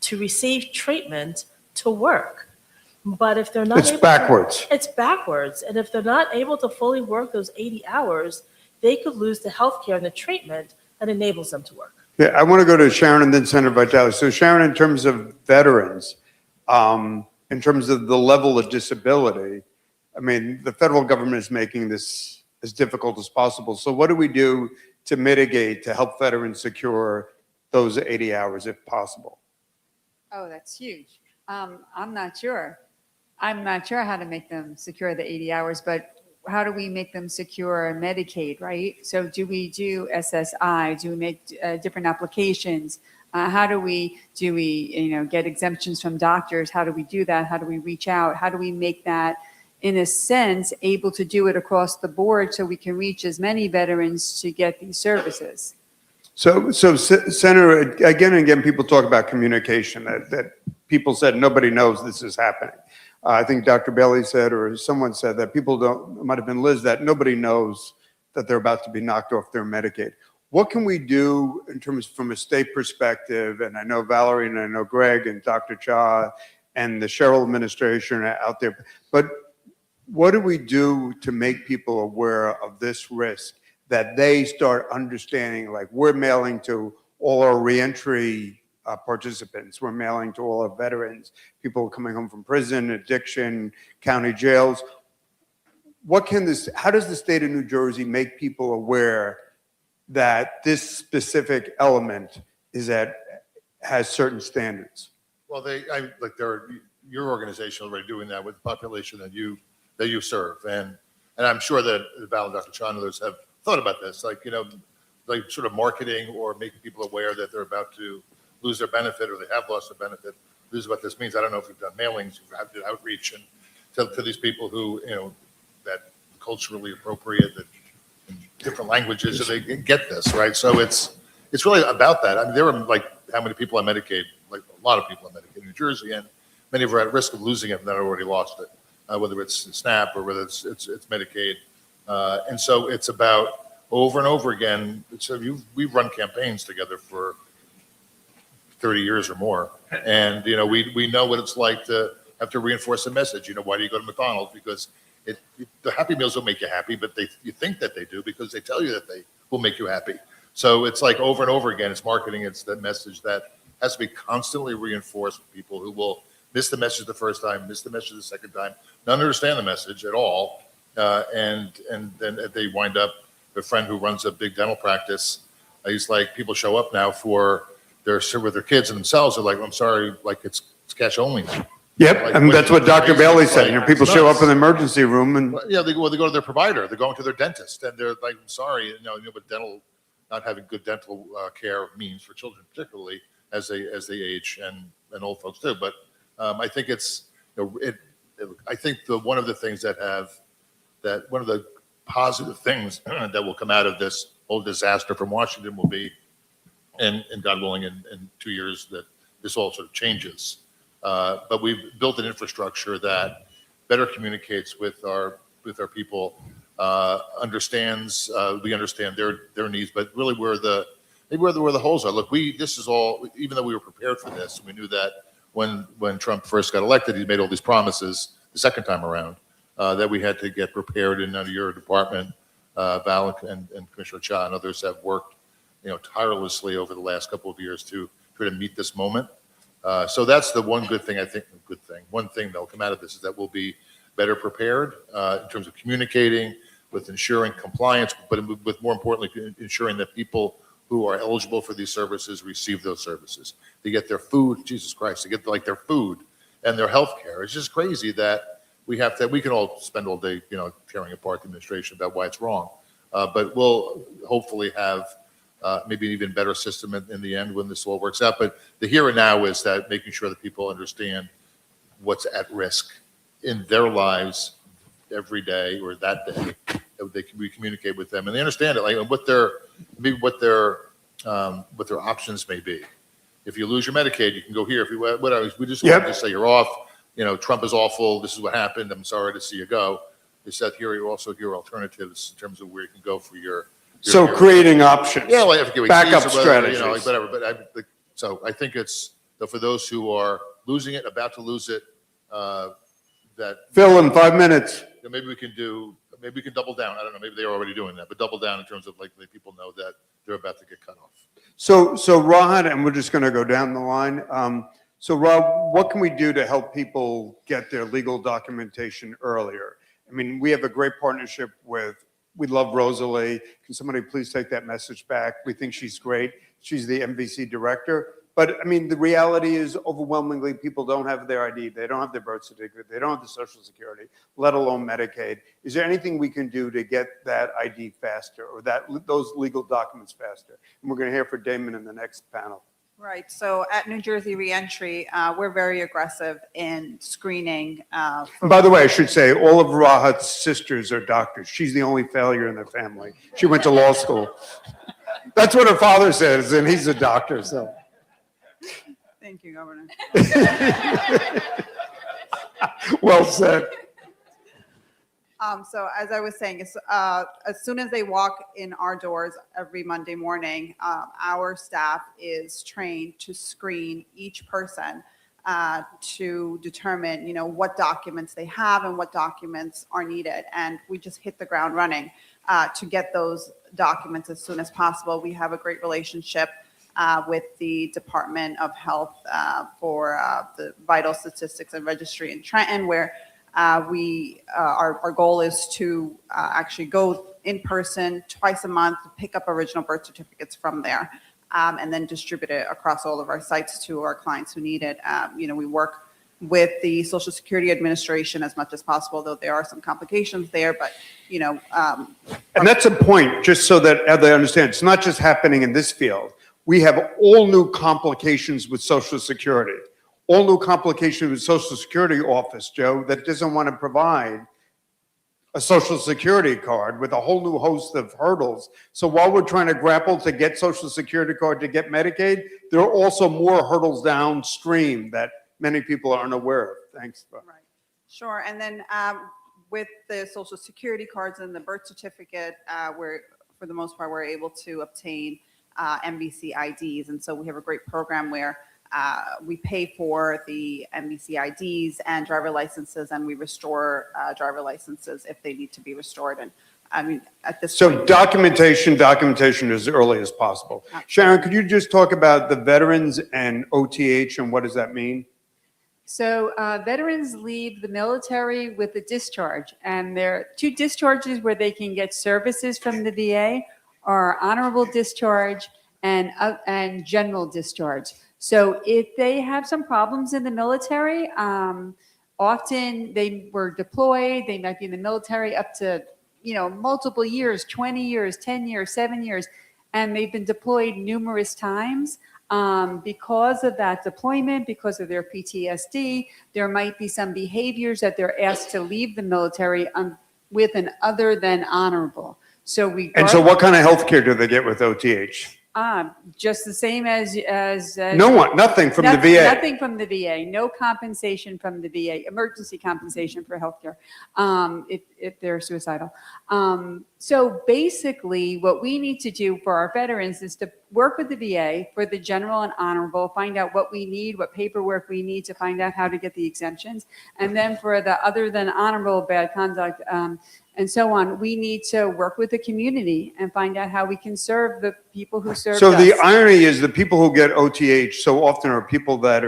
P: to receive treatment, to work. But if they're not
A: It's backwards.
P: It's backwards. And if they're not able to fully work those 80 hours, they could lose the health care and the treatment that enables them to work.
A: Yeah, I want to go to Sharon and then Senator Vitale. So Sharon, in terms of veterans, in terms of the level of disability, I mean, the federal government is making this as difficult as possible. So what do we do to mitigate, to help veterans secure those 80 hours if possible?
R: Oh, that's huge. I'm not sure. I'm not sure how to make them secure the 80 hours, but how do we make them secure Medicaid, right? So do we do SSI? Do we make different applications? How do we get exemptions from doctors? How do we do that? How do we reach out? How do we make that, in a sense, able to do it across the board so we can reach as many veterans to get these services?
A: So Senator, again and again, people talk about communication, that people said nobody knows this is happening. I think Dr. Bailey said, or someone said that people don't, it might have been Liz, that nobody knows that they're about to be knocked off their Medicaid. What can we do in terms from a state perspective? And I know Valerie and I know Greg and Dr. Cha and the Sherrill administration are out there, but what do we do to make people aware of this risk, that they start understanding, like we're mailing to all our reentry participants, we're mailing to all our veterans, people coming home from prison, addiction, county jails. How does the state of New Jersey make people aware that this specific element has certain standards?
Q: Well, your organization is already doing that with the population that you serve, and I'm sure that Val and Dr. Chan and others have thought about this, like sort of marketing or making people aware that they're about to lose their benefit or they have lost their benefit. This is what this means. I don't know if we've done mailings, we've had outreach and to these people who that culturally appropriate, that in different languages, so they get this, right? So it's really about that. I mean, there are like how many people on Medicaid, like a lot of people on Medicaid in New Jersey, and many of them are at risk of losing it and that already lost it, whether it's SNAP or whether it's Medicaid. And so it's about over and over again. So we've run campaigns together for 30 years or more. And, we know what it's like to have to reinforce a message. Why do you go to McDonald's? Because the Happy Meals will make you happy, but you think that they do because they tell you that they will make you happy. So it's like over and over again, it's marketing. It's that message that has to be constantly reinforced with people who will miss the message the first time, miss the message the second time, not understand the message at all. And then they wind up, a friend who runs a big dental practice, he's like, people show up now with their kids and themselves. They're like, I'm sorry, like it's cash only now.
A: Yep, and that's what Dr. Bailey said. People show up in the emergency room and
Q: they go to their provider. They're going to their dentist, and they're like, I'm sorry, what dental, not having good dental care means for children, particularly. as they age, and old folks too. But I think it's, I think one of the things one of the positive things that will come out of this whole disaster from Washington will be, and God willing, in 2 years that this all sort of changes. But we've built an infrastructure that better communicates with our people, understands, we understand their needs, but really where the holes are. Look, this is all, even though we were prepared for this, we knew that when Trump first got elected, he made all these promises the second time around, that we had to get prepared. And under your department, Val and Commissioner Cha and others have worked, tirelessly over the last couple of years to try to meet this moment. So that's the one good thing, I think, one thing that'll come out of this is that we'll be better prepared in terms of communicating, with ensuring compliance, but with more importantly, ensuring that people who are eligible for these services receive those services. They get their food, Jesus Christ, they get their food and their health care. It's just crazy that we can all spend all day, tearing apart the administration about why it's wrong. But we'll hopefully have maybe an even better system in the end when this all works out. But the here and now is that making sure that people understand what's at risk in their lives every day or that day, that we communicate with them and they understand it, like what their options may be. If you lose your Medicaid, you can go here. If you whatever, we just want to say you're off. Trump is awful. This is what happened. I'm sorry to see you go. They said here you also hear alternatives in terms of where you can go for your
A: creating options.
Q: Yeah, well, you
A: backup strategies.
Q: Whatever. But so I think it's for those who are losing it, about to lose it, that
A: Phil, in 5 minutes.
Q: maybe we can double down. I don't know. Maybe they're already doing that, but double down in terms of letting people know that they're about to get cut off.
A: So Rod, and we're just going to go down the line. So Rob, what can we do to help people get their legal documentation earlier? I mean, we have a great partnership we love Rosalie. Can somebody please take that message back? We think she's great. She's the MVC director. But I mean, the reality is overwhelmingly people don't have their ID. They don't have their birth certificate. They don't have the Social Security, let alone Medicaid. Is there anything we can do to get that ID faster or those legal documents faster? And we're going to hear from Damon in the next panel.
B: Right. So at New Jersey Reentry, we're very aggressive in screening.
A: And by the way, I should say all of Rahat's sisters are doctors. She's the only failure in their family. She went to law school. That's what her father says, and he's a doctor. So.
B: Thank you, Governor.
A: Well said.
B: So as I was saying, as soon as they walk in our doors every Monday morning, our staff is trained to screen each person to determine, what documents they have and what documents are needed. And we just hit the ground running to get those documents as soon as possible. We have a great relationship with the Department of Health for the Vital Statistics and Registry in Trenton, where our goal is to actually go in person twice a month to pick up original birth certificates from there and then distribute it across all of our sites to our clients who need it. We work with the Social Security Administration as much as possible, though there are some complications there, but
A: and that's a point, just so that they understand, it's not just happening in this field. We have all new complications with Social Security. All new complications with Social Security office, Joe, that doesn't want to provide a Social Security card with a whole new host of hurdles. So while we're trying to grapple to get Social Security card to get Medicaid, there are also more hurdles downstream that many people are unaware of. Thanks.
B: Right. Sure. And then with the Social Security cards and the birth certificate, we're, for the most part, we're able to obtain MVC IDs. And so we have a great program where we pay for the MVC IDs and driver licenses, and we restore driver licenses if they need to be restored. And I mean, at this
A: So
B: point,
A: documentation as early as possible. Sharon, could you just talk about the veterans and OTH and what does that mean?
R: So veterans leave the military with a discharge, and there are 2 discharges where they can get services from the VA are honorable discharge and general discharge. So if they have some problems in the military, often they were deployed, they might be in the military up to, multiple years, 20 years, 10 years, 7 years, and they've been deployed numerous times. Because of that deployment, because of their PTSD, there might be some behaviors that they're asked to leave the military with an other than honorable. So we.
A: And so what kind of health care do they get with OTH?
R: Just the same as
A: Nothing from the VA.
R: Nothing from the VA. No compensation from the VA. Emergency compensation for healthcare if they're suicidal. So basically, what we need to do for our veterans is to work with the VA for the general and honorable, find out what we need, what paperwork we need to find out how to get the exemptions, and then for the other than honorable bad conduct. And so on, we need to work with the community and find out how we can serve the people who serve us.
A: So the irony is the people who get OTH so often are people that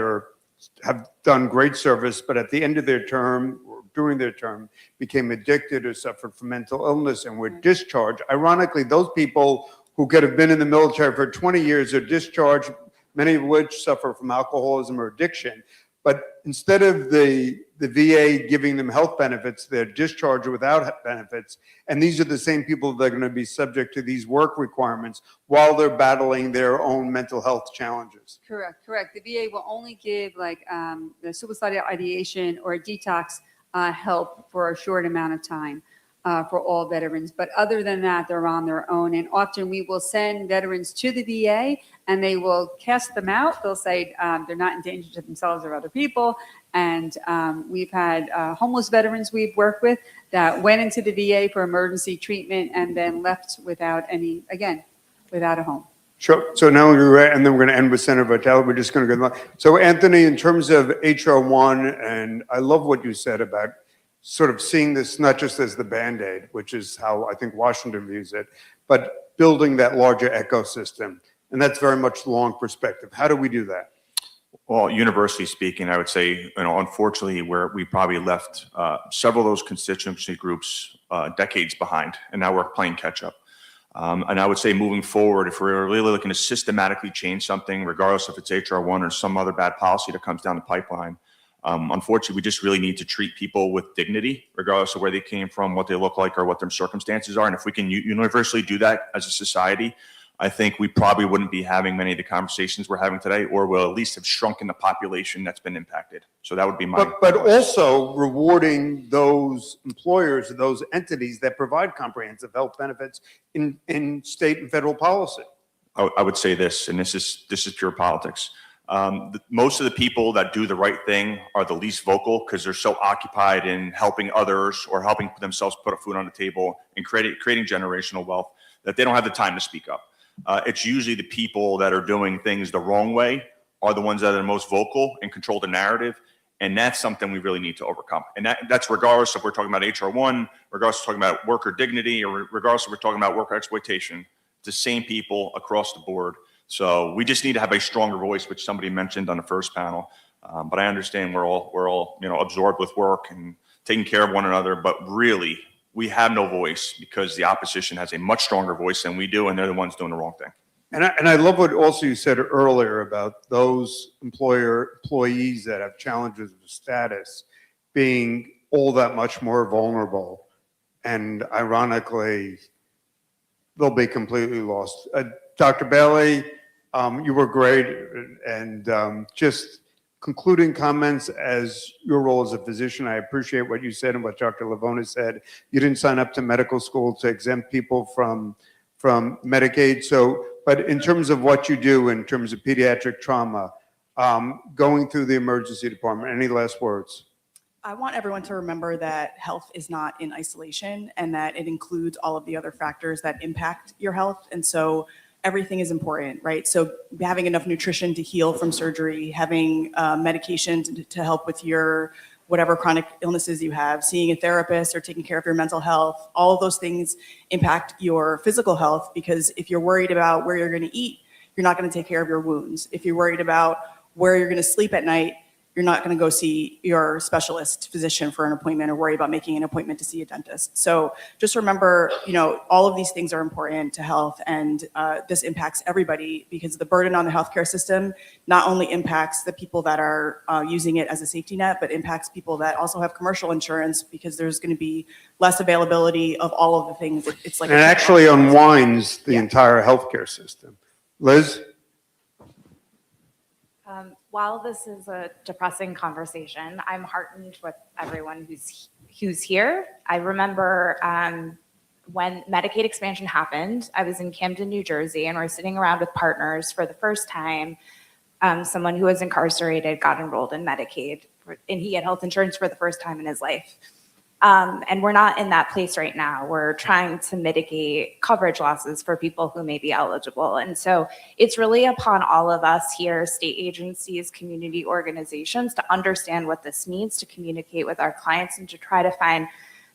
A: have done great service, but at the end of their term or during their term became addicted or suffered from mental illness and were discharged. Ironically, those people who could have been in the military for 20 years are discharged, many of which suffer from alcoholism or addiction. But instead of the VA giving them health benefits, they're discharged without benefits. And these are the same people that are going to be subject to these work requirements while they're battling their own mental health challenges.
R: Correct. The VA will only give like the suicidal ideation or detox help for a short amount of time for all veterans. But other than that, they're on their own. And often we will send veterans to the VA and they will cast them out. They'll say they're not in danger to themselves or other people. And we've had homeless veterans we've worked with that went into the VA for emergency treatment and then left without without a home.
A: Sure. So now and then we're going to end with Senator Vitale. We're just going to go. So Anthony, in terms of HR 1, and I love what you said about sort of seeing this not just as the Band-Aid, which is how I think Washington views it, but building that larger ecosystem. And that's very much long perspective. How do we do that?
S: Well, universally speaking, I would say, unfortunately, we probably left several of those constituency groups decades behind, and now we're playing catch up. And I would say moving forward, if we're really looking to systematically change something, regardless if it's HR 1 or some other bad policy that comes down the pipeline, unfortunately, we just really need to treat people with dignity, regardless of where they came from, what they look like, or what their circumstances are. And if we can universally do that as a society, I think we probably wouldn't be having many of the conversations we're having today, or we'll at least have shrunken the population that's been impacted. So that would be my.
A: But also rewarding those employers, those entities that provide comprehensive health benefits in state and federal policy.
S: I would say this, and this is pure politics. Most of the people that do the right thing are the least vocal because they're so occupied in helping others or helping themselves put a food on the table and creating generational wealth that they don't have the time to speak up. It's usually the people that are doing things the wrong way are the ones that are the most vocal and control the narrative. And that's something we really need to overcome. And that's regardless if we're talking about HR 1, regardless if we're talking about worker dignity, or regardless if we're talking about worker exploitation. It's the same people across the board. So we just need to have a stronger voice, which somebody mentioned on the first panel. But I understand we're all absorbed with work and taking care of one another. But really, we have no voice because the opposition has a much stronger voice than we do, and they're the ones doing the wrong thing.
A: And I love what also you said earlier about those employees that have challenges with status being all that much more vulnerable. And ironically, they'll be completely lost. Dr. Bailey, you were great. And just concluding comments as your role as a physician, I appreciate what you said and what Dr. Lavona said. You didn't sign up to medical school to exempt people from Medicaid. So, but in terms of what you do in terms of pediatric trauma, going through the emergency department, any last words?
O: I want everyone to remember that health is not in isolation and that it includes all of the other factors that impact your health. And so everything is important, right? So having enough nutrition to heal from surgery, having medication to help with your whatever chronic illnesses you have, seeing a therapist or taking care of your mental health, all of those things impact your physical health, because if you're worried about where you're going to eat, you're not going to take care of your wounds. If you're worried about where you're going to sleep at night, you're not going to go see your specialist physician for an appointment or worry about making an appointment to see a dentist. So just remember, all of these things are important to health, and this impacts everybody because the burden on the healthcare system not only impacts the people that are using it as a safety net, but impacts people that also have commercial insurance because there's going to be less availability of all of the things. It's like
A: And it actually unwinds the entire healthcare system. Liz?
J: while this is a depressing conversation, I'm heartened with everyone who's here. I remember when Medicaid expansion happened, I was in Camden, New Jersey, and we're sitting around with partners for the first time. Someone who was incarcerated got enrolled in Medicaid, and he had health insurance for the first time in his life. And we're not in that place right now. We're trying to mitigate coverage losses for people who may be eligible. And so it's really upon all of us here, state agencies, community organizations, to understand what this means, to communicate with our clients, and to try to find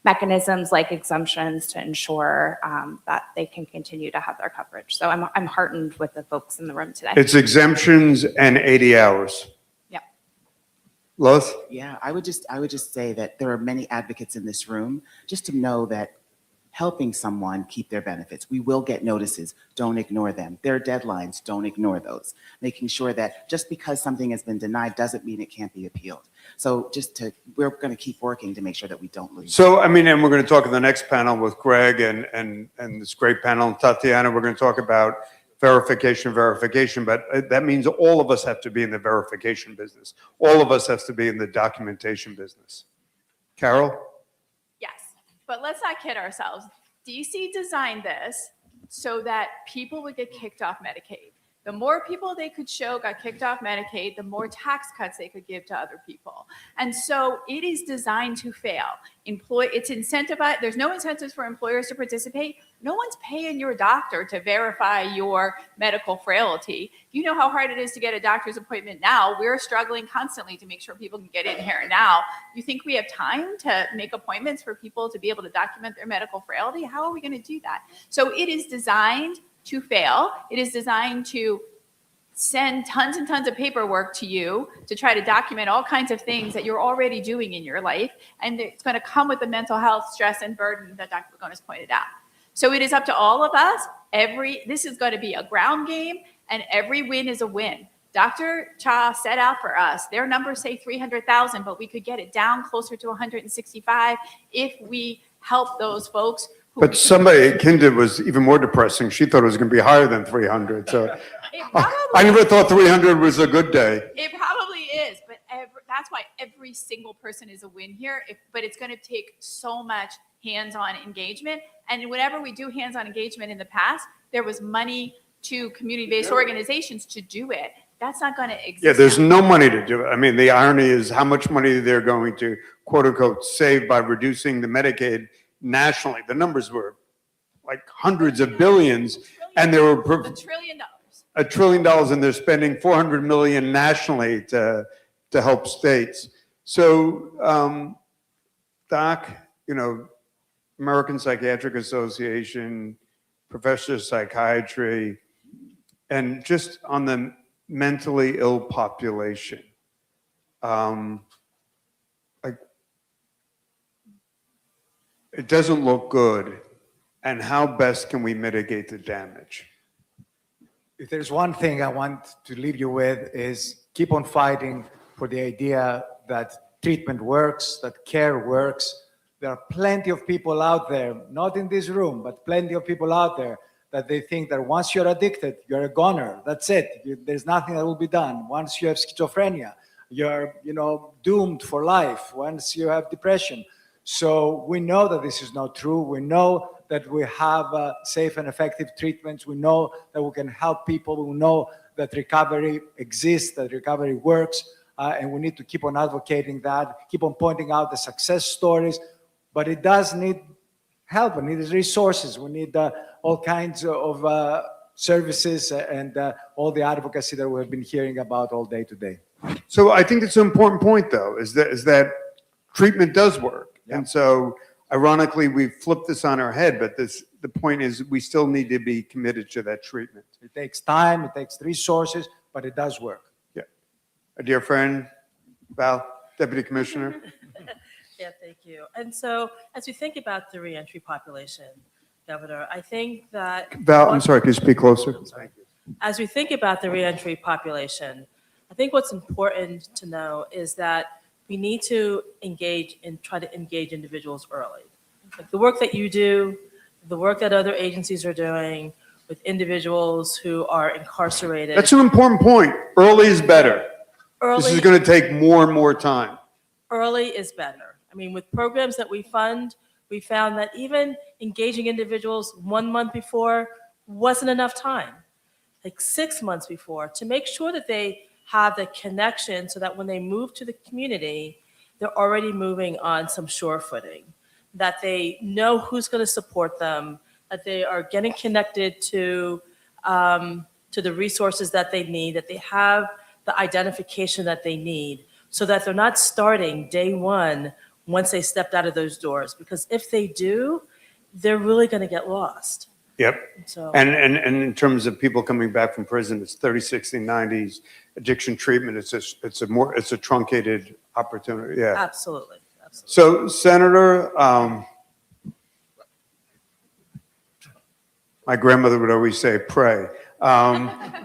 J: mechanisms like exemptions to ensure that they can continue to have their coverage. So I'm heartened with the folks in the room today.
A: It's exemptions and 80 hours.
J: Yep.
A: Lois?
T: Yeah, I would just say that there are many advocates in this room, just to know that helping someone keep their benefits. We will get notices, don't ignore them. There are deadlines, don't ignore those. Making sure that just because something has been denied doesn't mean it can't be appealed. So we're gonna keep working to make sure that we don't lose.
A: So, I mean, and we're going to talk in the next panel with Greg and this great panel, Tatiana, we're going to talk about verification, but that means all of us have to be in the verification business. All of us have to be in the documentation business. Carol?
F: Yes, but let's not kid ourselves. DC designed this so that people would get kicked off Medicaid. The more people they could show got kicked off Medicaid, the more tax cuts they could give to other people. And so it is designed to fail. It's incentivized. There's no incentives for employers to participate. No one's paying your doctor to verify your medical frailty. You know how hard it is to get a doctor's appointment now. We're struggling constantly to make sure people can get in here now. You think we have time to make appointments for people to be able to document their medical frailty? How are we going to do that? So it is designed to fail. It is designed to send tons and tons of paperwork to you to try to document all kinds of things that you're already doing in your life. And it's going to come with the mental health stress and burden that Dr. Pagonis pointed out. So it is up to all of us. This is going to be a ground game, and every win is a win. Dr. Cha set out for us. Their numbers say 300,000, but we could get it down closer to 165 if we help those folks.
A: But somebody, Kinda, was even more depressing. She thought it was going to be higher than 300. So I never thought 300 was a good day.
F: It probably is, but that's why every single person is a win here. But it's going to take so much hands-on engagement. And whenever we do hands-on engagement in the past, there was money to community-based organizations to do it. That's not going to exist.
A: Yeah, there's no money to do it. I mean, the irony is how much money they're going to, quote unquote, save by reducing the Medicaid nationally. The numbers were like hundreds of billions, and they were
F: $1 trillion.
A: $1 trillion, and they're spending 400 million nationally to help states. So, Doc, American Psychiatric Association, Professor of Psychiatry, and just on the mentally ill population, it doesn't look good. And how best can we mitigate the damage?
N: If there's one thing I want to leave you with is keep on fighting for the idea that treatment works, that care works. There are plenty of people out there, not in this room, but plenty of people out there that they think that once you're addicted, you're a goner. That's it. There's nothing that will be done. Once you have schizophrenia, you're, doomed for life. Once you have depression. So we know that this is not true. We know that we have safe and effective treatments. We know that we can help people. We know that recovery exists, that recovery works, and we need to keep on advocating that, keep on pointing out the success stories, but it does need help. We need resources. We need all kinds of services and all the advocacy that we've been hearing about all day today.
A: So I think it's an important point, though, is that treatment does work. Yep. And so ironically, we flipped this on our head, but the point is we still need to be committed to that treatment.
N: It takes time, it takes resources, but it does work.
A: Yeah. A dear friend, Val, Deputy Commissioner.
P: Yeah, thank you. And so as we think about the reentry population, Governor, I think that...
A: Val, I'm sorry, can you speak closer?
P: As we think about the reentry population, I think what's important to know is that we need to try to engage individuals early. Like the work that you do, the work that other agencies are doing with individuals who are incarcerated.
A: That's an important point. Early is better. This is
P: Early,
A: going to take more and more time.
P: early is better. I mean, with programs that we fund, we found that even engaging individuals 1 month before wasn't enough time, like 6 months before, to make sure that they have the connection so that when they move to the community, they're already moving on some sure footing, that they know who's going to support them, that they are getting connected to the resources that they need, that they have the identification that they need, so that they're not starting day one once they stepped out of those doors. Because if they do, they're really going to get lost.
A: Yep.
P: So-
A: And in terms of people coming back from prison, it's 30, 60, 90s addiction treatment. It's a truncated opportunity. Yeah.
P: Absolutely.
A: So Senator, my grandmother would always say, pray.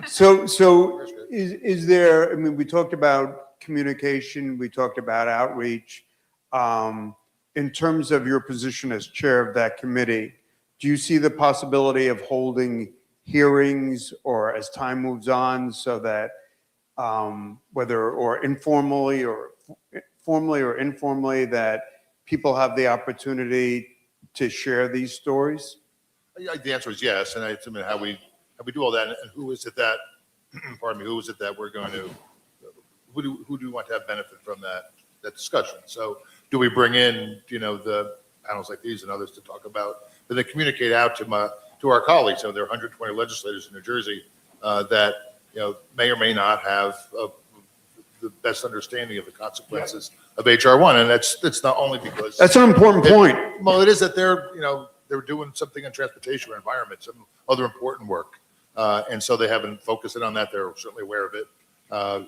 A: So is there, I mean, we talked about communication, we talked about outreach. In terms of your position as chair of that committee, do you see the possibility of holding hearings or as time moves on so that whether or informally or formally or informally, that people have the opportunity to share these stories?
Q: The answer is yes, and I mean, how we do all that, and who is it that, pardon me, who is it that we're going to, who do we want to have benefit from that discussion? So do we bring in, the panels like these and others to talk about, but then communicate out to our colleagues? So there are 120 legislators in New Jersey that, may or may not have the best understanding of the consequences of HR 1, and that's not only because
A: That's an important point.
Q: Well, it is that they're doing something in transportation or environment, some other important work, and so they haven't focused in on that. They're certainly aware of it,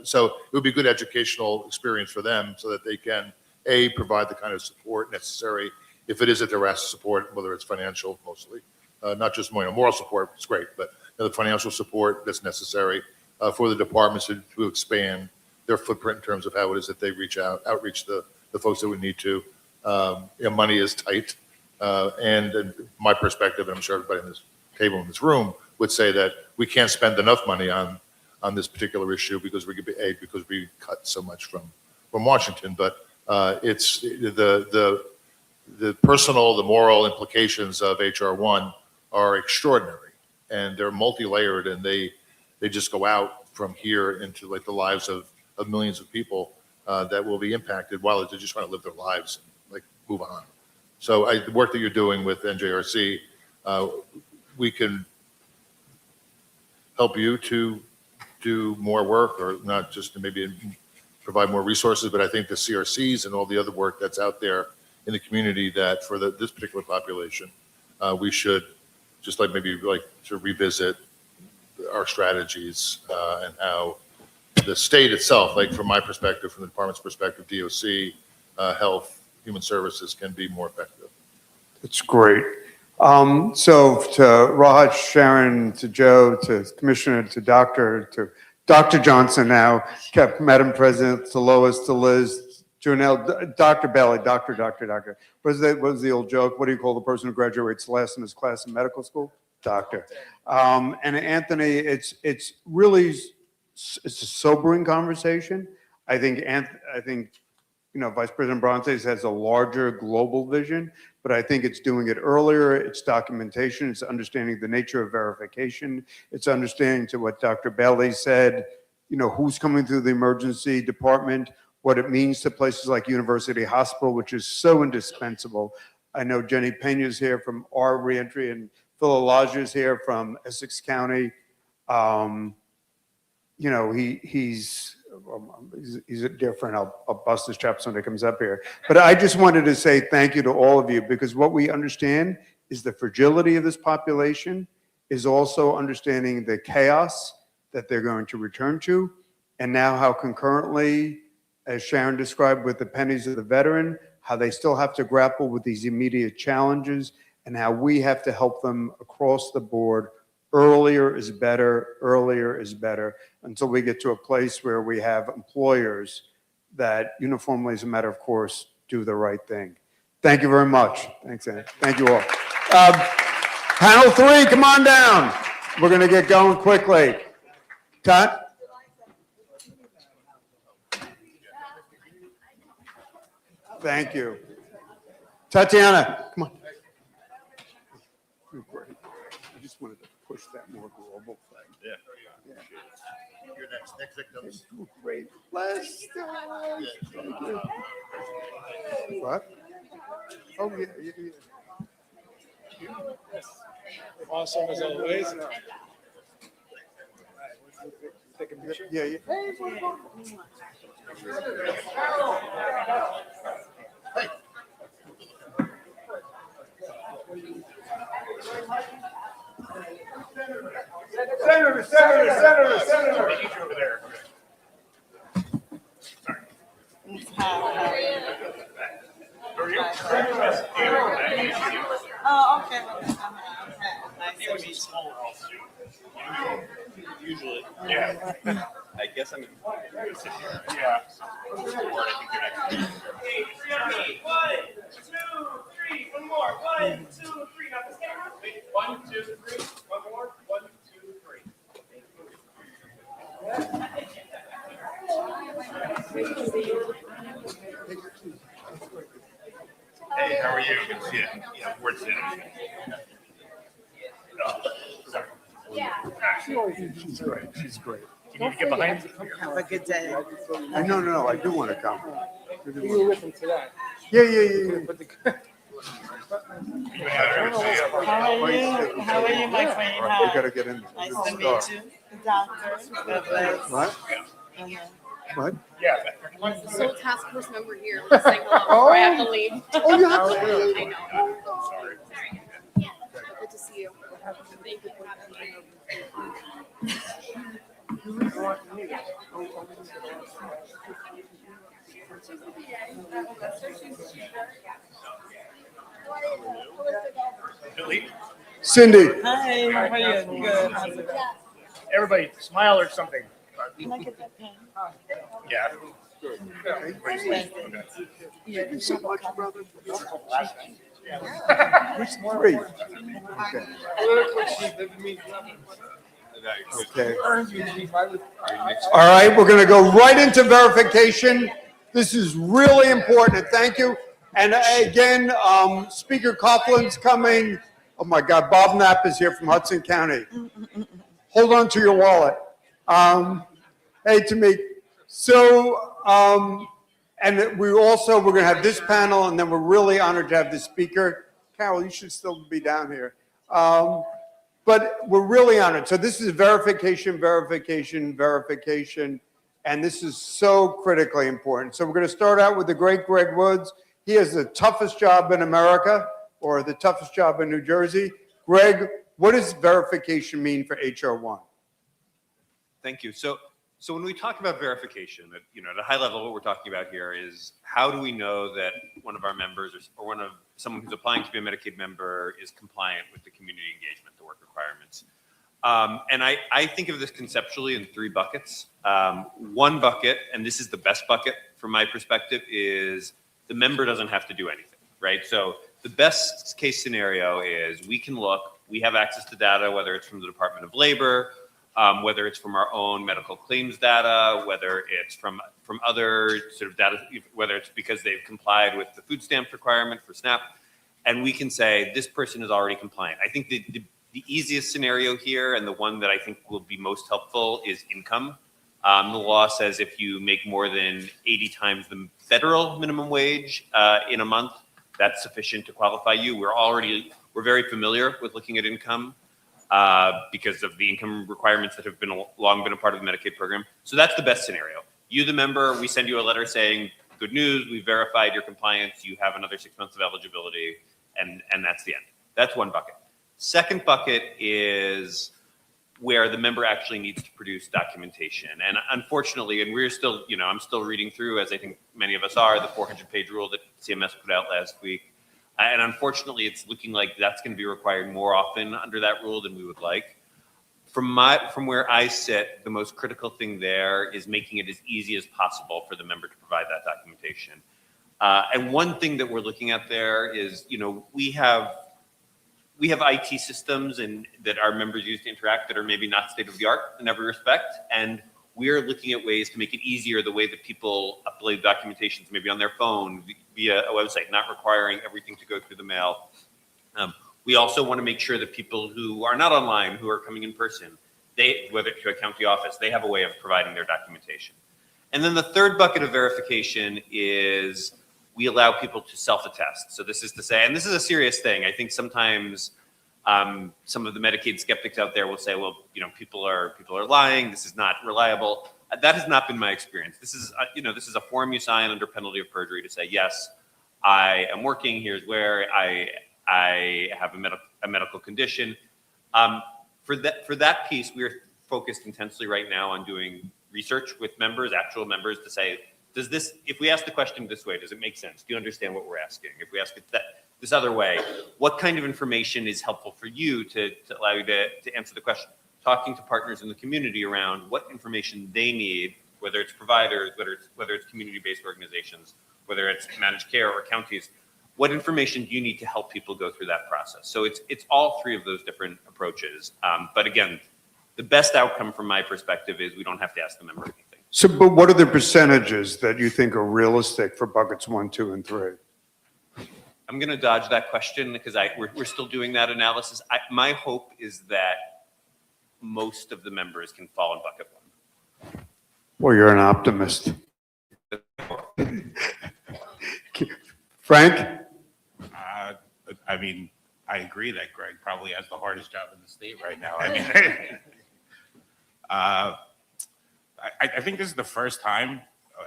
Q: so it would be a good educational experience for them, so that they can provide the kind of support necessary if it is that they're asked to support, whether it's financial mostly, not just moral support. It's great, but the financial support that's necessary for the departments to expand their footprint in terms of how it is that they outreach the folks that would need to. Money is tight, and my perspective, and I'm sure everybody in this table in this room would say that we can't spend enough money on this particular issue because we cut so much from Washington. But it's the personal, the moral implications of HR 1 are extraordinary, and they're multi-layered, and they just go out from here into like the lives of millions of people that will be impacted while they're just trying to live their lives and like move on. So the work that you're doing with NJRC, we can help you to do more work, or not just to maybe provide more resources, but I think the CRCs and all the other work that's out there in the community that for this particular population, we should just maybe to revisit our strategies and how the state itself, like from my perspective, from the department's perspective, DOC, health, human services can be more effective.
A: It's great. So to Raj, Sharon, to Joe, to Commissioner, to Dr. Johnson now, Madam President, to Lois, to Liz, Janelle, Dr. Bailey, Doctor. What was the old joke? What do you call the person who graduates last in his class in medical school? Doctor. And Anthony, it's really, it's a sobering conversation. I think Vice President Brontes has a larger global vision, but I think it's doing it earlier. It's documentation. It's understanding the nature of verification. It's understanding, to what Dr. Bailey said, who's coming through the emergency department, what it means to places like University Hospital, which is so indispensable. I know Jenny Pena's here from our reentry, and Phil Elijah's here from Essex County. He's different. I'll bust his chops when he comes up here. But I just wanted to say thank you to all of you, because what we understand is the fragility of this population is also understanding the chaos that they're going to return to, and now how concurrently, as Sharon described with the pennies of the veteran, how they still have to grapple with these immediate challenges, and how we have to help them across the board. Earlier is better, until we get to a place where we have employers that uniformly, as a matter of course, do the right thing. Thank you very much. Thanks, Ann. Thank you all. Panel 3, come on down. We're going to get going quickly. Cut. Thank you. Tatiana, come on. You're great. I just wanted to push that more global thing.
Q: Yeah. You're next. Next victims.
A: Great. Let's Thank you. What? Oh, yeah.
C: Awesome as always.
A: Yeah, yeah.
M: Senator. Over there.
C: Oh, okay. Nice to meet you. Usually. Yeah. I guess I'm. Yeah. 1, 2, 3. One more. 1, 2, 3. Not this camera. Wait. 1, 2, 3. One more. 1, 2, 3.
M: Hey, how are you? Good to see you. Yeah, we're sitting. Oh, sorry.
A: She's great. She's great.
M: You need to get behind.
T: Have a good day.
A: No, I do want to come.
C: You were with him today.
A: Yeah.
C: How are you? How are you, my friend?
A: We gotta get in there.
C: Nice to meet you. Doctor. God bless.
A: What? What?
M: Yeah.
V: So task force member here, we're saying hello before I have to leave.
A: Oh, you have to leave?
V: I know.
M: Sorry.
V: Yeah, good to see you. Thank you for having me.
M: Billy.
A: Cindy.
C: Hi, how are you? Good. How's it going?
M: Everybody, smile or something.
C: Can I get that pen?
M: Yeah.
A: Thank you so much, brother.
M: Which
A: Great.
C: Okay.
A: Okay. All right, we're going to go right into verification. This is really important. Thank you. And again, Speaker Coughlin's coming. Oh my God, Bob Knapp is here from Hudson County. Hold on to your wallet. Hey, Tamik. So, and we're going to have this panel, and then we're really honored to have the speaker. Carol, you should still be down here. But we're really honored. So this is verification, and this is so critically important. So we're going to start out with the great Greg Woods. He has the toughest job in America, or the toughest job in New Jersey. Greg, what does verification mean for HR 1?
W: Thank you. So when we talk about verification, at a high level, what we're talking about here is how do we know that one of our members or someone who's applying to be a Medicaid member is compliant with the community engagement, the work requirements. And I think of this conceptually in 3 buckets. One bucket, and this is the best bucket from my perspective, is the member doesn't have to do anything, right? So the best case scenario is we can look, we have access to data, whether it's from the Department of Labor, whether it's from our own medical claims data, whether it's from other sort of data, whether it's because they've complied with the food stamp requirement for SNAP, and we can say this person is already compliant. I think the easiest scenario here, and the one that I think will be most helpful, is income. The law says if you make more than 80 times the federal minimum wage in a month, that's sufficient to qualify you. We're very familiar with looking at income because of the income requirements that have long been a part of the Medicaid program. So that's the best scenario. You, the member, we send you a letter saying, good news, we verified your compliance, you have another 6 months of eligibility, and that's the end. That's one bucket. Second bucket is where the member actually needs to produce documentation. And unfortunately, and we're still, I'm still reading through, as I think many of us are, the 400-page rule that CMS put out last week. And unfortunately, it's looking like that's going to be required more often under that rule than we would like. From where I sit, the most critical thing there is making it as easy as possible for the member to provide that documentation. And one thing that we're looking at there is, we have IT systems and that our members use to interact that are maybe not state of the art in every respect. And we're looking at ways to make it easier, the way that people upload documentations, maybe on their phone, via a website, not requiring everything to go through the mail. We also want to make sure that people who are not online, who are coming in person, whether to a county office, they have a way of providing their documentation. And then the third bucket of verification is we allow people to self-attest. So this is to say, and this is a serious thing. I think sometimes some of the Medicaid skeptics out there will say, well, people are lying. This is not reliable. That has not been my experience. This is a form you sign under penalty of perjury to say, yes, I am working. Here's where I have a medical condition. For that piece, we are focused intensely right now on doing research with members, actual members, to say, if we ask the question this way, does it make sense? Do you understand what we're asking? If we ask it this other way, what kind of information is helpful for you to allow you to answer the question? Talking to partners in the community around what information they need, whether it's providers, whether it's community-based organizations, whether it's managed care or counties. What information do you need to help people go through that process? So it's all three of those different approaches. But again, the best outcome from my perspective is we don't have to ask the member anything.
A: So, but what are the percentages that you think are realistic for buckets 1, 2, and 3?
W: I'm going to dodge that question because we're still doing that analysis. My hope is that most of the members can fall in bucket 1.
A: Well, you're an optimist. Frank?
D: I mean, I agree that Greg probably has the hardest job in the state right now. I mean, I think this is the first time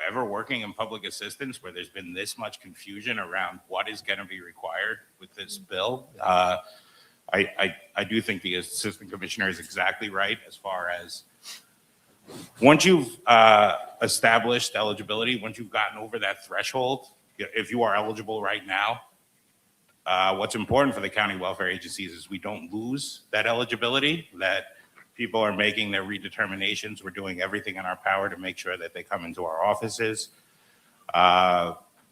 D: ever working in public assistance where there's been this much confusion around what is going to be required with this bill. I do think the assistant commissioner is exactly right as far as once you've established eligibility, once you've gotten over that threshold, if you are eligible right now, what's important for the county welfare agencies is we don't lose that eligibility, that people are making their redeterminations. We're doing everything in our power to make sure that they come into our offices.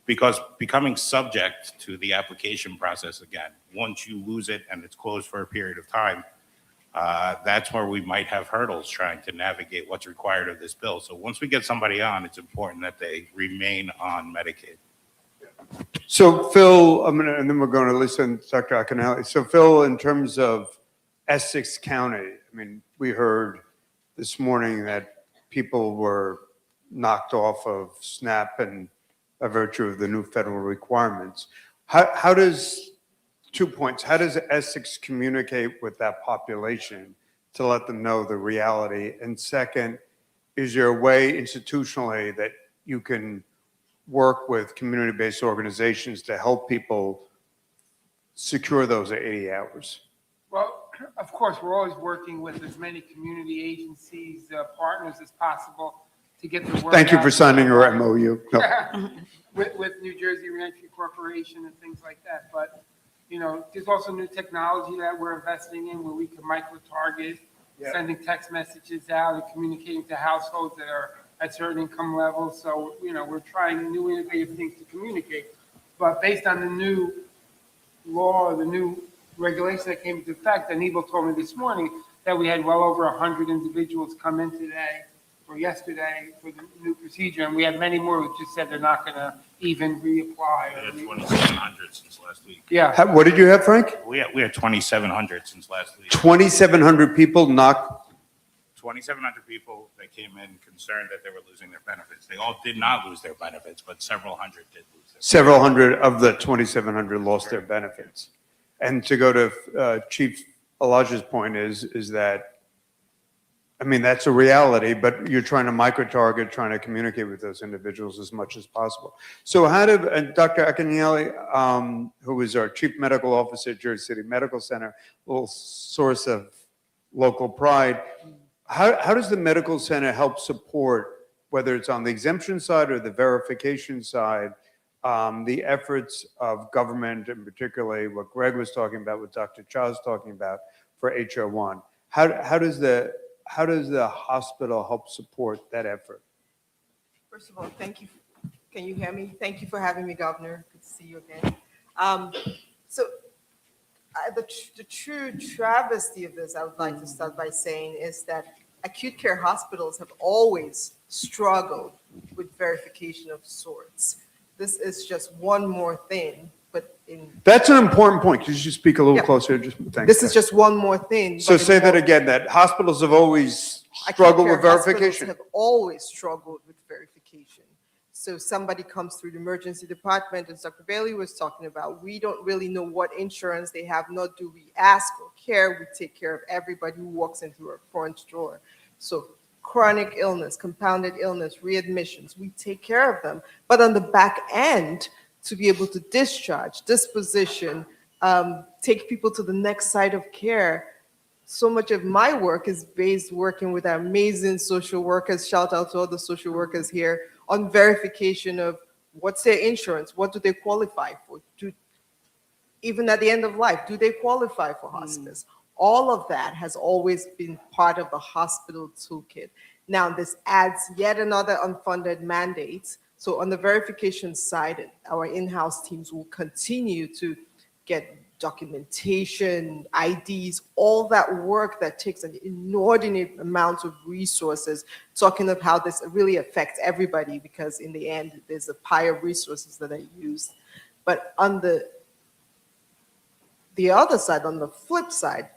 D: Because becoming subject to the application process again, once you lose it and it's closed for a period of time, that's where we might have hurdles trying to navigate what's required of this bill. So once we get somebody on, it's important that they remain on Medicaid.
A: So Phil, and then we're going to listen to Dr. Akinale. So Phil, in terms of Essex County, I mean, we heard this morning that people were knocked off of SNAP and by virtue of the new federal requirements. How does, 2 points, how does Essex communicate with that population to let them know the reality? And second, is there a way institutionally that you can work with community-based organizations to help people secure those 80 hours?
E: Well, of course, we're always working with as many community agencies, partners as possible to get the word
A: Thank you
E: out.
A: for signing your MOU. No.
E: with New Jersey Reentry Corporation and things like that. But, there's also new technology that we're investing in where we can micro-target, sending text messages out and communicating to households that are at certain income levels. So, we're trying new innovative things to communicate. But based on the new law, the new regulation that came into effect, and Nebo told me this morning that we had well over 100 individuals come in today or yesterday for the new procedure, and we had many more who just said they're not going to even reapply.
D: We had 2,700 since last week.
E: Yeah.
A: What did you have, Frank?
D: We had 2,700 since last week.
A: 2,700 people knocked.
D: 2,700 people that came in concerned that they were losing their benefits. They all did not lose their benefits, but several hundred did lose their
A: Several hundred of the 2,700 lost their benefits. And to go to Chief Elijah's point is that, I mean, that's a reality, but you're trying to micro-target, trying to communicate with those individuals as much as possible. So how did, and Dr. Akinale, who is our Chief Medical Officer at Jersey City Medical Center, a little source of local pride, how does the medical center help support, whether it's on the exemption side or the verification side, the efforts of government, and particularly what Greg was talking about, what Dr. Cha was talking about for HR1? How does the hospital help support that effort?
G: First of all, thank you. Can you hear me? Thank you for having me, Governor. Good to see you again. The true travesty of this, I would like to start by saying, is that acute care hospitals have always struggled with verification of sorts. This is just one more thing, but
A: That's an important point. Could you speak a little
G: Yeah.
A: closer? Just thanks.
G: this is just one more thing.
A: So
G: but in
A: say that
G: more-
A: again, that hospitals have always
G: Acute
A: struggled
G: care
A: with
G: hospitals
A: verification.
G: have always struggled with verification. So somebody comes through the emergency department, as Dr. Bailey was talking about, we don't really know what insurance they have, nor do we ask or care. We take care of everybody who walks in through our front door. So chronic illness, compounded illness, readmissions, we take care of them. But on the back end, to be able to discharge, disposition, take people to the next site of care, so much of my work is based working with our amazing social workers. Shout out to all the social workers here on verification of what's their insurance, what do they qualify for? Even at the end of life, do they qualify for hospice? All of that has always been part of the hospital toolkit. Now, this adds yet another unfunded mandate. So on the verification side, our in-house teams will continue to get documentation, IDs, all that work that takes an inordinate amount of resources, talking of how this really affects everybody, because in the end, there's a pile of resources that are used. But on the other side, on the flip side,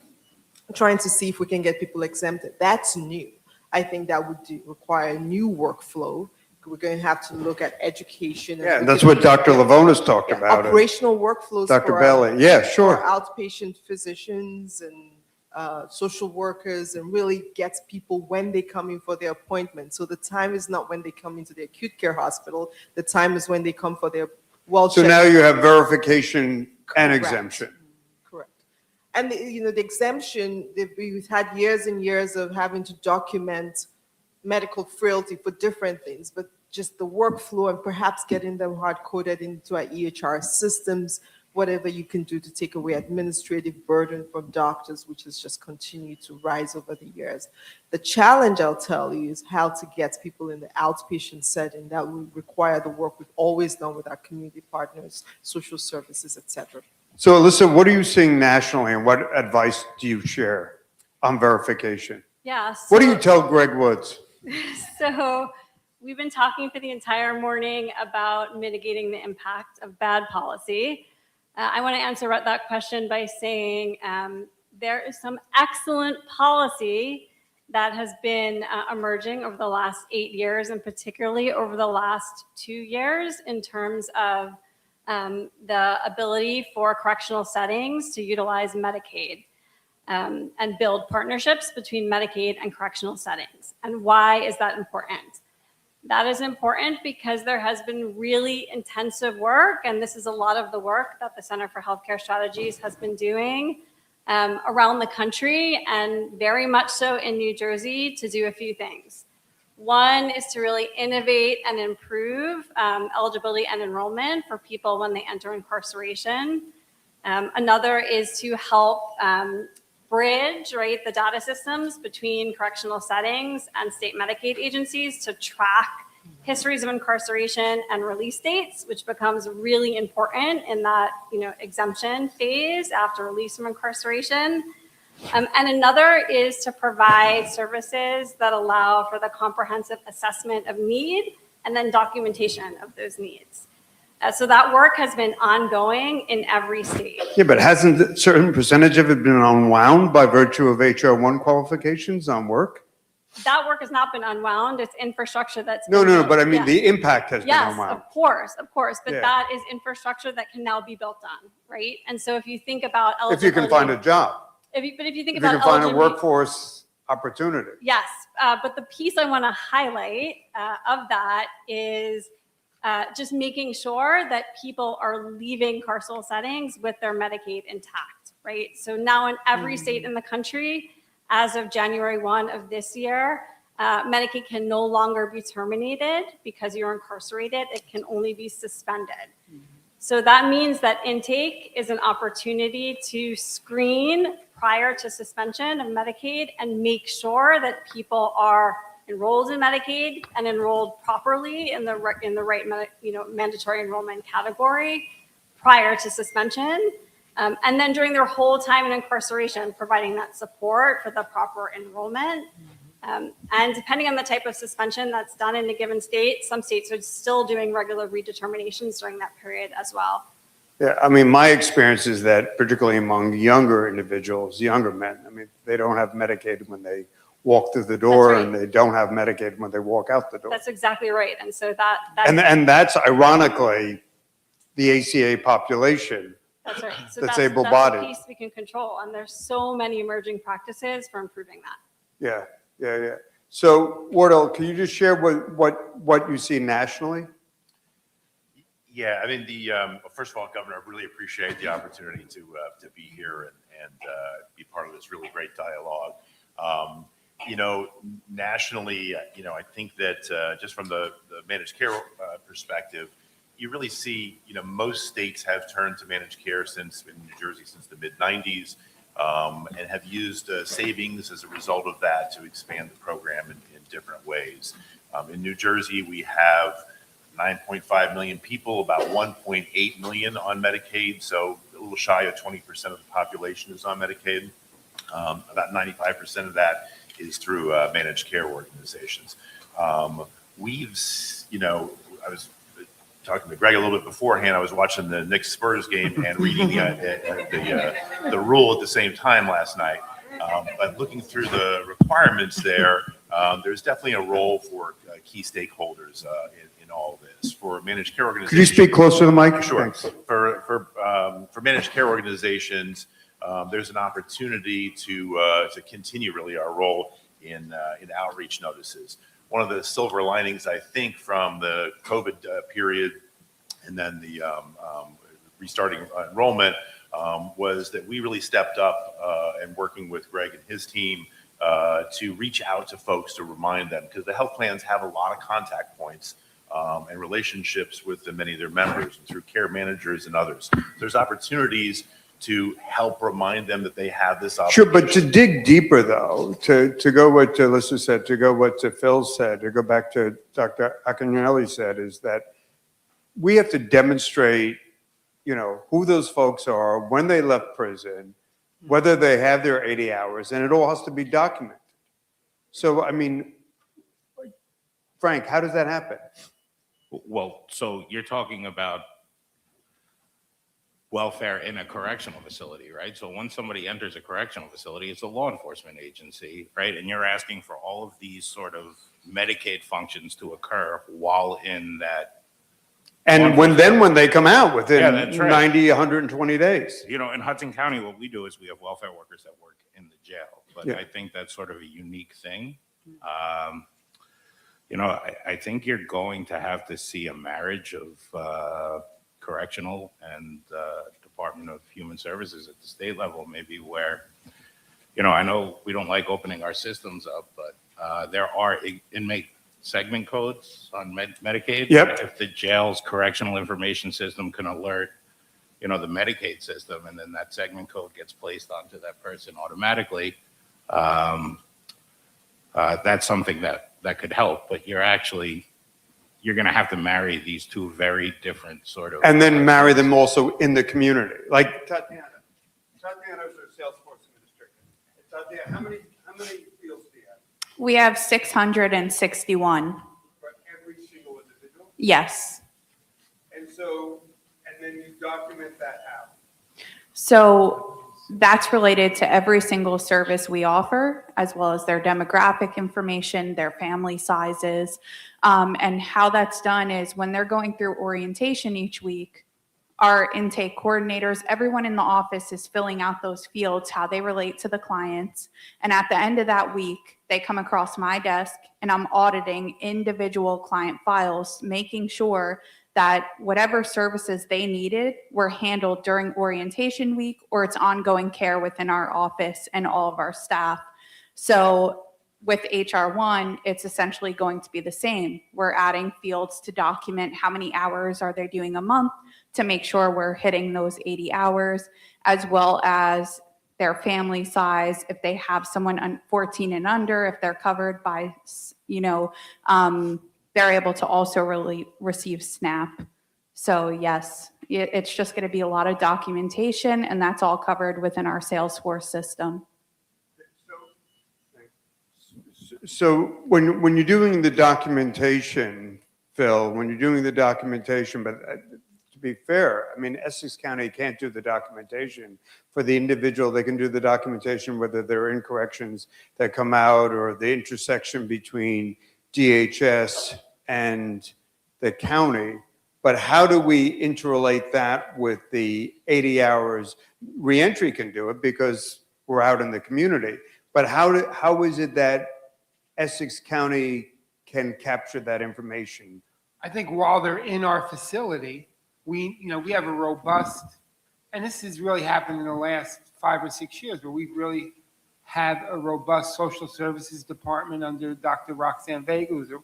G: trying to see if we can get people exempted, that's new. I think that would require a new workflow. We're going to have to look at education.
A: Yeah, and that's what Dr. Lavonis talked about.
G: Operational workflows.
A: Dr.
G: for
A: Bailey, yeah, sure.
G: for outpatient physicians and social workers, and really gets people when they come in for their appointment. So the time is not when they come into the acute care hospital. The time is when they come for their
A: So now you have verification and
G: Correct.
A: exemption.
G: Correct. And the exemption, we've had years and years of having to document medical frailty for different things, but just the workflow and perhaps getting them hard-coded into our EHR systems, whatever you can do to take away administrative burden from doctors, which has just continued to rise over the years. The challenge, I'll tell you, is how to get people in the outpatient setting. That will require the work we've always done with our community partners, social services, et cetera.
A: So Alyssa, what are you seeing nationally, and what advice do you share on verification?
I: Yeah.
A: What do you tell Greg Woods?
I: So we've been talking for the entire morning about mitigating the impact of bad policy. I want to answer that question by saying there is some excellent policy that has been emerging over the last 8 years, and particularly over the last 2 years, in terms of the ability for correctional settings to utilize Medicaid and build partnerships between Medicaid and correctional settings. And why is that important? That is important because there has been really intensive work, and this is a lot of the work that the Center for Healthcare Strategies has been doing around the country, and very much so in New Jersey, to do a few things. One is to really innovate and improve eligibility and enrollment for people when they enter incarceration. Another is to help bridge, right, the data systems between correctional settings and state Medicaid agencies to track histories of incarceration and release dates, which becomes really important in that, exemption phase after release from incarceration. And another is to provide services that allow for the comprehensive assessment of need and then documentation of those needs. So that work has been ongoing in every state.
A: Yeah, but hasn't a certain percentage of it been unwound by virtue of HR1 qualifications on work?
I: That work has not been unwound. It's infrastructure that's
A: No,
I: been
A: no,
I: built.
A: but I mean,
I: Yeah.
A: the impact has been
I: Yes,
A: unwound.
I: of course. But
A: Yeah.
I: that is infrastructure that can now be built on, right? And so if you think about
A: If you can find a job,
I: if you think
A: if you
I: about
A: can find a
I: eligibility,
A: workforce opportunity.
I: yes. But the piece I want to highlight of that is just making sure that people are leaving carceral settings with their Medicaid intact, right? So now in every state in the country, as of January 1 of this year, Medicaid can no longer be terminated because you're incarcerated. It can only be suspended. So that means that intake is an opportunity to screen prior to suspension of Medicaid and make sure that people are enrolled in Medicaid and enrolled properly in the right mandatory enrollment category prior to suspension. And then during their whole time in incarceration, providing that support for the proper enrollment. And depending on the type of suspension that's done in a given state, some states are still doing regular redeterminations during that period as well.
A: Yeah, I mean, my experience is that particularly among younger individuals, younger men, I mean, they don't have Medicaid when they walk through the door,
I: That's right.
A: and they don't have Medicaid when they walk out the door.
I: That's exactly right. And so that
A: And that's ironically the ACA population.
I: that's right. So
A: that's
I: that's
A: able-bodied.
I: a piece we can control. And there's so many emerging practices for improving that.
A: Yeah. So Wardell, can you just share what you see nationally?
H: Yeah, I mean, first of all, Governor, I really appreciate the opportunity to be here and be part of this really great dialogue. Nationally, I think that just from the managed care perspective, you really see, most states have turned to managed care in New Jersey since the mid-90s and have used savings as a result of that to expand the program in different ways. In New Jersey, we have 9.5 million people, about 1.8 million on Medicaid, so a little shy of 20% of the population is on Medicaid. About 95% of that is through managed care organizations. I was talking to Greg a little bit beforehand. I was watching the Knicks Spurs game and reading the rule at the same time last night. But looking through the requirements there's definitely a role for key stakeholders in all of this. For managed care organizations.
A: Could you speak closer to the mic?
H: Sure.
A: Thanks.
H: For managed care organizations, there's an opportunity to continue really our role in outreach notices. One of the silver linings, I think, from the COVID period and then the restarting enrollment was that we really stepped up and working with Greg and his team to reach out to folks to remind them, because the health plans have a lot of contact points and relationships with many of their members and through care managers and others. There's opportunities to help remind them that they have this
A: Sure,
H: obligation.
A: but to dig deeper though, to go what Alyssa said, to go what Phil said, to go back to Dr. Acanelli said, is that we have to demonstrate, who those folks are, when they left prison, whether they have their 80 hours, and it all has to be documented. So, I mean, Frank, how does that happen?
D: Well, so you're talking about welfare in a correctional facility, right? So when somebody enters a correctional facility, it's a law enforcement agency, right? And you're asking for all of these sort of Medicaid functions to occur while in that.
A: And when they come out within
D: Yeah, that's right.
A: 90, 120 days.
D: In Hudson County, what we do is we have welfare workers that work in the jail. But
A: Yeah.
D: I think that's sort of a unique thing. I think you're going to have to see a marriage of correctional and Department of Human Services at the state level, maybe where, I know we don't like opening our systems up, but there are inmate segment codes on Medicaid.
A: Yep.
D: If the jail's correctional information system can alert, the Medicaid system, and then that segment code gets placed onto that person automatically, that's something that could help. But you're going to have to marry these two very different sort of.
A: And then marry them also in the community. Like Tatiana's our Salesforce administrator. Tatiana, how many fields do you have?
F: We have 661.
A: For every single individual?
F: Yes.
A: And then you document that out.
F: So that's related to every single service we offer, as well as their demographic information, their family sizes. And how that's done is when they're going through orientation each week, our intake coordinators, everyone in the office is filling out those fields, how they relate to the clients. And at the end of that week, they come across my desk and I'm auditing individual client files, making sure that whatever services they needed were handled during orientation week, or it's ongoing care within our office and all of our staff. So with HR1, it's essentially going to be the same. We're adding fields to document how many hours are they doing a month to make sure we're hitting those 80 hours, as well as their family size, if they have someone 14 and under, if they're covered by, they're able to also really receive SNAP. So yes, it's just going to be a lot of documentation, and that's all covered within our Salesforce system.
A: So when you're doing the documentation, Phil, when you're doing the documentation, but to be fair, I mean, Essex County can't do the documentation for the individual. They can do the documentation whether there are incorrections that come out or the intersection between DHS and the county. But how do we interrelate that with the 80 hours? Reentry can do it because we're out in the community. But how is it that Essex County can capture that information?
E: I think while they're in our facility, we have a robust, and this has really happened in the last 5 or 6 years, where we've really had a robust social services department under Dr. Roxanne Vega, who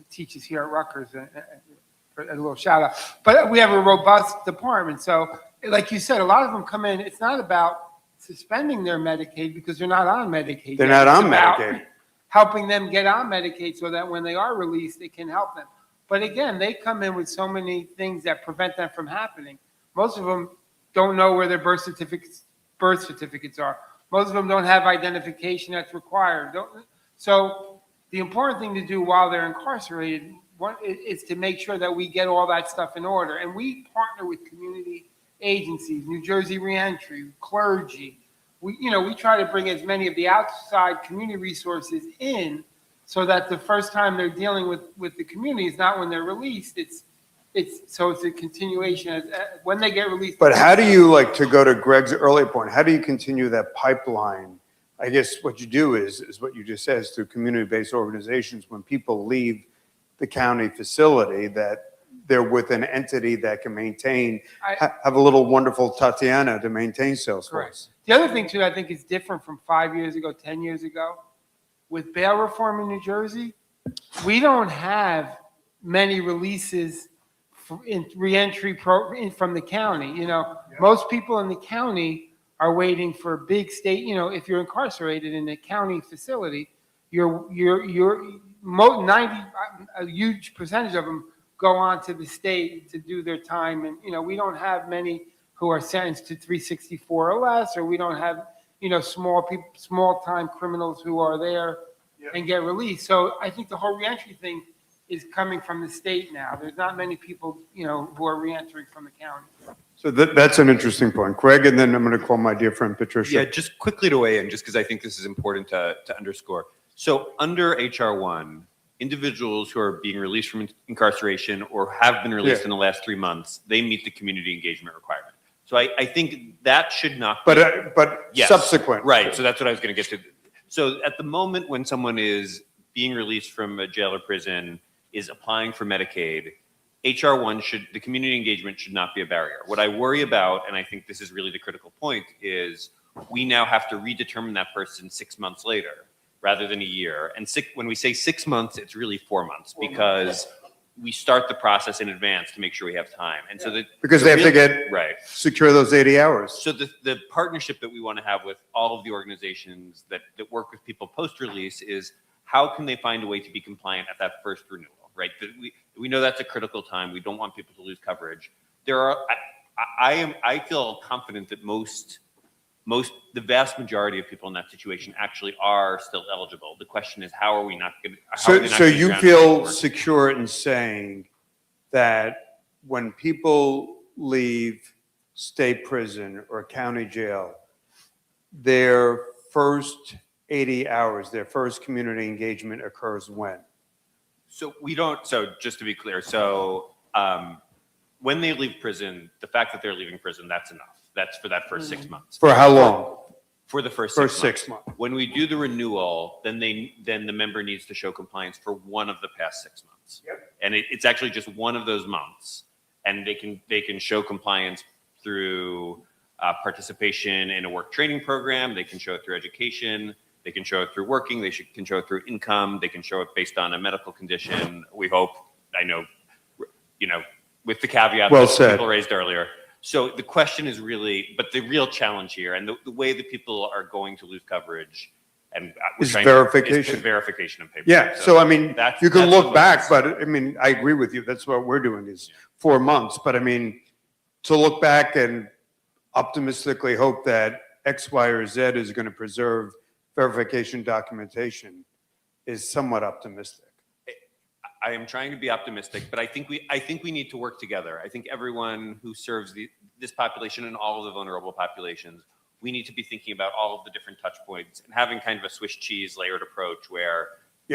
E: teaches here at Rutgers, a little shout out. But we have a robust department. So like you said, a lot of them come in, it's not about suspending their Medicaid because they're not on Medicaid.
A: They're
E: yet.
A: not on
E: It's about
A: Medicaid.
E: helping them get on Medicaid so that when they are released, it can help them. But again, they come in with so many things that prevent that from happening. Most of them don't know where their birth certificates are. Most of them don't have identification that's required. So the important thing to do while they're incarcerated is to make sure that we get all that stuff in order. And we partner with community agencies, New Jersey Reentry, clergy. We try to bring as many of the outside community resources in so that the first time they're dealing with the community is not when they're released. It's a continuation as when they get released.
A: But how do you, like, to go to Greg's earlier point, how do you continue that pipeline? I guess what you do is what you just said, is through community-based organizations. When people leave the county facility, that they're with an entity that can maintain, have a little wonderful Tatiana to maintain Salesforce.
E: Correct. The other thing too, I think is different from 5 years ago, 10 years ago. With bail reform in New Jersey, we don't have many releases in reentry from the county. Most people in the county are waiting for big state. If you're incarcerated in a county facility, a huge percentage of them go on to the state to do their time. And, we don't have many who are sentenced to 364 or less, or we don't have, small time criminals who are there and get released. So I think the whole reentry thing is coming from the state now. There's not many people, who are reentering from the county.
A: So that's an interesting point. Craig, and then I'm going to call my dear friend Patricia.
W: Yeah, just quickly to weigh in, just because I think this is important to underscore. So under HR 1, individuals who are being released from incarceration or have been released in the last 3 months, they meet the community engagement requirement. So I think that should not be.
A: But
W: Yes.
A: subsequent.
W: Right, so that's what I was going to get to. So at the moment when someone is being released from a jail or prison, is applying for Medicaid, HR 1 the community engagement should not be a barrier. What I worry about, and I think this is really the critical point, is we now have to redetermine that person 6 months later rather than a year. And when we say 6 months, it's really 4 months because we start the process in advance to make sure we have time. And so
A: Because they have to get, secure those 80 hours.
W: So the partnership that we want to have with all of the organizations that work with people post-release is how can they find a way to be compliant at that first renewal, right? We know that's a critical time. We don't want people to lose coverage. I feel confident that the vast majority of people in that situation actually are still eligible. The question is, how are we not going to?
A: So you feel secure in saying that when people leave state prison or county jail, their first 80 hours, their first community engagement occurs when?
W: So just to be clear, when they leave prison, the fact that they're leaving prison, that's enough. That's for that first 6 months.
A: For how long?
W: For the first 6 months. When we do the renewal, then the member needs to show compliance for one of the past 6 months. And it's actually just one of those months. And they can show compliance through participation in a work training program. They can show it through education. They can show it through working. They can show it through income. They can show it based on a medical condition. We hope, with the caveat that people raised earlier. So the question is really, but the real challenge here and the way that people are going to lose coverage and
A: is verification.
W: Is verification of paper.
A: Yeah. So I mean, you can
W: that's
A: look back, but I mean, I agree with you. That's what we're doing is 4 months. But I mean, to look back and optimistically hope that X, Y, or Z is going to preserve verification documentation is somewhat optimistic.
W: I am trying to be optimistic, but I think we need to work together. I think everyone who serves this population and all of the vulnerable populations, we need to be thinking about all of the different touch points and having kind of a Swiss cheese layered approach where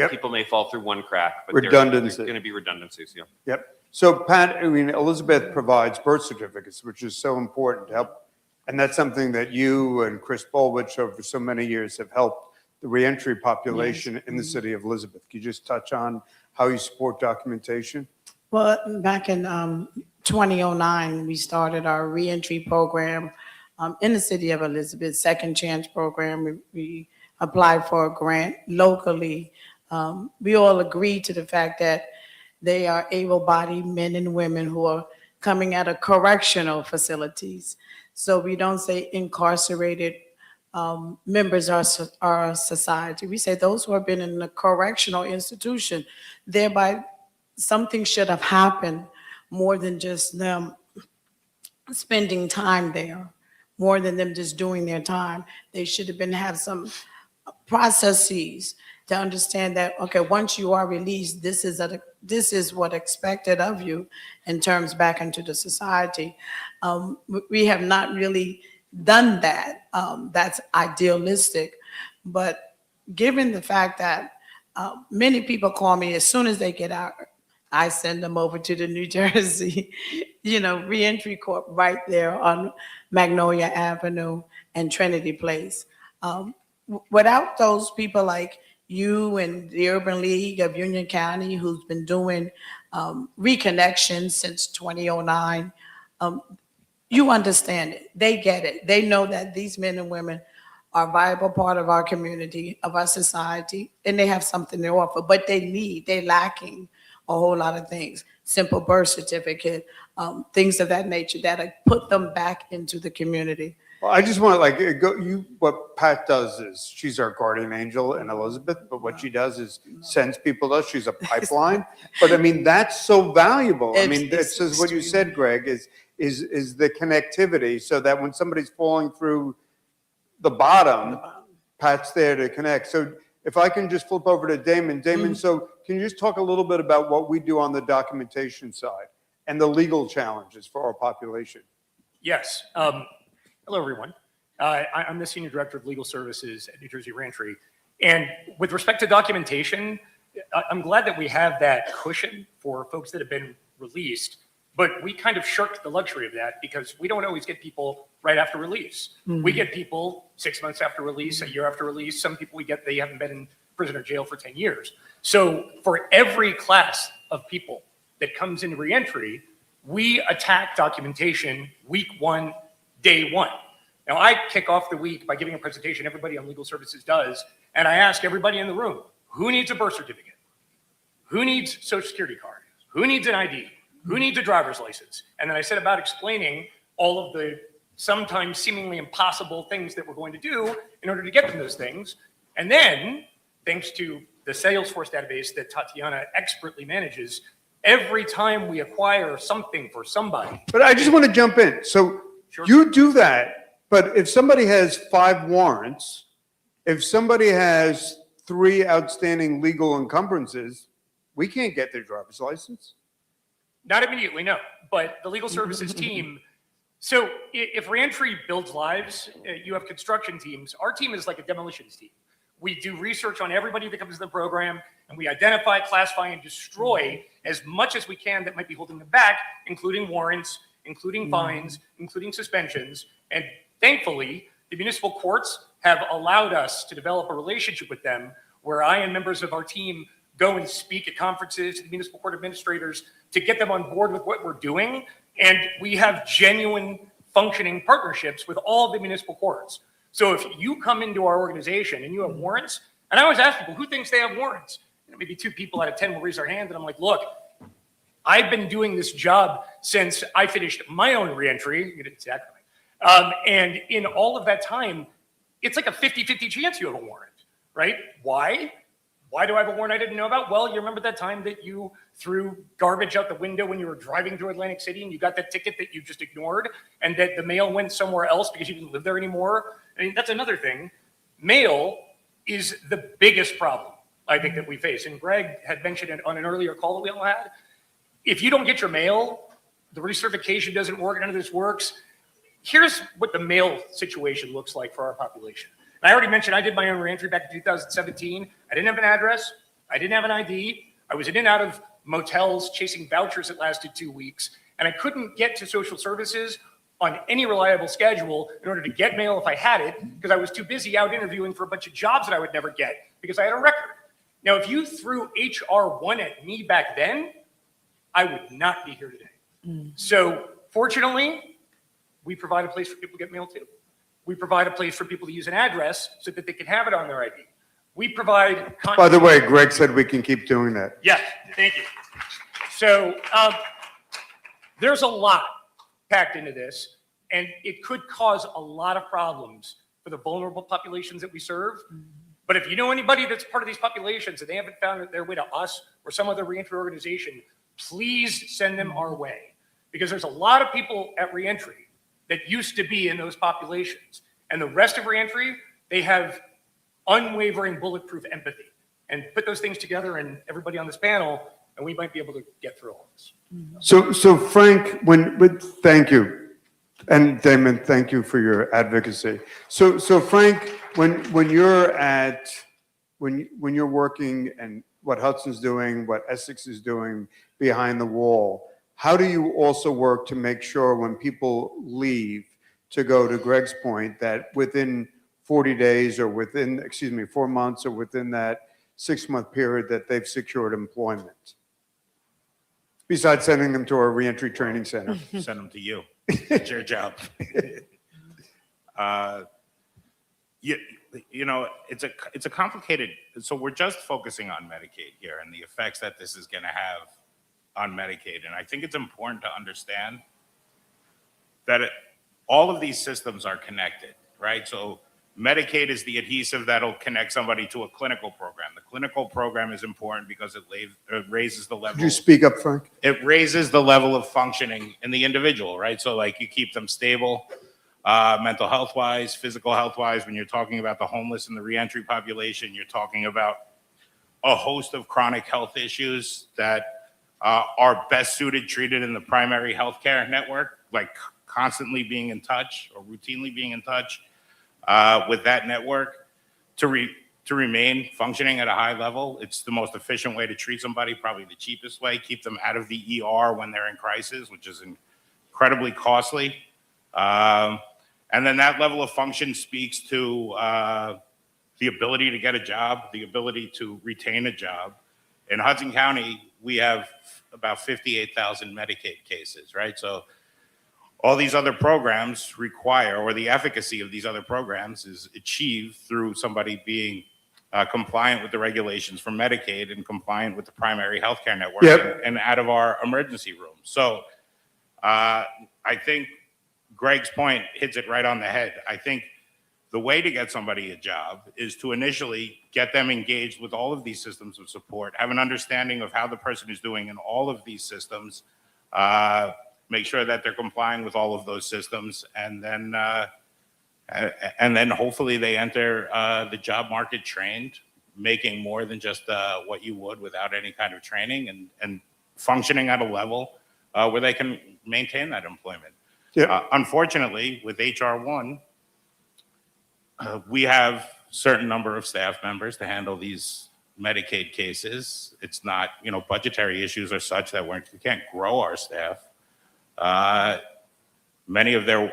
W: people may fall through one crack, but there's going to be redundancies. Yeah.
A: Yep. So Pat, I mean, Elizabeth provides birth certificates, which is so important to help. And that's something that you and Chris Bolwich over so many years have helped the reentry population in the city of Elizabeth. Can you just touch on how you support documentation?
K: Well, back in 2009, we started our reentry program in the city of Elizabeth, Second Chance program. We applied for a grant locally. We all agreed to the fact that they are able-bodied men and women who are coming out of correctional facilities. So we don't say incarcerated members of our society. We say those who have been in a correctional institution, thereby something should have happened more than just them spending time there, more than them just doing their time. They should have have some processes to understand that, okay, once you are released, this is what expected of you in terms back into the society. We have not really done that. That's idealistic, but given the fact that many people call me as soon as they get out, I send them over to the New Jersey, reentry court right there on Magnolia Avenue and Trinity Place. Without those people like you and the Urban League of Union County, who's been doing reconnection since 2009, you understand it. They get it. They know that these men and women are a viable part of our community, of our society, and they have something to offer, but they're lacking a whole lot of things. Simple birth certificate, things of that nature that put them back into the community.
A: Well, I just want to what Pat does is she's our guardian angel in Elizabeth, but what she does is sends people to us. She's a pipeline. But I mean, that's so valuable. I mean, this is what you said, Greg, is the connectivity so that when somebody's falling through the bottom, Pat's there to connect. So if I can just flip over to Damon. Damon, so can you just talk a little bit about what we do on the documentation side and the legal challenges for our population?
M: Yes. Hello, everyone. I'm the Senior Director of Legal Services at New Jersey Reentry. And with respect to documentation, I'm glad that we have that cushion for folks that have been released, but we kind of shirked the luxury of that because we don't always get people right after release. We get people 6 months after release, a year after release. Some people they haven't been in prison or jail for 10 years. So for every class of people that comes into reentry, we attack documentation week one, day one. Now, I kick off the week by giving a presentation everybody on legal services does, and I ask everybody in the room, who needs a birth certificate? Who needs social security card? Who needs an ID? Who needs a driver's license? And then I said about explaining all of the sometimes seemingly impossible things that we're going to do in order to get them those things. And then, thanks to the Salesforce database that Tatiana expertly manages, every time we acquire something for somebody.
A: But I just want to jump in. So you do that, but if somebody has 5 warrants, if somebody has 3 outstanding legal encumbrances, we can't get their driver's license.
M: Not immediately, no. But the legal services team, so if reentry builds lives, you have construction teams. Our team is like a demolitions team. We do research on everybody that comes to the program, and we identify, classify, and destroy as much as we can that might be holding them back, including warrants, including fines, including suspensions. And thankfully, the municipal courts have allowed us to develop a relationship with them where I and members of our team go and speak at conferences to the municipal court administrators to get them on board with what we're doing. And we have genuine functioning partnerships with all of the municipal courts. So if you come into our organization and you have warrants, and I always ask people, who thinks they have warrants? And maybe 2 people out of 10 will raise their hand, and I'm like, look, I've been doing this job since I finished my own reentry. You didn't exactly. And in all of that time, it's like a 50-50 chance you have a warrant, right? Why? Why do I have a warrant I didn't know about? Well, you remember that time that you threw garbage out the window when you were driving through Atlantic City and you got that ticket that you just ignored and that the mail went somewhere else because you didn't live there anymore? I mean, that's another thing. Mail is the biggest problem I think that we face. And Greg had mentioned it on an earlier call that we all had. If you don't get your mail, the recertification doesn't work, none of this works. Here's what the mail situation looks like for our population. And I already mentioned I did my own reentry back in 2017. I didn't have an address. I didn't have an ID. I was in and out of motels chasing vouchers that lasted 2 weeks. And I couldn't get to social services on any reliable schedule in order to get mail if I had it, because I was too busy out interviewing for a bunch of jobs that I would never get because I had a record. Now, if you threw HR1 at me back then, I would not be here today. So fortunately, we provide a place for people to get mail too. We provide a place for people to use an address so that they can have it on their ID. We provide.
A: By the way, Greg said we can keep doing that.
M: Yes, thank you. So there's a lot packed into this, and it could cause a lot of problems for the vulnerable populations that we serve. But if you know anybody that's part of these populations and they haven't found their way to us or some other reentry organization, please send them our way. Because there's a lot of people at reentry that used to be in those populations. And the rest of reentry, they have unwavering bulletproof empathy. And put those things together and everybody on this panel, and we might be able to get through all this.
A: So Frank, thank you. And Damon, thank you for your advocacy. So Frank, when you're working and what Hudson's doing, what Essex is doing behind the wall, how do you also work to make sure when people leave, to go to Greg's point, that within 40 days or within, 4 months or within that 6-month period that they've secured employment? Besides sending them to our reentry training center.
D: Send them to you. It's your job. You know, it's a complicated, so we're just focusing on Medicaid here and the effects that this is going to have on Medicaid. And I think it's important to understand that all of these systems are connected, right? So Medicaid is the adhesive that'll connect somebody to a clinical program. The clinical program is important because it raises the level.
A: Could you speak up, Frank?
D: It raises the level of functioning in the individual, right? So like you keep them stable, mental health wise, physical health wise. When you're talking about the homeless and the reentry population, you're talking about a host of chronic health issues that are best suited, treated in the primary healthcare network, like constantly being in touch or routinely being in touch with that network to remain functioning at a high level. It's the most efficient way to treat somebody, probably the cheapest way, keep them out of the ER when they're in crisis, which is incredibly costly. And then that level of function speaks to the ability to get a job, the ability to retain a job. In Hudson County, we have about 58,000 Medicaid cases, right? So all these other programs require, or the efficacy of these other programs is achieved through somebody being compliant with the regulations for Medicaid and compliant with the primary healthcare network.
A: Yep.
D: and out of our emergency room. So I think Greg's point hits it right on the head. I think the way to get somebody a job is to initially get them engaged with all of these systems of support, have an understanding of how the person is doing in all of these systems, make sure that they're complying with all of those systems, and then hopefully they enter the job market trained, making more than just what you would without any kind of training, and functioning at a level where they can maintain that employment.
A: Yeah.
D: Unfortunately, with HR1, we have certain number of staff members to handle these Medicaid cases. It's not, budgetary issues are such that we can't grow our staff. Many of the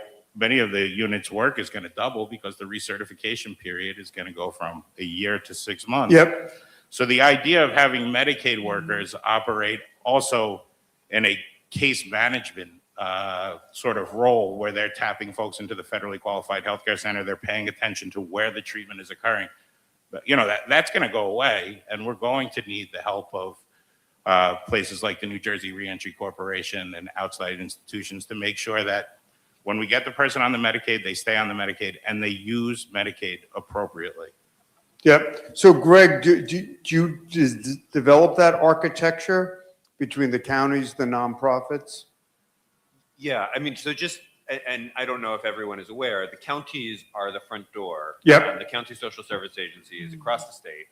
D: units' work is going to double because the recertification period is going to go from a year to 6 months.
A: Yep.
D: So the idea of having Medicaid workers operate also in a case management sort of role where they're tapping folks into the federally qualified healthcare center, they're paying attention to where the treatment is occurring. But that's going to go away, and we're going to need the help of places like the New Jersey Reentry Corporation and outside institutions to make sure that when we get the person on the Medicaid, they stay on the Medicaid and they use Medicaid appropriately.
A: Yep. So Greg, do you develop that architecture between the counties, the nonprofits?
W: Yeah, I mean, so just and I don't know if everyone is aware, the counties are the front door.
A: Yep.
W: The county social service agencies across the state,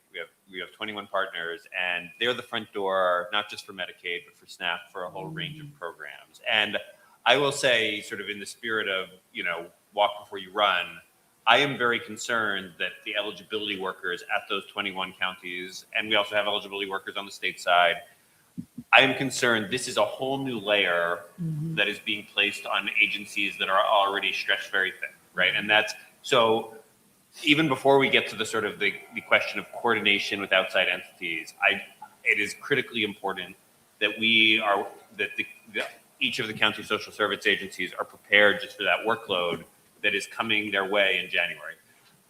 W: we have 21 partners, and they're the front door, not just for Medicaid, but for SNAP, for a whole range of programs. And I will say, sort of in the spirit of, walk before you run, I am very concerned that the eligibility workers at those 21 counties, and we also have eligibility workers on the state side, I am concerned this is a whole new layer that is being placed on agencies that are already stretched very thin, right? And that's, so even before we get to the sort of the question of coordination with outside entities, it is critically important that each of the county social service agencies are prepared just for that workload that is coming their way in January.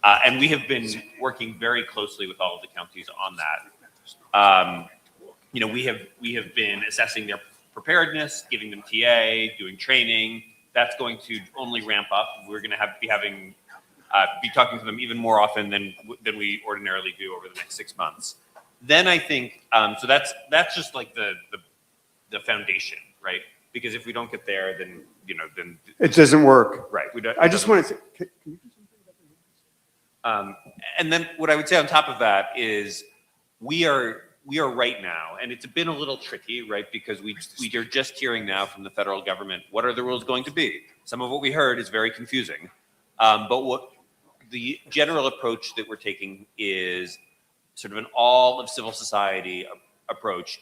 W: And we have been working very closely with all of the counties on that. We have been assessing their preparedness, giving them TA, doing training. That's going to only ramp up. We're going to be talking to them even more often than we ordinarily do over the next 6 months. Then I think, so that's just like the foundation, right? Because if we don't get there, then
A: It doesn't work.
W: Right.
A: I just want to say,
W: and then what I would say on top of that is we are right now, and it's been a little tricky, right? Because we are just hearing now from the federal government, what are the rules going to be? Some of what we heard is very confusing. But what the general approach that we're taking is sort of an all of civil society approach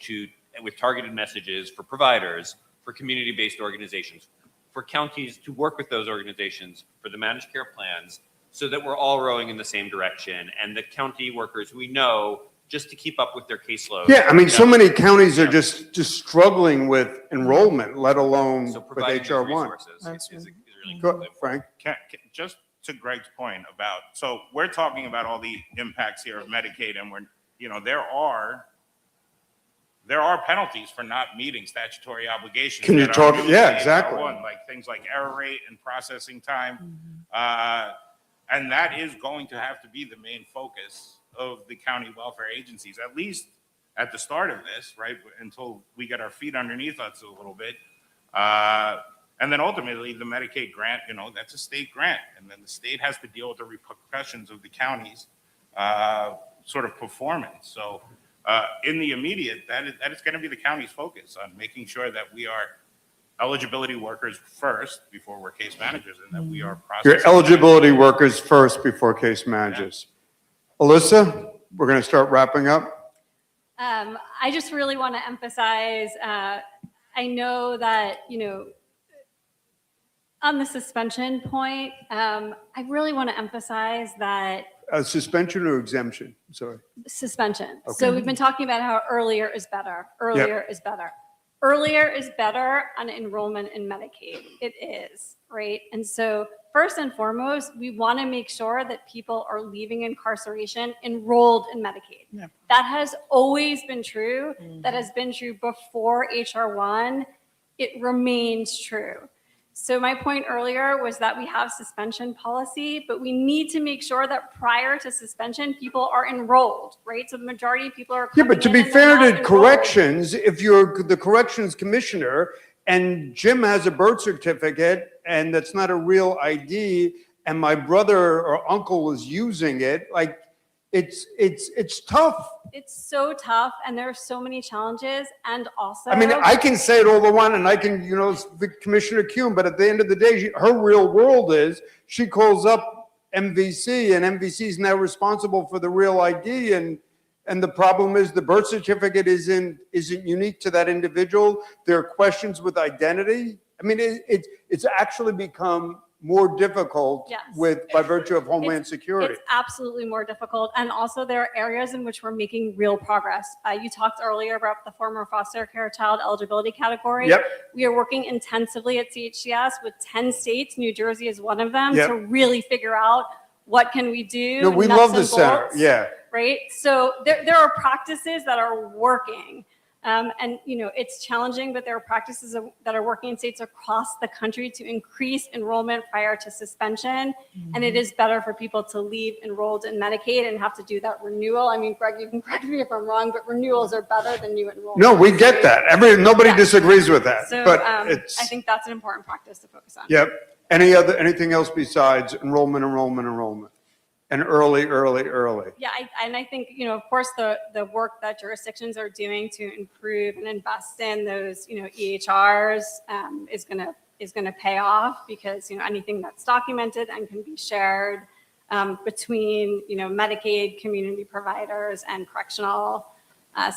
W: with targeted messages for providers, for community-based organizations, for counties to work with those organizations for the managed care plans so that we're all rowing in the same direction. And the county workers we know, just to keep up with their caseload.
A: yeah, I mean, so many counties are just struggling with enrollment, let alone with
W: providing these
A: HR1.
W: resources is really
A: Go ahead, Frank.
D: Just to Greg's point about, so we're talking about all the impacts here of Medicaid, and there are penalties for not meeting statutory obligations.
A: Can you
D: that are
A: talk-
D: due
A: yeah,
D: to
A: exactly.
D: HR1, like things like error rate and processing time. And that is going to have to be the main focus of the county welfare agencies, at least at the start of this, right? Until we get our feet underneath us a little bit. And then ultimately the Medicaid grant, that's a state grant. And then the state has to deal with the repercussions of the county's sort of performance. So in the immediate, that is going to be the county's focus on making sure that we are eligibility workers first before we're case managers, and that we are processing.
A: Your eligibility workers first before case managers. Alyssa, we're going to start wrapping up.
I: I just really want to emphasize, I know that, on the suspension point, I really want to emphasize that
A: Suspension or exemption? Sorry.
I: suspension.
A: Okay.
I: So we've been talking about how earlier is better. Earlier is better. Earlier is better on enrollment in Medicaid. It is, right? And so first and foremost, we want to make sure that people are leaving incarceration enrolled in Medicaid.
K: Yeah.
I: That has always been true. That has been true before HR1. It remains true. So my point earlier was that we have suspension policy, but we need to make sure that prior to suspension, people are enrolled, right? So the majority of people are
A: Yeah,
I: coming
A: but to
I: in
A: be
I: and they're
A: fair
I: not
A: to
I: enrolled.
A: corrections, if you're the corrections commissioner and Jim has a birth certificate and that's not a real ID and my brother or uncle is using it, like it's tough.
I: It's so tough, and there are so many challenges, and also.
A: I mean, I can say it all the one, and I can, Commissioner Kuhn, but at the end of the day, her real world is she calls up MVC, and MVC is now responsible for the real ID, and the problem is the birth certificate isn't unique to that individual. There are questions with identity. I mean, it's actually become more difficult
I: Yes.
A: by virtue of Homeland Security.
I: It's absolutely more difficult. And also there are areas in which we're making real progress. You talked earlier about the former foster care child eligibility category.
A: Yep.
I: We are working intensively at CHCS with 10 states. New Jersey is one of them,
A: Yep.
I: to really figure out what can we do.
A: No, we
I: nuts
A: love
I: and
A: the center.
I: bolts,
A: Yeah.
I: Right? So there are practices that are working. And it's challenging, but there are practices that are working in states across the country to increase enrollment prior to suspension. And it is better for people to leave enrolled in Medicaid and have to do that renewal. I mean, Greg, you can correct me if I'm wrong, but renewals are better than new enrollment.
A: No, we get that. Nobody disagrees with that.
I: So
A: But
I: I
A: it's,
I: think that's an important practice to focus on.
A: yep. Anything else besides enrollment, and early?
I: Yeah, and I think, of course, the work that jurisdictions are doing to improve and invest in those, EHRs is gonna pay off because, anything that's documented and can be shared between, Medicaid, community providers, and correctional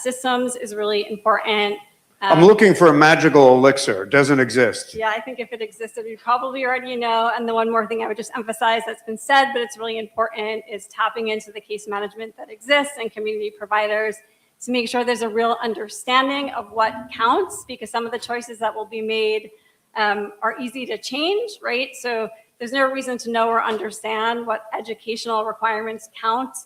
I: systems is really important.
A: I'm looking for a magical elixir. It doesn't exist.
I: Yeah, I think if it existed, we probably already know. And the one more thing I would just emphasize that's been said, but it's really important, is tapping into the case management that exists and community providers to make sure there's a real understanding of what counts, because some of the choices that will be made are easy to change, right? So there's no reason to know or understand what educational requirements count.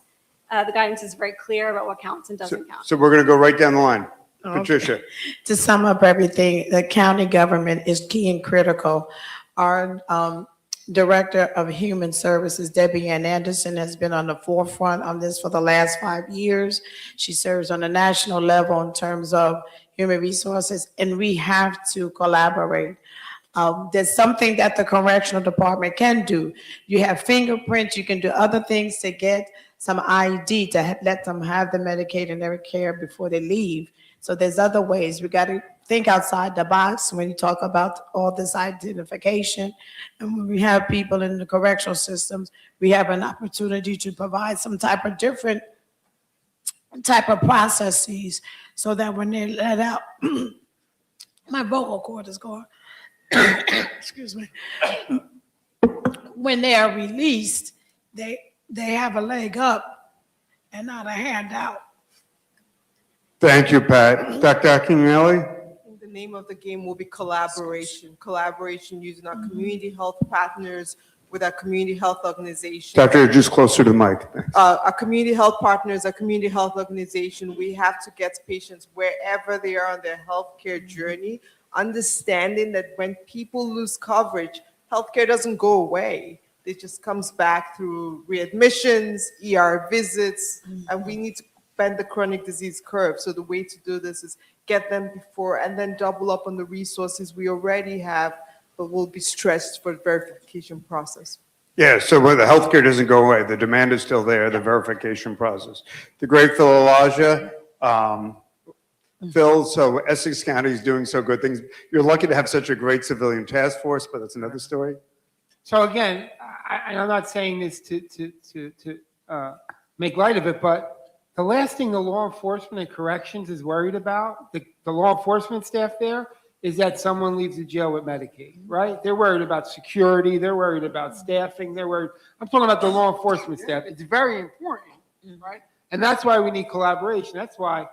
I: The guidance is very clear about what counts and doesn't count.
A: So we're going to go right down the line.
K: Okay.
A: Patricia.
K: To sum up everything, the county government is key and critical. Our Director of Human Services, Debbie Ann Anderson, has been on the forefront on this for the last 5 years. She serves on a national level in terms of human resources, and we have to collaborate. There's something that the correctional department can do. You have fingerprints, you can do other things to get some ID to let them have the Medicaid and their care before they leave. So there's other ways. We got to think outside the box when you talk about all this identification. And when we have people in the correctional systems, we have an opportunity to provide some type of different type of processes so that when they're let out, my vocal cord is going, excuse me. When they are released, they have a leg up and not a hand out.
A: Thank you, Pat. Dr. Akinelli?
G: The name of the game will be collaboration. Collaboration using our community health partners with our community health organization.
A: Doctor, just closer to the mic. Thanks.
G: Our community health partners, our community health organization, we have to get patients wherever they are on their healthcare journey, understanding that when people lose coverage, healthcare doesn't go away. It just comes back through readmissions, ER visits, and we need to bend the chronic disease curve. So the way to do this is get them before and then double up on the resources we already have, but will be stressed for the verification process.
A: Yeah, so the healthcare doesn't go away. The demand is still there, the verification process. The great Phil Elijah, Phil, so Essex County is doing so good things. You're lucky to have such a great civilian task force, but that's another story.
E: So again, I'm not saying this to make light of it, but the last thing the law enforcement and corrections is worried about, the law enforcement staff there, is that someone leaves the jail with Medicaid, right? They're worried about security, they're worried about staffing, they're worried. I'm talking about the law enforcement staff. It's very important, right? And that's why we need collaboration. That's why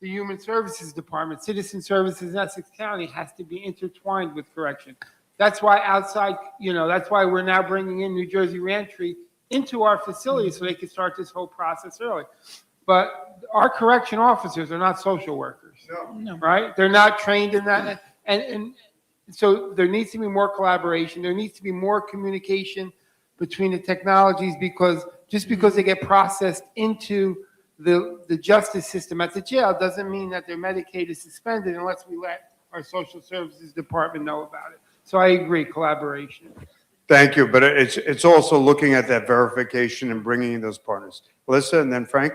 E: the Human Services Department, Citizen Services in Essex County has to be intertwined with correction. That's why outside, that's why we're now bringing in New Jersey Reentry into our facility so they can start this whole process early. But our correction officers are not social workers, right? They're not trained in that. And so there needs to be more collaboration. There needs to be more communication between the technologies, because just because they get processed into the justice system at the jail doesn't mean that their Medicaid is suspended unless we let our social services department know about it. So I agree, collaboration.
A: Thank you, but it's also looking at that verification and bringing in those partners. Melissa and then Frank?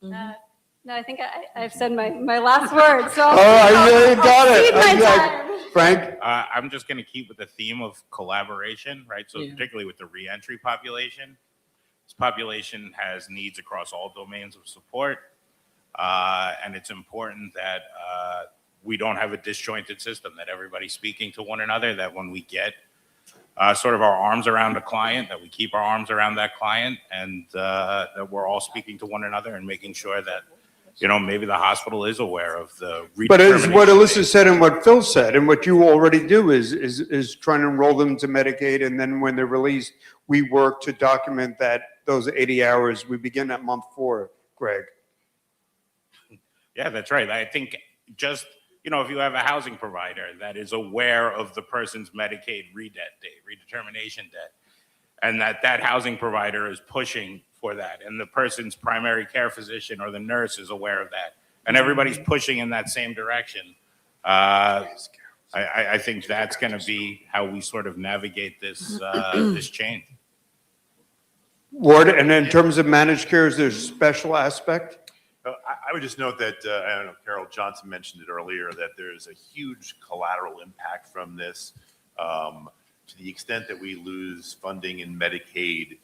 I: No, I think I've said my last word. So
A: Oh, I got it.
I: I'll cede my time.
A: Frank?
D: I'm just going to keep with the theme of collaboration, right? So particularly with the reentry population. This population has needs across all domains of support. And it's important that we don't have a disjointed system, that everybody's speaking to one another, that when we get sort of our arms around a client, that we keep our arms around that client, and that we're all speaking to one another and making sure that, maybe the hospital is aware of the redetermination.
A: But as what Alyssa said and what Phil said, and what you already do is trying to enroll them to Medicaid, and then when they're released, we work to document that those 80 hours. We begin at month 4, Greg.
D: Yeah, that's right. I think just, if you have a housing provider that is aware of the person's Medicaid redetermination debt, and that housing provider is pushing for that, and the person's primary care physician or the nurse is aware of that, and everybody's pushing in that same direction, I think that's going to be how we sort of navigate this, this change.
A: Ward, and in terms of managed care, is there a special aspect?
H: I would just note that, I don't know, Carol Johnson mentioned it earlier, that there's a huge collateral impact from this. To the extent that we lose funding in Medicaid,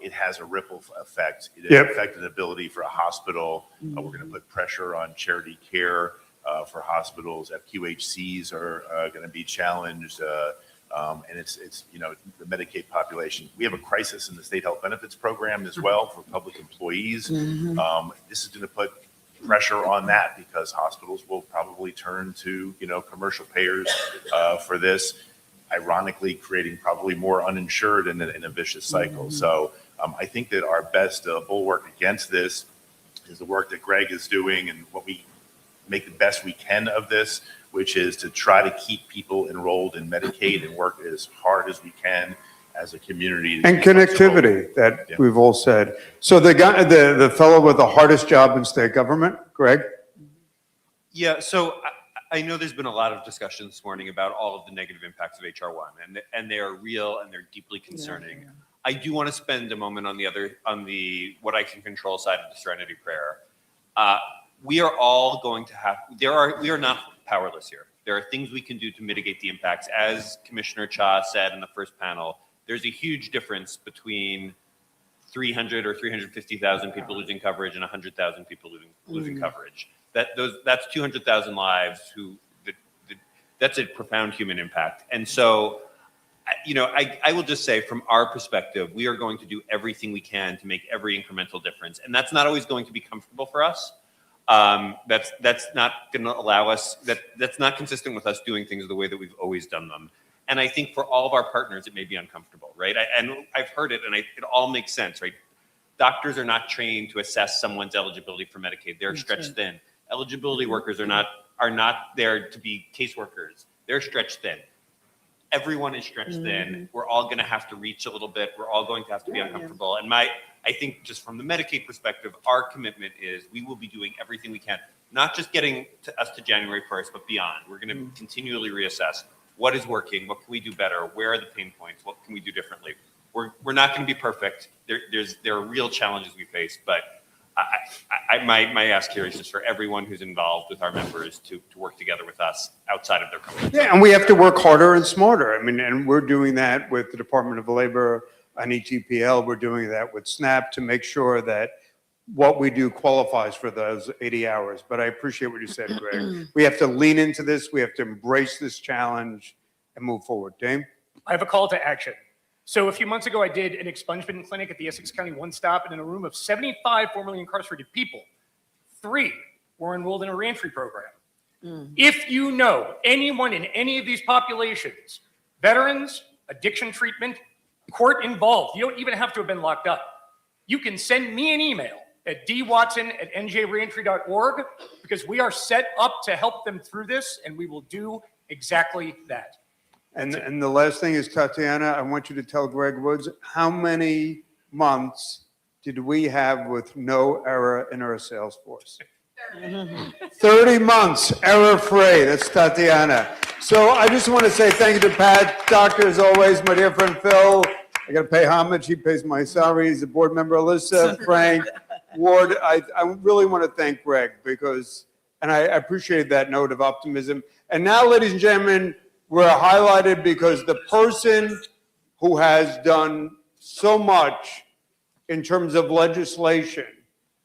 H: it has a ripple effect. It affected the ability for a hospital. We're going to put pressure on charity care for hospitals. FQHCs are going to be challenged. And it's you know, the Medicaid population. We have a crisis in the state health benefits program as well for public employees. This is going to put pressure on that because hospitals will probably turn to, you know, commercial payers for this, ironically creating probably more uninsured in a vicious cycle. So I think that our best bulwark against this is the work that Greg is doing and what we make the best we can of this, which is to try to keep people enrolled in Medicaid and work as hard as we can as a community.
A: And connectivity that we've all said. So the guy, the fellow with the hardest job in state government, Greg?
W: Yeah, so I know there's been a lot of discussion this morning about all of the negative impacts of HR 1, and they are real and they're deeply concerning. I do want to spend a moment on the what I can control side of the Serenity Prayer. We are all going to have, we are not powerless here. There are things we can do to mitigate the impacts. As Commissioner Cha said in the first panel, there's a huge difference between 300 or 350,000 people losing coverage and 100,000 people losing coverage. That's 200,000 lives that's a profound human impact. And so, you know, I will just say from our perspective, we are going to do everything we can to make every incremental difference. And that's not always going to be comfortable for us. That's not going to allow us, that's not consistent with us doing things the way that we've always done them. And I think for all of our partners, it may be uncomfortable, right? And I've heard it, and it all makes sense, right? Doctors are not trained to assess someone's eligibility for Medicaid. They're stretched thin. Eligibility workers are not there to be caseworkers. They're stretched thin. Everyone is stretched thin. We're all going to have to reach a little bit. We're all going to have to be uncomfortable. And I think just from the Medicaid perspective, our commitment is we will be doing everything we can, not just getting us to January 1st, but beyond. We're going to continually reassess what is working, what can we do better, where are the pain points, what can we do differently. We're not going to be perfect. There are real challenges we face, but my ask here is just for everyone who's involved with our members to work together with us outside of their comfort zone.
A: Yeah, and we have to work harder and smarter. I mean, and we're doing that with the Department of Labor on ETPL. We're doing that with SNAP to make sure that what we do qualifies for those 80 hours. But I appreciate what you said, Greg. We have to lean into this. We have to embrace this challenge and move forward. Dame?
M: I have a call to action. So a few months ago, I did an expungement clinic at the Essex County One Stop, and in a room of 75 formerly incarcerated people, 3 were enrolled in a reentry program. If you know anyone in any of these populations, veterans, addiction treatment, court involved, you don't even have to have been locked up. You can send me an email at dwatson@njreentry.org because we are set up to help them through this, and we will do exactly that.
A: And the last thing is, Tatiana, I want you to tell Greg Woods, how many months did we have with no error in our sales force? 30 months, error-free. That's Tatiana. So I just want to say thank you to Pat, Doctor, as always, my dear friend Phil. I got to pay homage. He pays my salary. He's a board member. Alyssa, Frank, Ward. I really want to thank Greg because, and I appreciate that note of optimism. And now, ladies and gentlemen, we're highlighted because the person who has done so much in terms of legislation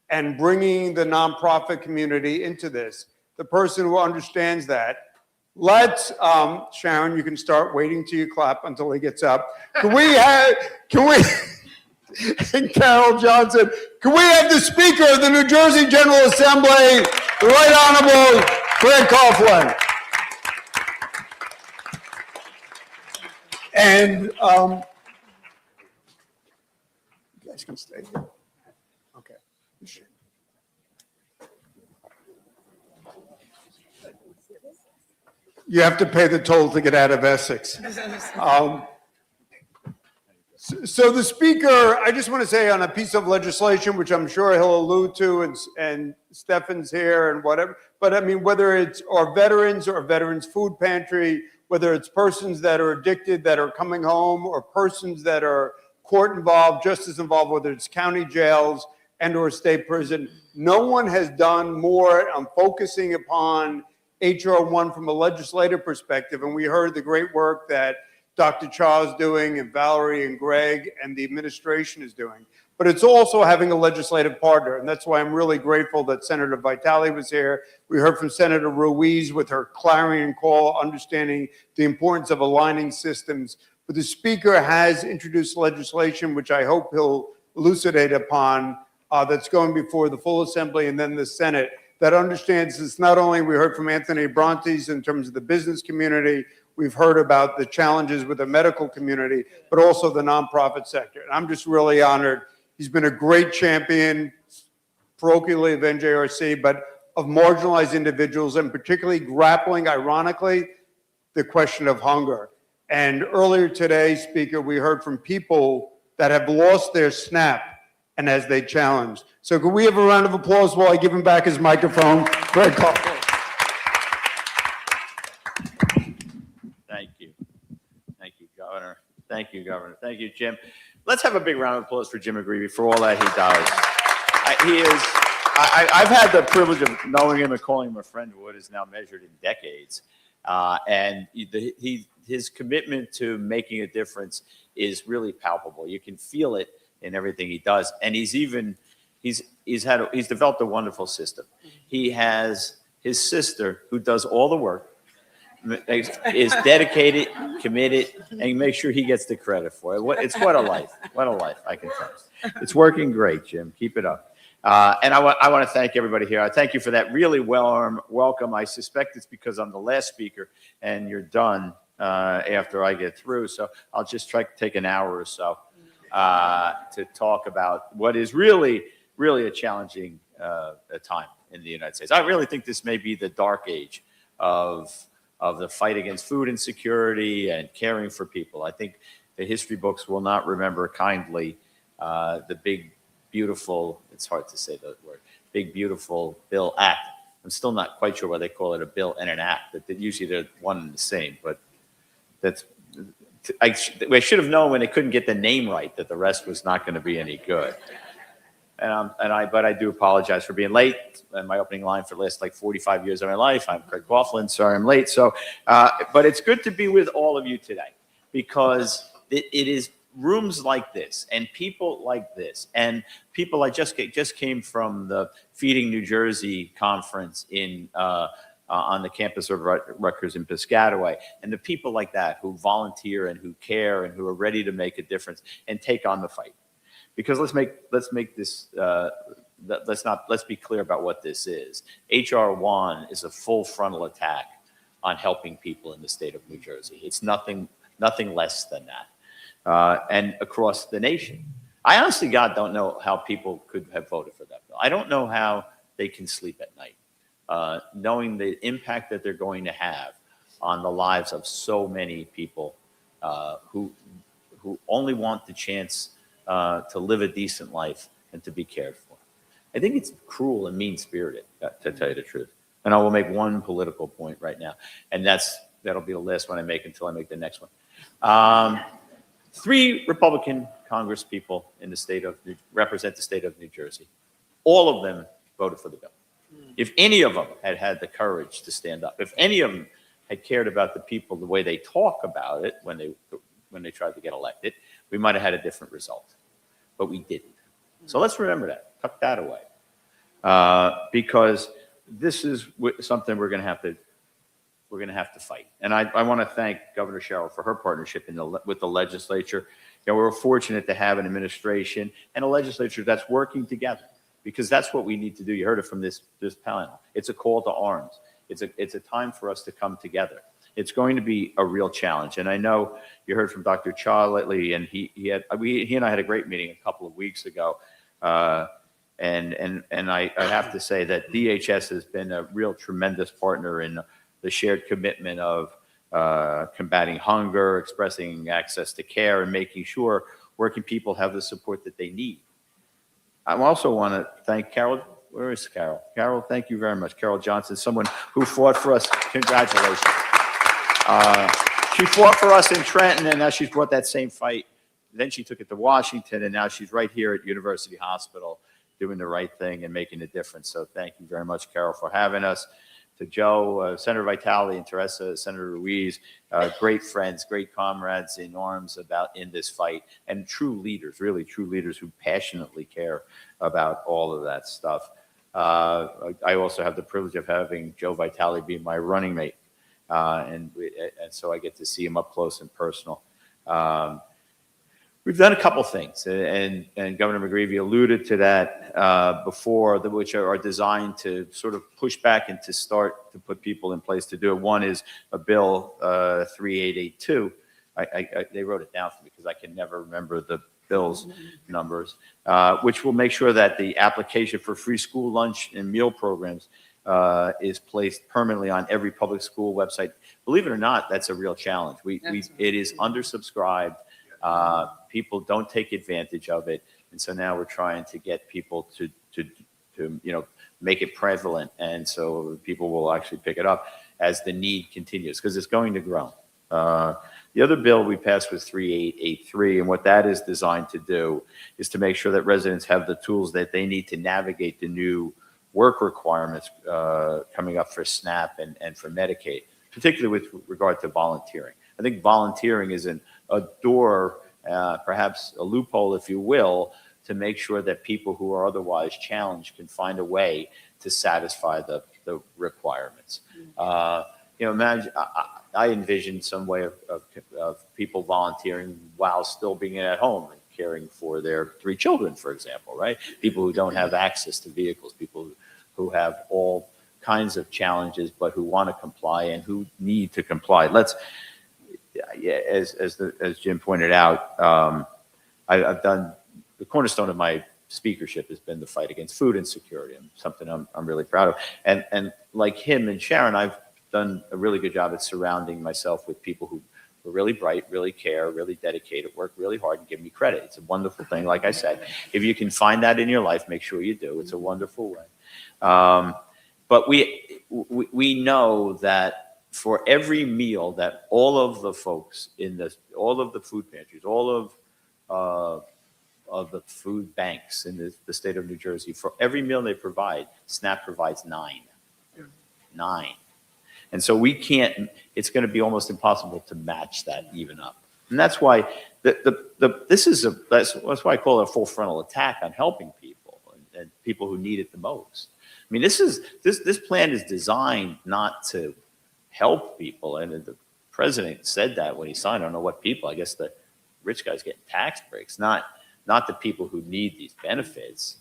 A: and bringing the nonprofit community into this, the person who understands that. Let's, Sharon, you can start waiting till you clap until he gets up. Can we, and Carol Johnson, can we have the Speaker of the New Jersey General Assembly, the Right Honorable Greg Coughlin? And you guys can stay here. Okay. You have to pay the toll to get out of Essex. So the speaker, I just want to say on a piece of legislation, which I'm sure he'll allude to, and Stefan's here and whatever, but I mean, whether it's our veterans or veterans food pantry, whether it's persons that are addicted that are coming home, or persons that are court involved, justice involved, whether it's county jails and or state prison, no one has done more on focusing upon HR 1 from a legislative perspective. And we heard the great work that Dr. Cha is doing, and Valerie and Greg and the administration is doing. But it's also having a legislative partner. And that's why I'm really grateful that Senator Vitale was here. We heard from Senator Ruiz with her clarion call, understanding the importance of aligning systems. But the speaker has introduced legislation, which I hope he'll elucidate upon, that's going before the full assembly and then the Senate, that understands it's not only, we heard from Anthony Brontes in terms of the business community, we've heard about the challenges with the medical community, but also the nonprofit sector. And I'm just really honored. He's been a great champion, parochially of NJRC, but of marginalized individuals, and particularly grappling, ironically, the question of hunger. And earlier today, Speaker, we heard from people that have lost their SNAP and as they challenge. So could we have a round of applause while I give him back his microphone? Greg Coughlin.
B: Thank you. Thank you, Governor. Thank you, Governor. Thank you, Jim. Let's have a big round of applause for Jim McGreevey for all that he does. I've had the privilege of knowing him and calling him a friend of what is now measured in decades. And his commitment to making a difference is really palpable. You can feel it in everything he does. And he's developed a wonderful system. He has his sister who does all the work, is dedicated, committed, and make sure he gets the credit for it. It's what a life. What a life, I can tell you. It's working great, Jim. Keep it up. And I want to thank everybody here. I thank you for that really warm welcome. I suspect it's because I'm the last speaker and you're done after I get through. So I'll just try to take an hour or so to talk about what is really, really a challenging time in the United States. I really think this may be the dark age of the fight against food insecurity and caring for people. I think the history books will not remember kindly the big, beautiful, it's hard to say the word, big, beautiful bill act. I'm still not quite sure why they call it a bill and an act. That usually they're one and the same, but I should have known when they couldn't get the name right that the rest was not going to be any good. But I do apologize for being late. And my opening line for the last 45 years of my life, I'm Craig Coughlin, sorry I'm late. So, but it's good to be with all of you today, because it is rooms like this and people like this and people. I just came from the Feeding New Jersey conference on the campus of Rutgers in Piscataway, and the people like that who volunteer and who care and who are ready to make a difference and take on the fight. Because let's make this, let's be clear about what this is. HR 1 is a full frontal attack on helping people in the state of New Jersey. It's nothing less than that. And across the nation. I honestly, God, don't know how people could have voted for that bill. I don't know how they can sleep at night, knowing the impact that they're going to have on the lives of so many people who only want the chance to live a decent life and to be cared for. I think it's cruel and mean-spirited, to tell you the truth. And I will make one political point right now, and that'll be the last one I make until I make the next one. 3 Republican Congress people in the state represent the state of New Jersey. All of them voted for the bill. If any of them had had the courage to stand up, if any of them had cared about the people the way they talk about it when they tried to get elected, we might have had a different result. But we didn't. So let's remember that. Tuck that away. Because this is something we're going to have to fight. And I want to thank Governor Sherrill for her partnership with the legislature. We're fortunate to have an administration and a legislature that's working together, because that's what we need to do. You heard it from this panel. It's a call to arms. It's a time for us to come together. It's going to be a real challenge. And I know you heard from Dr. Cha lately, and he and I had a great meeting a couple of weeks ago. And I have to say that DHS has been a real tremendous partner in the shared commitment of combating hunger, expressing access to care, and making sure working people have the support that they need. I also want to thank Carol. Where is Carol? Carol, thank you very much. Carol Johnson, someone who fought for us. Congratulations. She fought for us in Trenton, and now she's brought that same fight. Then she took it to Washington, and now she's right here at University Hospital doing the right thing and making a difference. So thank you very much, Carol, for having us. To Joe, Senator Vitale, and Teresa, Senator Ruiz, great friends, great comrades in arms in this fight, and true leaders, really true leaders who passionately care about all of that stuff. I also have the privilege of having Joe Vitale be my running mate, and so I get to see him up close and personal. We've done a couple things, and Governor McGreevey alluded to that before, which are designed to sort of push back and to start to put people in place to do it. One is a bill 3882. They wrote it down for me because I can never remember the bill's numbers, which will make sure that the application for free school lunch and meal programs is placed permanently on every public school website. Believe it or not, that's a real challenge. It is undersubscribed. People don't take advantage of it, and so now we're trying to get people to make it prevalent, and so people will actually pick it up as the need continues, because it's going to grow. The other bill we passed was 3883, and what that is designed to do is to make sure that residents have the tools that they need to navigate the new work requirements coming up for SNAP and for Medicaid, particularly with regard to volunteering. I think volunteering is a door, perhaps a loophole, if you will, to make sure that people who are otherwise challenged can find a way to satisfy the requirements. Imagine, I envision some way of people volunteering while still being at home and caring for their 3 children, for example, right? People who don't have access to vehicles, people who have all kinds of challenges, but who want to comply and who need to comply. As Jim pointed out, I've done the cornerstone of my speakership has been the fight against food insecurity, and something I'm really proud of. And like him and Sharon, I've done a really good job at surrounding myself with people who are really bright, really care, really dedicated, work really hard, and give me credit. It's a wonderful thing. Like I said, if you can find that in your life, make sure you do. It's a wonderful way. But we know that for every meal that all of the folks all of the food pantries, all of the food banks in the state of New Jersey, for every meal they provide, SNAP provides 9. 9. And so it's going to be almost impossible to match that even up. And that's why that's why I call it a full frontal attack on helping people and people who need it the most. I mean, this plan is designed not to help people, and the president said that when he signed. I don't know what people. I guess the rich guys getting tax breaks, not the people who need these benefits.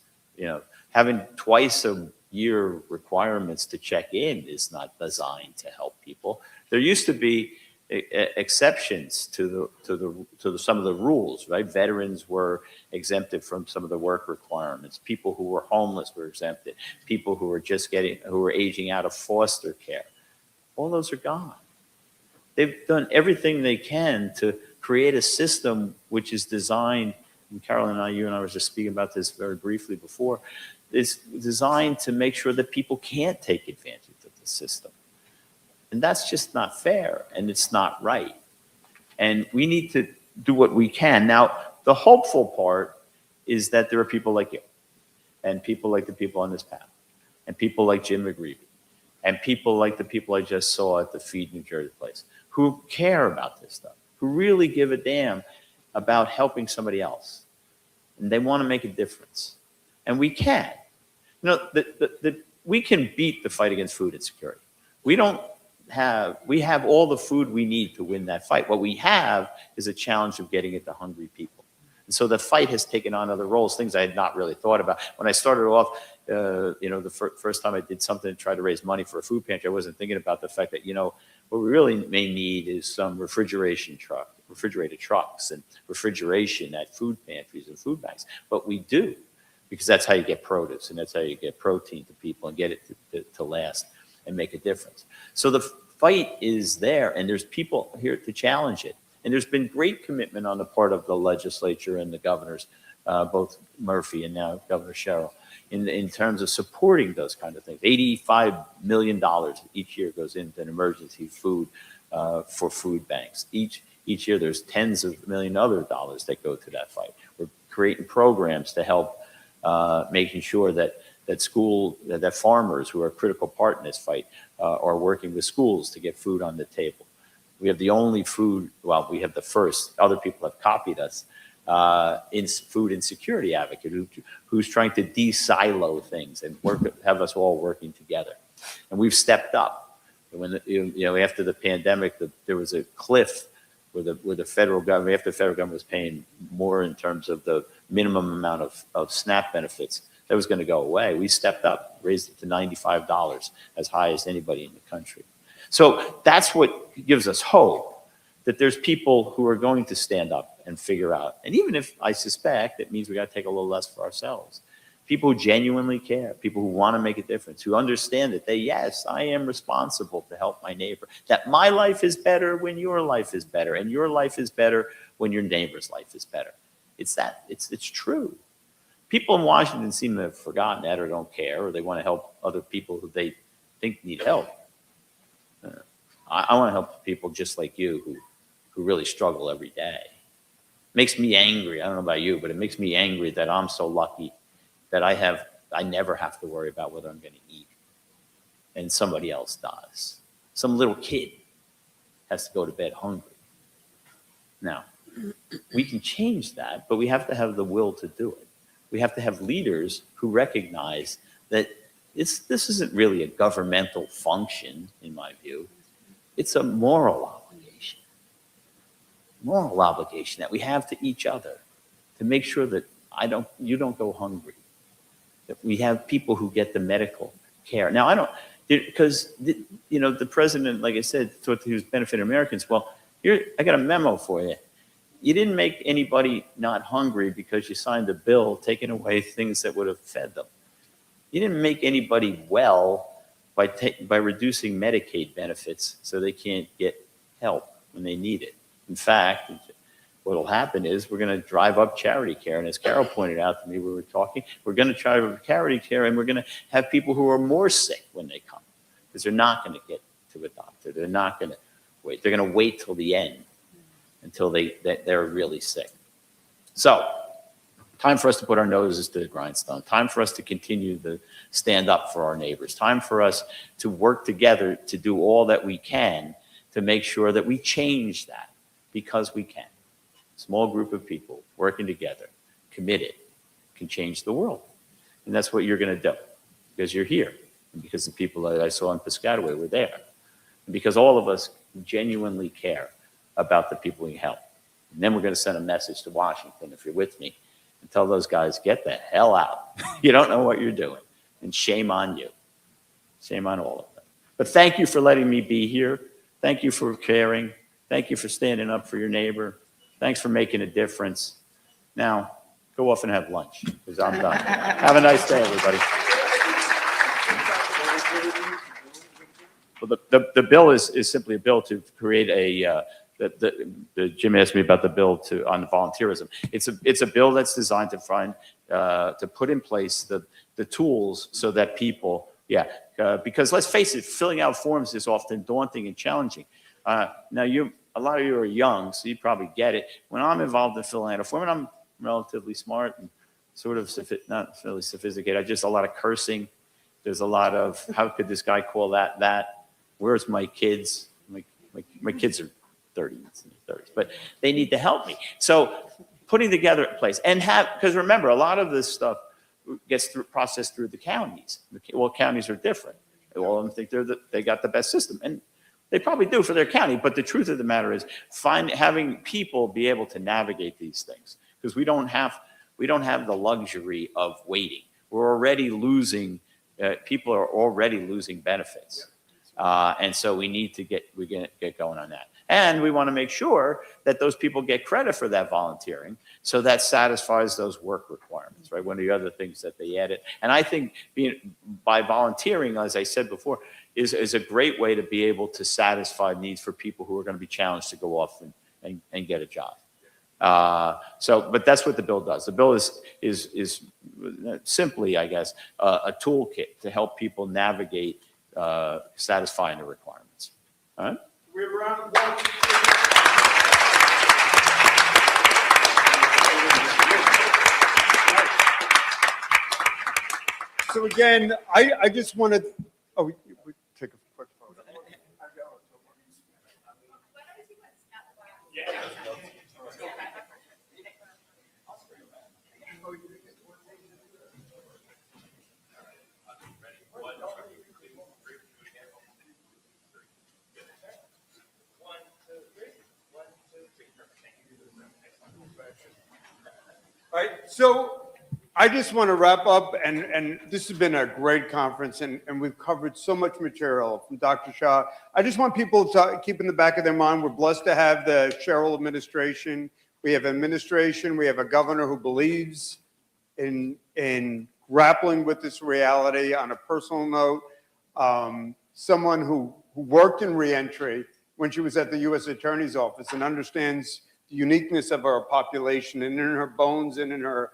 B: Having twice a year requirements to check in is not designed to help people. There used to be exceptions to some of the rules, right? Veterans were exempted from some of the work requirements. People who were homeless were exempted. People who were aging out of foster care. All those are gone. They've done everything they can to create a system which is designed, and Carolyn you and I were just speaking about this very briefly before, is designed to make sure that people can't take advantage of the system. And that's just not fair, and it's not right. And we need to do what we can. Now, the hopeful part is that there are people like you, and people like the people on this panel, and people like Jim McGreevey, and people like the people I just saw at the Feed New Jersey place, who care about this stuff, who really give a damn about helping somebody else. And they want to make a difference. And we can. We can beat the fight against food insecurity. We have all the food we need to win that fight. What we have is a challenge of getting it to hungry people. And so the fight has taken on other roles, things I had not really thought about. When I started off, the first time I did something to try to raise money for a food pantry, I wasn't thinking about the fact that, what we really may need is some refrigerated trucks and refrigeration at food pantries and food banks. But we do, because that's how you get produce, and that's how you get protein to people and get it to last and make a difference. So the fight is there, and there's people here to challenge it. And there's been great commitment on the part of the legislature and the governors, both Murphy and now Governor Sherrill, in terms of supporting those kind of things. $85 million each year goes into an emergency food for food banks. Each year there's tens of million other dollars that go to that fight. We're creating programs to help making sure that farmers who are a critical part in this fight are working with schools to get food on the table. We have the only we have the first, other people have copied us, food insecurity advocate who's trying to de-silo things and have us all working together. And we've stepped up. When after the pandemic, there was a cliff where the federal government, after the federal government was paying more in terms of the minimum amount of SNAP benefits, that was going to go away. We stepped up, raised it to $95, as high as anybody in the country. So that's what gives us hope, that there's people who are going to stand up and figure out. And even if I suspect it means we got to take a little less for ourselves. People who genuinely care, people who want to make a difference, who understand that yes, I am responsible to help my neighbor, that my life is better when your life is better, and your life is better when your neighbor's life is better. It's true. People in Washington seem to have forgotten that or don't care, or they want to help other people who they think need help. I want to help people just like you who really struggle every day. It makes me angry. I don't know about you, but it makes me angry that I'm so lucky that I never have to worry about whether I'm going to eat, and somebody else does. Some little kid has to go to bed hungry. Now, we can change that, but we have to have the will to do it. We have to have leaders who recognize that this isn't really a governmental function, in my view. It's a moral obligation that we have to each other to make sure that you don't go hungry, that we have people who get the medical care. Now, because the president, like I said, thought he was benefiting Americans. Well, I got a memo for you. You didn't make anybody not hungry because you signed a bill taking away things that would have fed them. You didn't make anybody well by reducing Medicaid benefits so they can't get help when they need it. In fact, what will happen is we're going to drive up charity care. And as Carol pointed out to me, we were talking, we're going to drive up charity care, and we're going to have people who are more sick when they come because they're not going to get to a doctor. They're not going to wait. They're going to wait till the end until they're really sick. So time for us to put our noses to the grindstone. Time for us to continue to stand up for our neighbors. Time for us to work together to do all that we can to make sure that we change that, because we can. A small group of people working together, committed, can change the world. And that's what you're going to do, because you're here, and because the people that I saw in Piscataway were there, and because all of us genuinely care about the people we help. And then we're going to send a message to Washington, if you're with me, and tell those guys, get the hell out. You don't know what you're doing. And shame on you. Shame on all of them. But thank you for letting me be here. Thank you for caring. Thank you for standing up for your neighbor. Thanks for making a difference. Now, go off and have lunch, because I'm done. Have a nice day, everybody. Well, the bill is simply a bill to create a Jim asked me about the bill on volunteerism. It's a bill that's designed to put in place the tools so that people, because let's face it, filling out forms is often daunting and challenging. Now a lot of you are young, so you probably get it. When I'm involved in filling out a form, and I'm relatively smart and sort of not really sophisticated, just a lot of cursing. There's a lot of, how could this guy call that? Where's my kids? My kids are 30s and 30s, but they need to help me. So putting together a place and because remember, a lot of this stuff gets processed through the counties. Well, counties are different. All of them think they got the best system, and they probably do for their county. But the truth of the matter is having people be able to navigate these things, because we don't have the luxury of waiting. We're already losing, people are already losing benefits. And so we need to get going on that. And we want to make sure that those people get credit for that volunteering, so that satisfies those work requirements, right? One of the other things that they added. And I think by volunteering, as I said before, is a great way to be able to satisfy needs for people who are going to be challenged to go off and get a job. But that's what the bill does. The bill is simply, I guess, a toolkit to help people navigate satisfying the requirements. All right?
A: We have a round of applause. So again, I just want to, we take a quick photo. All right, so I just want to wrap up, and this has been a great conference, and we've covered so much material from Dr. Shah. I just want people to keep in the back of their mind, we're blessed to have the Sherrill administration. We have administration, we have a governor who believes in grappling with this reality on a personal note, someone who worked in reentry when she was at the U.S. Attorney's Office and understands the uniqueness of our population, and in her bones and in her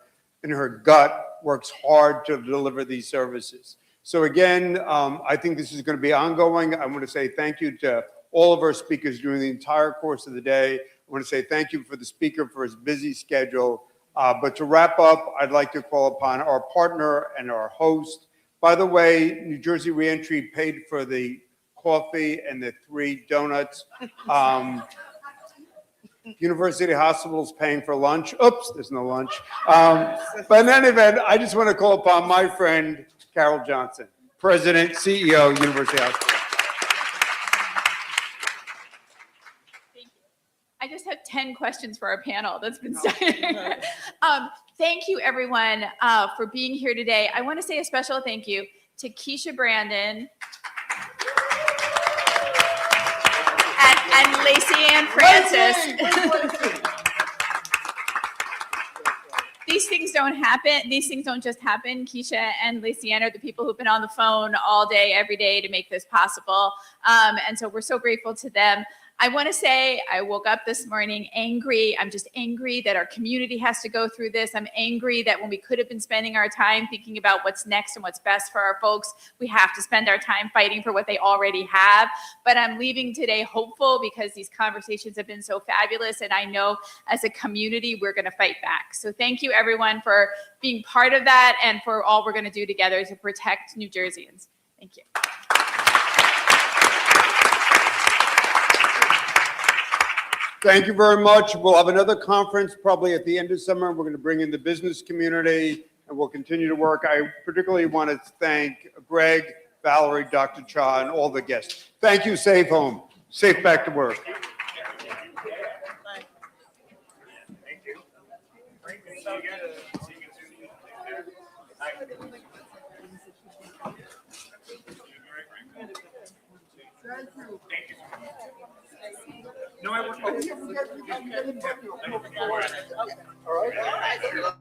A: gut works hard to deliver these services. So again, I think this is going to be ongoing. I want to say thank you to all of our speakers during the entire course of the day. I want to say thank you for the speaker for his busy schedule. But to wrap up, I'd like to call upon our partner and our host. By the way, New Jersey Reentry paid for the coffee and the 3 donuts. University Hospital is paying for lunch. Oops, there's no lunch. But in any event, I just want to call upon my friend, Carol Johnson, President, CEO, University Hospital.
F: I just have 10 questions for our panel that's been started. Thank you, everyone, for being here today. I want to say a special thank you to Keisha Brandon and Lacey Ann Francis. These things don't happen. These things don't just happen. Keisha and Lacey Ann are the people who've been on the phone all day, every day to make this possible. And so we're so grateful to them. I want to say I woke up this morning angry. I'm just angry that our community has to go through this. I'm angry that when we could have been spending our time thinking about what's next and what's best for our folks, we have to spend our time fighting for what they already have. But I'm leaving today hopeful because these conversations have been so fabulous. And I know as a community, we're going to fight back. So thank you, everyone, for being part of that and for all we're going to do together to protect New Jerseyans. Thank you.
A: Thank you very much. We'll have another conference probably at the end of summer. We're going to bring in the business community and we'll continue to work. I particularly want to thank Greg, Valerie, Dr. Cha, and all the guests. Thank you. Safe home. Safe back to work.
M: No, I work.
A: All right.